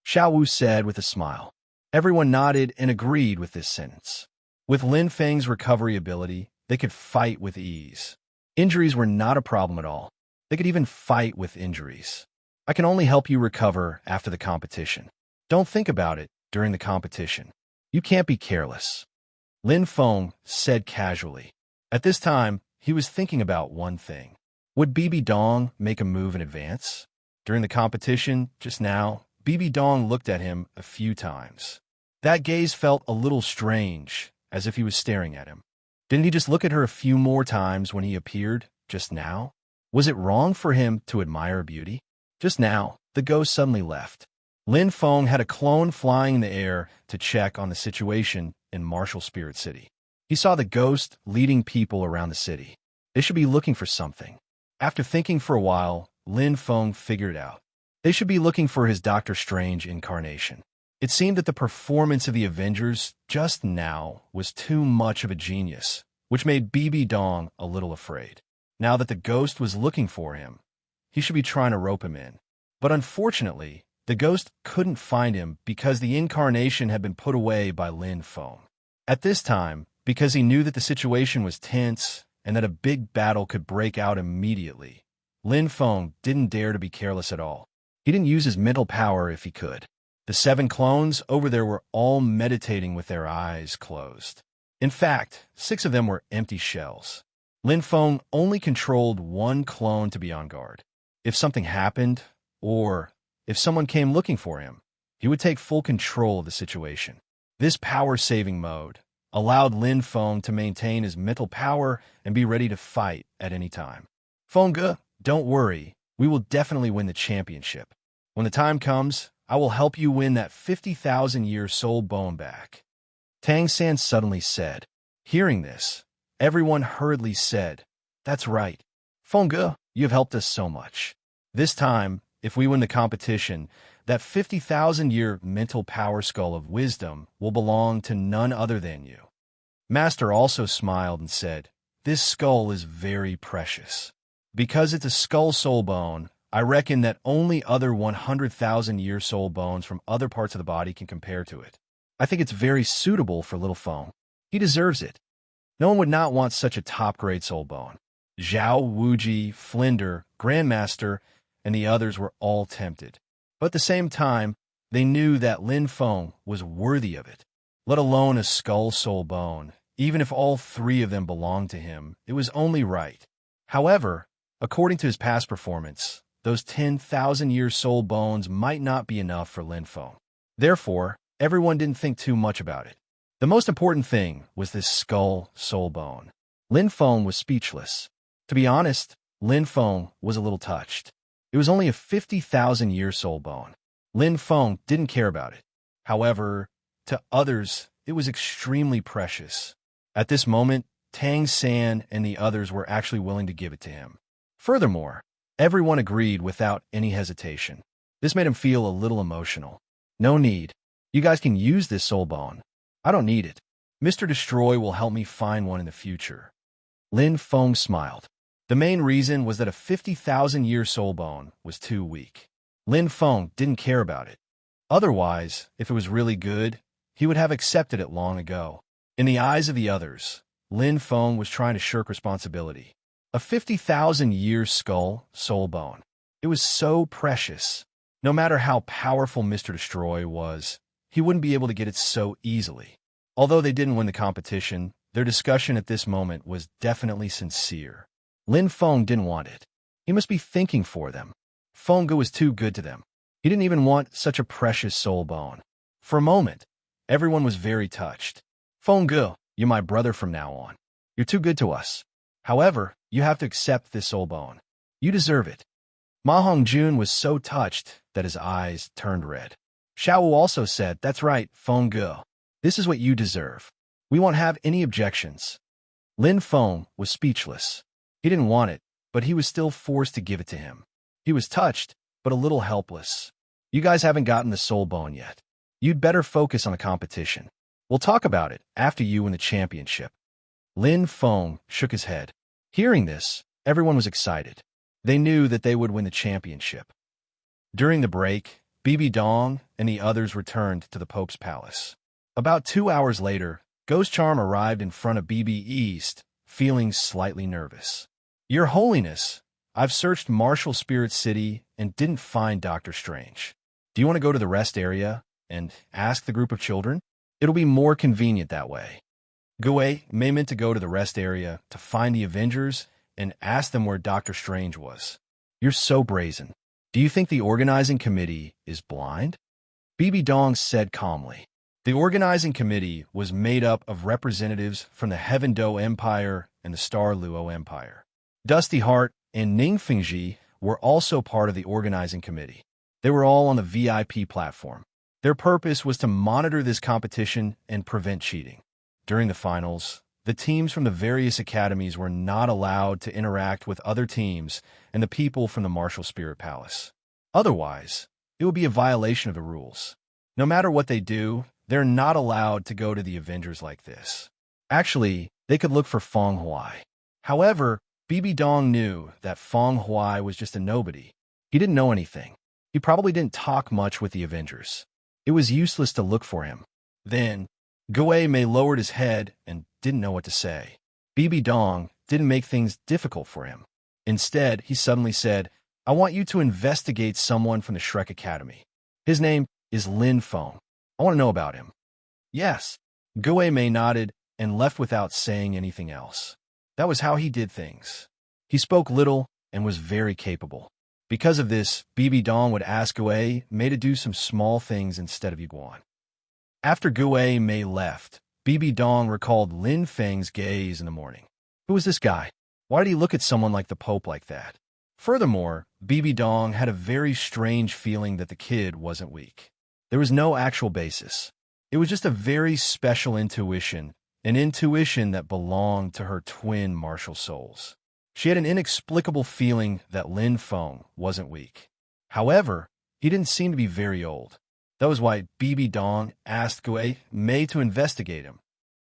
Xiao Wu said with a smile. Everyone nodded and agreed with this sentence. With Lin Feng's recovery ability, they could fight with ease. Injuries were not a problem at all. They could even fight with injuries. I can only help you recover after the competition. Don't think about it during the competition. You can't be careless. Lin Feng said casually. At this time, he was thinking about one thing. Would Bibi Dong make a move in advance? During the competition, just now, Bibi Dong looked at him a few times. That gaze felt a little strange, as if he was staring at him. Didn't he just look at her a few more times when he appeared, just now? Was it wrong for him to admire her beauty? Just now, the ghost suddenly left. Lin Feng had a clone flying in the air to check on the situation in Martial Spirit City. He saw the ghost leading people around the city. They should be looking for something. After thinking for a while, Lin Feng figured it out. They should be looking for his Doctor Strange incarnation. It seemed that the performance of the Avengers just now was too much of a genius, which made Bibi Dong a little afraid. Now that the ghost was looking for him, he should be trying to rope him in. But unfortunately, the ghost couldn't find him because the incarnation had been put away by Lin Feng. At this time, because he knew that the situation was tense and that a big battle could break out immediately, Lin Feng didn't dare to be careless at all. He didn't use his mental power if he could. The 7 clones over there were all meditating with their eyes closed. In fact, 6 of them were empty shells. Lin Feng only controlled 1 clone to be on guard. If something happened, or if someone came looking for him, he would take full control of the situation. This power-saving mode allowed Lin Feng to maintain his mental power and be ready to fight at any time. Feng Ge, don't worry, we will definitely win the championship. When the time comes, I will help you win that 50,000-year soul bone back. Tang San suddenly said. Hearing this, everyone hurriedly said, That's right. Feng Ge, you have helped us so much. This time, if we win the competition, that 50,000-year mental power skull of wisdom will belong to none other than you. Master also smiled and said, This skull is very precious. Because it's a skull soul bone, I reckon that only other 100,000-year soul bones from other parts of the body can compare to it. I think it's very suitable for little Feng. He deserves it. No one would not want such a top-grade soul bone. Zhao, Wuji, Flinder, Grandmaster, and the others were all tempted. But at the same time, they knew that Lin Feng was worthy of it, let alone a skull soul bone. Even if all three of them belonged to him, it was only right. However, according to his past performance, those 10,000-year soul bones might not be enough for Lin Feng. Therefore, everyone didn't think too much about it. The most important thing was this skull soul bone. Lin Feng was speechless. To be honest, Lin Feng was a little touched. It was only a 50,000-year soul bone. Lin Feng didn't care about it. However, to others, it was extremely precious. At this moment, Tang San and the others were actually willing to give it to him. Furthermore, everyone agreed without any hesitation. This made him feel a little emotional. No need. You guys can use this soul bone. I don't need it. Mr. Destroy will help me find one in the future. Lin Feng smiled. The main reason was that a 50,000-year soul bone was too weak. Lin Feng didn't care about it. Otherwise, if it was really good, he would have accepted it long ago. In the eyes of the others, Lin Feng was trying to shirk responsibility. A 50,000-year skull soul bone. It was so precious. No matter how powerful Mr. Destroy was, he wouldn't be able to get it so easily. Although they didn't win the competition, their discussion at this moment was definitely sincere. Lin Feng didn't want it. He must be thinking for them. Feng Ge was too good to them. He didn't even want such a precious soul bone. For a moment, everyone was very touched. Feng Ge, you're my brother from now on. You're too good to us. However, you have to accept this soul bone. You deserve it. Ma Hongjun was so touched that his eyes turned red. Xiao Wu also said, that's right, Feng Ge. This is what you deserve. We won't have any objections. Lin Feng was speechless. He didn't want it, but he was still forced to give it to him. He was touched, but a little helpless. You guys haven't gotten the soul bone yet. You'd better focus on the competition. We'll talk about it after you win the championship. Lin Feng shook his head. Hearing this, everyone was excited. They knew that they would win the championship. During the break, Bibi Dong and the others returned to the Pope's palace. About 2 hours later, Ghost Charm arrived in front of Bibi East, feeling slightly nervous. Your Holiness, I've searched Martial Spirit City and didn't find Dr. Strange. Do you want to go to the rest area and ask the group of children? It'll be more convenient that way. Gue Mei meant to go to the rest area to find the Avengers and ask them where Dr. Strange was. You're so brazen. Do you think the organizing committee is blind? Bibi Dong said calmly. The organizing committee was made up of representatives from the Heaven Do Empire and the Star Luo Empire. Dusty Heart and Ning Fengji were also part of the organizing committee. They were all on the VIP platform. Their purpose was to monitor this competition and prevent cheating. During the finals, the teams from the various academies were not allowed to interact with other teams and the people from the Martial Spirit Palace. Otherwise, it would be a violation of the rules. No matter what they do, they're not allowed to go to the Avengers like this. Actually, they could look for Feng Huai. However, Bibi Dong knew that Feng Huai was just a nobody. He didn't know anything. He probably didn't talk much with the Avengers. It was useless to look for him. Then, Gue Mei lowered his head and didn't know what to say. Bibi Dong didn't make things difficult for him. Instead, he suddenly said, I want you to investigate someone from the Shrek Academy. His name is Lin Feng. I want to know about him. Yes. Gue Mei nodded and left without saying anything else. That was how he did things. He spoke little and was very capable. Because of this, Bibi Dong would ask Gue Mei to do some small things instead of Yuguan. After Gue Mei left, Bibi Dong recalled Lin Feng's gaze in the morning. Who was this guy? Why did he look at someone like the Pope like that? Furthermore, Bibi Dong had a very strange feeling that the kid wasn't weak. There was no actual basis. It was just a very special intuition, an intuition that belonged to her twin martial souls. She had an inexplicable feeling that Lin Feng wasn't weak. However, he didn't seem to be very old. That was why Bibi Dong asked Gue Mei to investigate him.